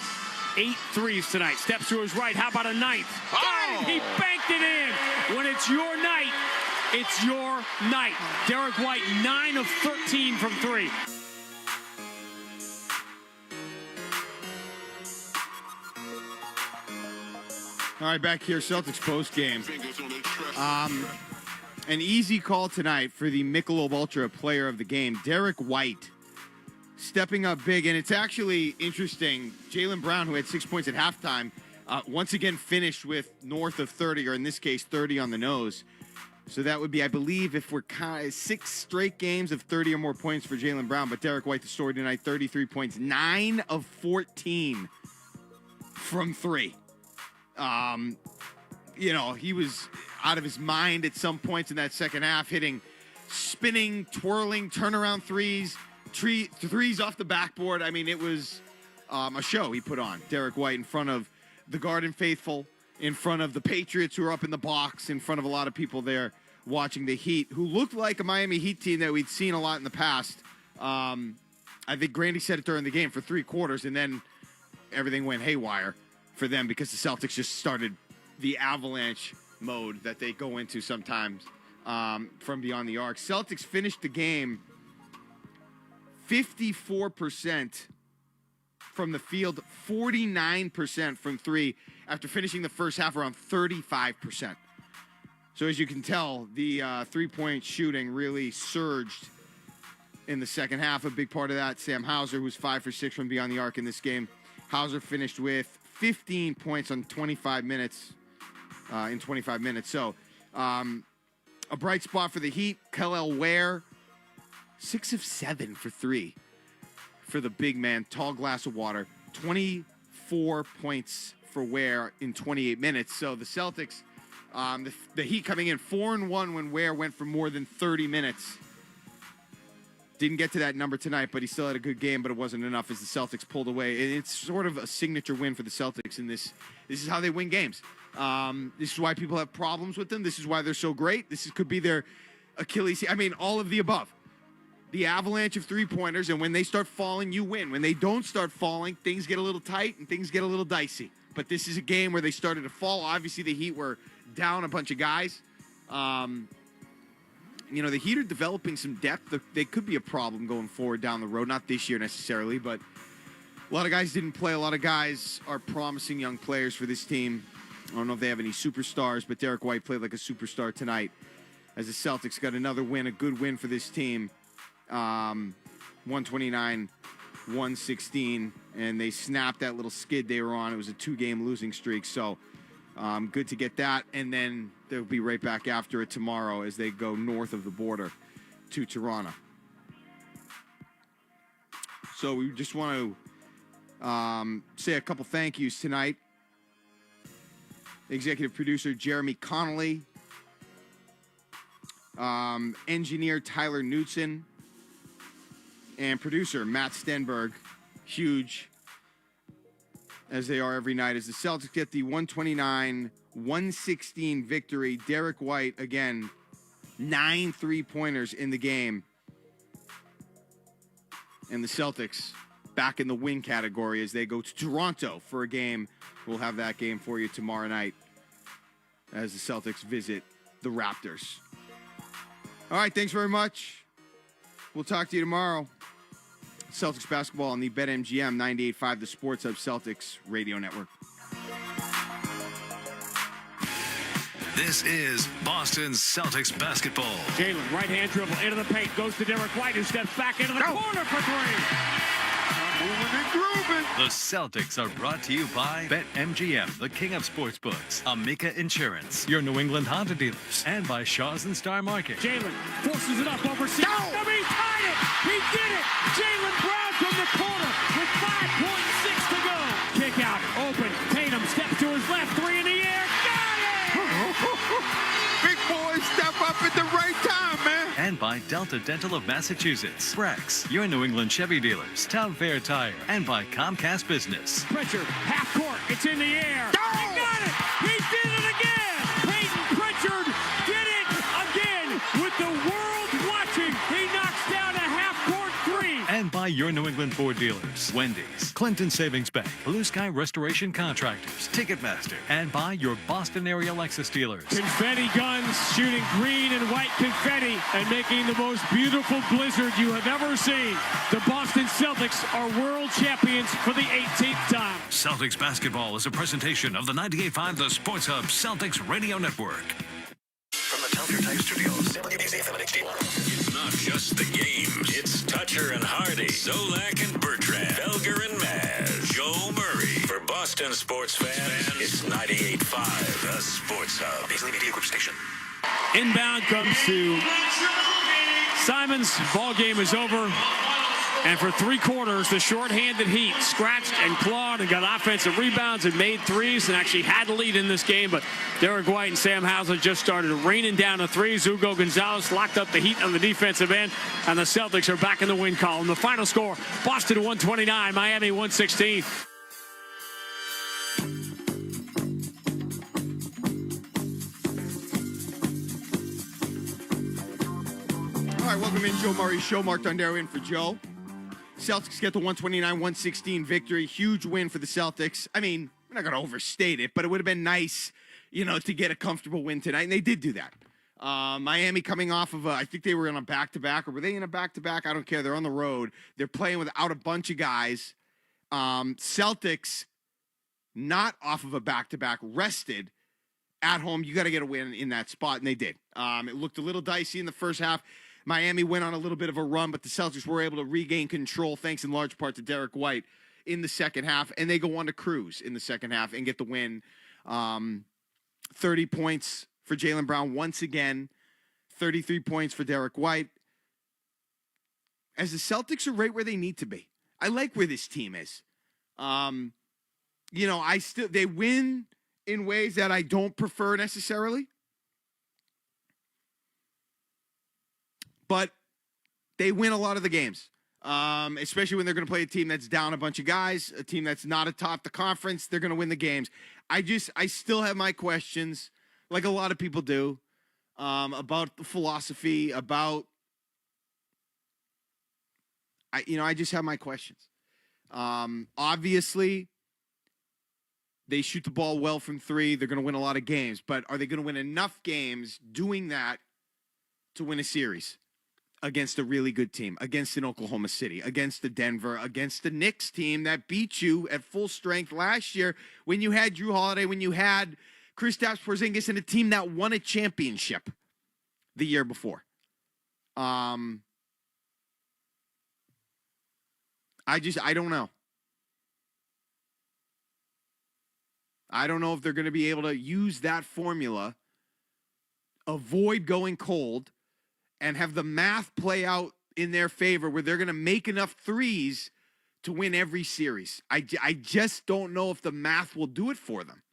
8 threes tonight. Steps to his right. How about a ninth? Oh! He banked it in. When it's your night, it's your night. Derek White, 9 of 13 from 3. All right, back here, Celtics post-game. An easy call tonight for the Michelob Ultra player of the game, Derek White, stepping up big. And it's actually interesting. Jaylen Brown, who had 6 points at halftime, once again finished with north of 30, or in this case, 30 on the nose. So that would be, I believe, if we're kind of 6 straight games of 30 or more points for Jaylen Brown. But Derek White, the story tonight, 33 points, 9 of 14 from 3. You know, he was out of his mind at some points in that second half, hitting spinning, twirling, turnaround threes, threes off the backboard. I mean, it was a show he put on. Derek White in front of the Garden faithful, in front of the Patriots who were up in the box, in front of a lot of people there watching the Heat, who looked like a Miami Heat team that we'd seen a lot in the past. I think Grandy said it during the game for 3 quarters, and then everything went haywire for them because the Celtics just started the avalanche mode that they go into sometimes from beyond the arc. Celtics finished the game 54% from the field, 49% from 3 after finishing the first half around 35%. So as you can tell, the three-point shooting really surged in the second half. A big part of that, Sam Hauser, who's 5 for 6 from beyond the arc in this game. Hauser finished with 15 points on 25 minutes, in 25 minutes. So a bright spot for the Heat. Kel'el Ware, 6 of 7 for 3 for the big man. Tall glass of water. 24 points for Ware in 28 minutes. So the Celtics, the Heat coming in 4-1 when Ware went for more than 30 minutes. Didn't get to that number tonight, but he still had a good game, but it wasn't enough as the Celtics pulled away. It's sort of a signature win for the Celtics in this. This is how they win games. This is why people have problems with them. This is why they're so great. Could be their Achilles. I mean, all of the above. The avalanche of three-pointers, and when they start falling, you win. When they don't start falling, things get a little tight and things get a little dicey. But this is a game where they started to fall. Obviously, the Heat were down a bunch of guys. The Heat are developing some depth. They could be a problem going forward down the road. Not this year necessarily, but a lot of guys didn't play. A lot of guys are promising young players for this team. I don't know if they have any superstars, but Derek White played like a superstar tonight as the Celtics got another win, a good win for this team. 129-116, and they snapped that little skid they were on. It was a 2-game losing streak, so good to get that. And then they'll be right back after it tomorrow as they go north of the border to Toronto. So we just want to say a couple thank yous tonight. Executive producer Jeremy Connolly, engineer Tyler Knutson, and producer Matt Stenberg. Huge, as they are every night, as the Celtics get the 129-116 victory. Derek White, again, 9 3-pointers in the game. And the Celtics back in the win category as they go to Toronto for a game. We'll have that game for you tomorrow night as the Celtics visit the Raptors. All right, thanks very much. We'll talk to you tomorrow. Celtics basketball on the BetMGM 98.5, the Sports Hub Celtics radio network. This is Boston Celtics basketball. Jalen, right-hand dribble into the paint, goes to Derek White, who steps back into the corner for 3. Moving and grooving. The Celtics are brought to you by BetMGM, the king of sportsbooks, Amica Insurance, your New England Honda dealers, and by Shaw's and Star Market. Jalen forces it up over C. He tied it. He did it. Jalen Brown from the corner with 5.6 to go. Kick out, open. Tatum steps to his left, 3 in the air. Got it! Big boys step up at the right time, man. And by Delta Dental of Massachusetts, Brex, your New England Chevy dealers, Town Fair Tire, and by Comcast Business. Pritchard, half court, it's in the air. He got it! He did it again! Peyton Pritchard did it again with the world watching. He knocks down a half-court 3. And by your New England Ford dealers, Wendy's, Clinton Savings Bank, Blue Sky Restoration Contractors, Ticketmaster, and by your Boston area Lexus dealers. Confetti guns shooting green and white confetti and making the most beautiful blizzard you have ever seen. The Boston Celtics are world champions for the 18th time. Celtics basketball is a presentation of the 98.5 The Sports Hub Celtics Radio Network. From the Telfair Type Studios, WBZFM and HD1. It's not just the games. It's Toucher and Hardy, Zolak and Bertrand, Felger and Maz, Joe Murray. For Boston sports fans, it's 98.5 The Sports Hub. Paisley Media Group Station. Inbound comes to Simons. Ball game is over. And for 3 quarters, the shorthanded Heat scratched and clawed and got offensive rebounds and made threes and actually had the lead in this game. But Derek White and Sam Hauser just started raining down the threes. Hugo Gonzalez locked up the Heat on the defensive end, and the Celtics are back in the win column. The final score, Boston 129, Miami 116. All right, welcome in, Joe Murray Show. Mark Dondero in for Joe. Celtics get the 129-116 victory. Huge win for the Celtics. I mean, we're not going to overstate it, but it would have been nice, to get a comfortable win tonight, and they did do that. Miami coming off of I think they were in a back-to-back, or were they in a back-to-back? I don't care. They're on the road. They're playing without a bunch of guys. Celtics not off of a back-to-back, rested at home. You got to get a win in that spot, and they did. It looked a little dicey in the first half. Miami went on a little bit of a run, but the Celtics were able to regain control thanks in large part to Derek White in the second half, and they go on to cruise in the second half and get the win. 30 points for Jaylen Brown once again, 33 points for Derek White. As the Celtics are right where they need to be. I like where this team is. They win in ways that I don't prefer necessarily. But they win a lot of the games, especially when they're going to play a team that's down a bunch of guys, a team that's not atop the conference. They're going to win the games. I still have my questions, like a lot of people do, about the philosophy, about, I just have my questions. Obviously, they shoot the ball well from 3. They're going to win a lot of games, but are they going to win enough games doing that to win a series? Against a really good team, against an Oklahoma City, against the Denver, against the Knicks team that beat you at full strength last year when you had Drew Holiday, when you had Kristaps Porzingis, and a team that won a championship the year before. I don't know. I don't know if they're going to be able to use that formula, avoid going cold, and have the math play out in their favor where they're going to make enough threes to win every series. I just don't know if the math will do it for them.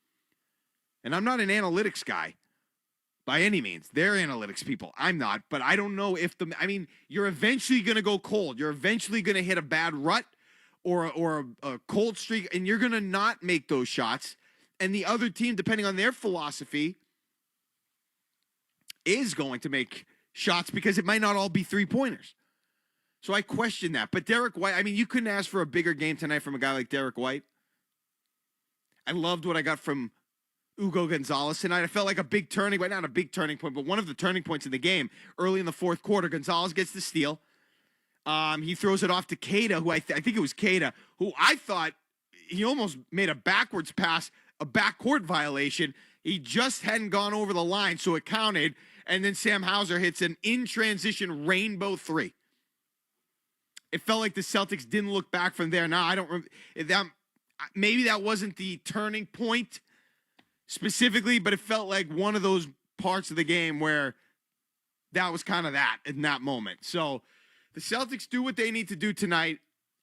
And I'm not an analytics guy by any means. They're analytics people. I'm not. But I don't know if you're eventually going to go cold. You're eventually going to hit a bad rut or a cold streak, and you're going to not make those shots. And the other team, depending on their philosophy, is going to make shots because it might not all be 3-pointers. So I question that. But Derek White, you couldn't ask for a bigger game tonight from a guy like Derek White. I loved what I got from Hugo Gonzalez tonight. I felt like a big turning point, not a big turning point, but one of the turning points in the game. Early in the fourth quarter, Gonzalez gets the steal. He throws it off to Keita, who I think it was Keita, who I thought he almost made a backwards pass, a backcourt violation. He just hadn't gone over the line, so it counted. And then Sam Hauser hits an in-transition rainbow 3. It felt like the Celtics didn't look back from there. Now, I don't maybe that wasn't the turning point specifically, but it felt like one of those parts of the game where that was kind of that in that moment. So the Celtics do what they need to do tonight,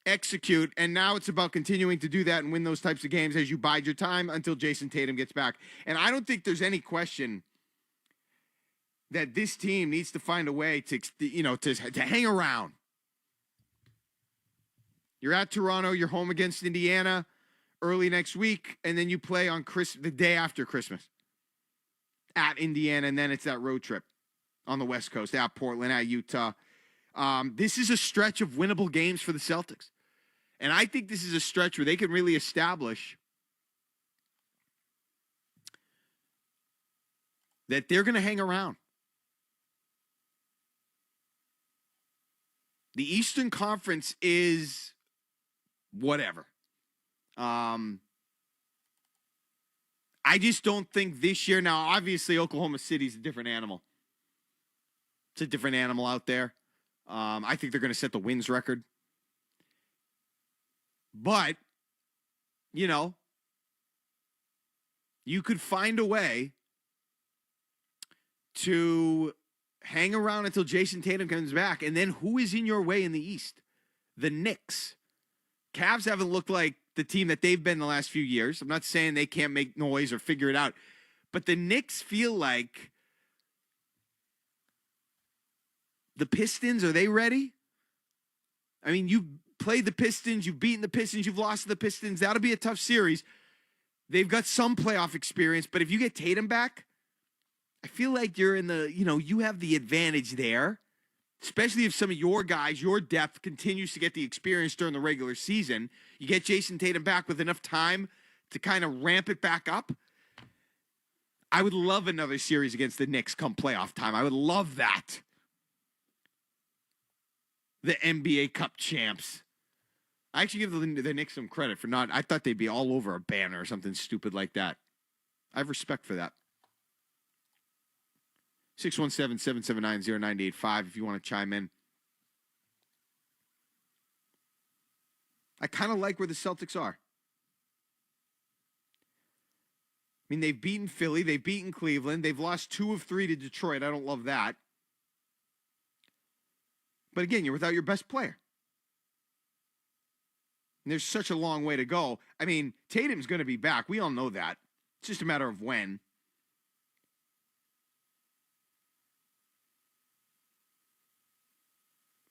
execute, and now it's about continuing to do that and win those types of games as you bide your time until Jason Tatum gets back. And I don't think there's any question that this team needs to find a way to hang around. You're at Toronto, you're home against Indiana early next week, and then you play on the day after Christmas at Indiana, and then it's that road trip on the West Coast, at Portland, at Utah. This is a stretch of winnable games for the Celtics. And I think this is a stretch where they can really establish that they're going to hang around. The Eastern Conference is whatever. I just don't think this year. Now, obviously, Oklahoma City is a different animal. It's a different animal out there. I think they're going to set the wins record. But, you could find a way to hang around until Jason Tatum comes back. And then who is in your way in the East? the Knicks. Cavs haven't looked like the team that they've been the last few years. I'm not saying they can't make noise or figure it out, but the Knicks feel like the Pistons. Are they ready? I mean, you played the Pistons, you've beaten the Pistons, you've lost to the Pistons. That'll be a tough series. They've got some playoff experience, but if you get Tatum back, I feel like you're in the, you have the advantage there, especially if some of your guys, your depth continues to get the experience during the regular season. You get Jason Tatum back with enough time to kind of ramp it back up. I would love another series against the Knicks come playoff time. I would love that. The NBA Cup champs. I actually give the Knicks some credit for not, I thought they'd be all over a banner or something stupid like that. I have respect for that. 617-779-0985 if you want to chime in. I kind of like where the Celtics are. I mean, they've beaten Philly. They've beaten Cleveland. They've lost 2 of 3 to Detroit. I don't love that. But again, you're without your best player. And there's such a long way to go. I mean, Tatum's going to be back. We all know that. It's just a matter of when.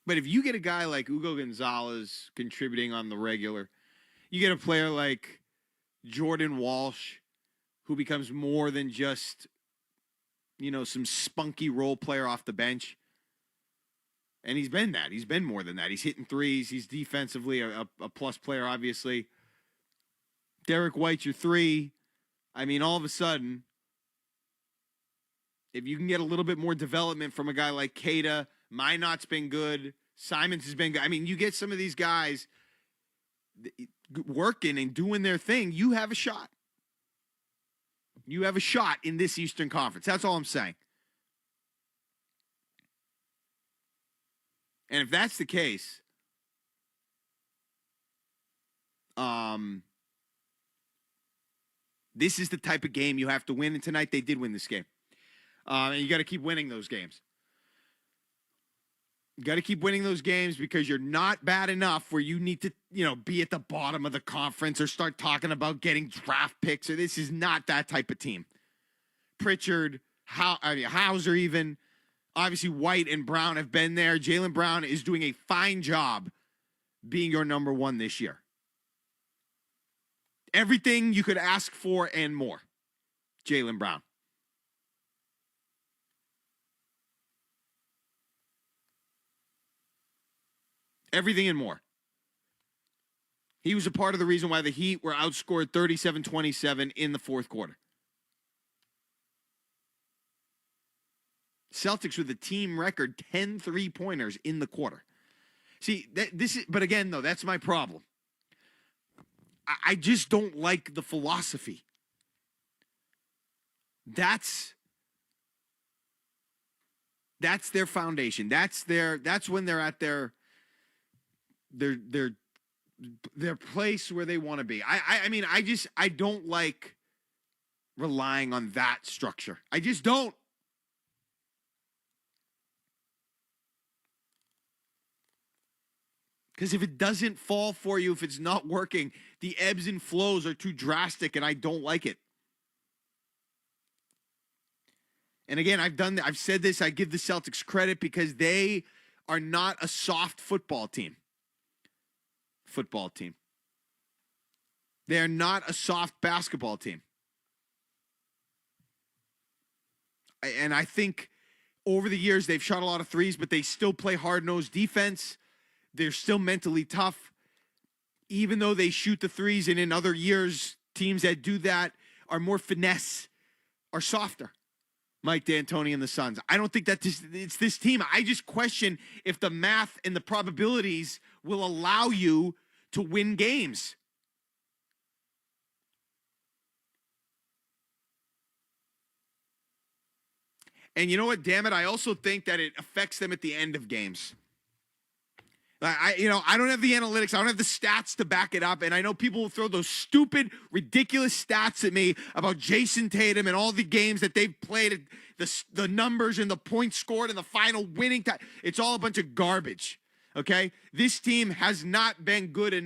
But if you get a guy like Hugo Gonzalez contributing on the regular, you get a player like Jordan Walsh who becomes more than just, some spunky role player off the bench. And he's been that. He's been more than that. He's hitting threes. He's defensively a plus player, obviously. Derek White's your 3. I mean, all of a sudden, if you can get a little bit more development from a guy like Keita, Minot's been good. Simons has been good. I mean, you get some of these guys working and doing their thing, you have a shot. You have a shot in this Eastern Conference. That's all I'm saying. And if that's the case, this is the type of game you have to win. And tonight they did win this game. And you got to keep winning those games. You got to keep winning those games because you're not bad enough where you need to, be at the bottom of the conference or start talking about getting draft picks. Or this is not that type of team. Pritchard, Hauser even. Obviously, White and Brown have been there. Jaylen Brown is doing a fine job being your number 1 this year. Everything you could ask for and more. Jaylen Brown. Everything and more. He was a part of the reason why the Heat were outscored 37-27 in the fourth quarter. Celtics with a team record 10 3-pointers in the quarter. See, but again, though, that's my problem. I just don't like the philosophy. That's their foundation. That's when they're at their place where they want to be. I don't like relying on that structure. I just don't. Because if it doesn't fall for you, if it's not working, the ebbs and flows are too drastic, and I don't like it. And again, I've said this, I give the Celtics credit because they are not a soft football team. They are not a soft basketball team. And I think over the years they've shot a lot of threes, but they still play hard-nosed defense. They're still mentally tough, even though they shoot the threes. And in other years, teams that do that are more finesse, are softer. Mike D'Antoni and the Suns. I don't think that it's this team. I just question if the math and the probabilities will allow you to win games. And you know what? Damn it, I also think that it affects them at the end of games. I don't have the analytics. I don't have the stats to back it up. And I know people will throw those stupid, ridiculous stats at me about Jason Tatum and all the games that they've played, the numbers and the points scored and the final winning time. It's all a bunch of garbage. okay? This team has not been good enough.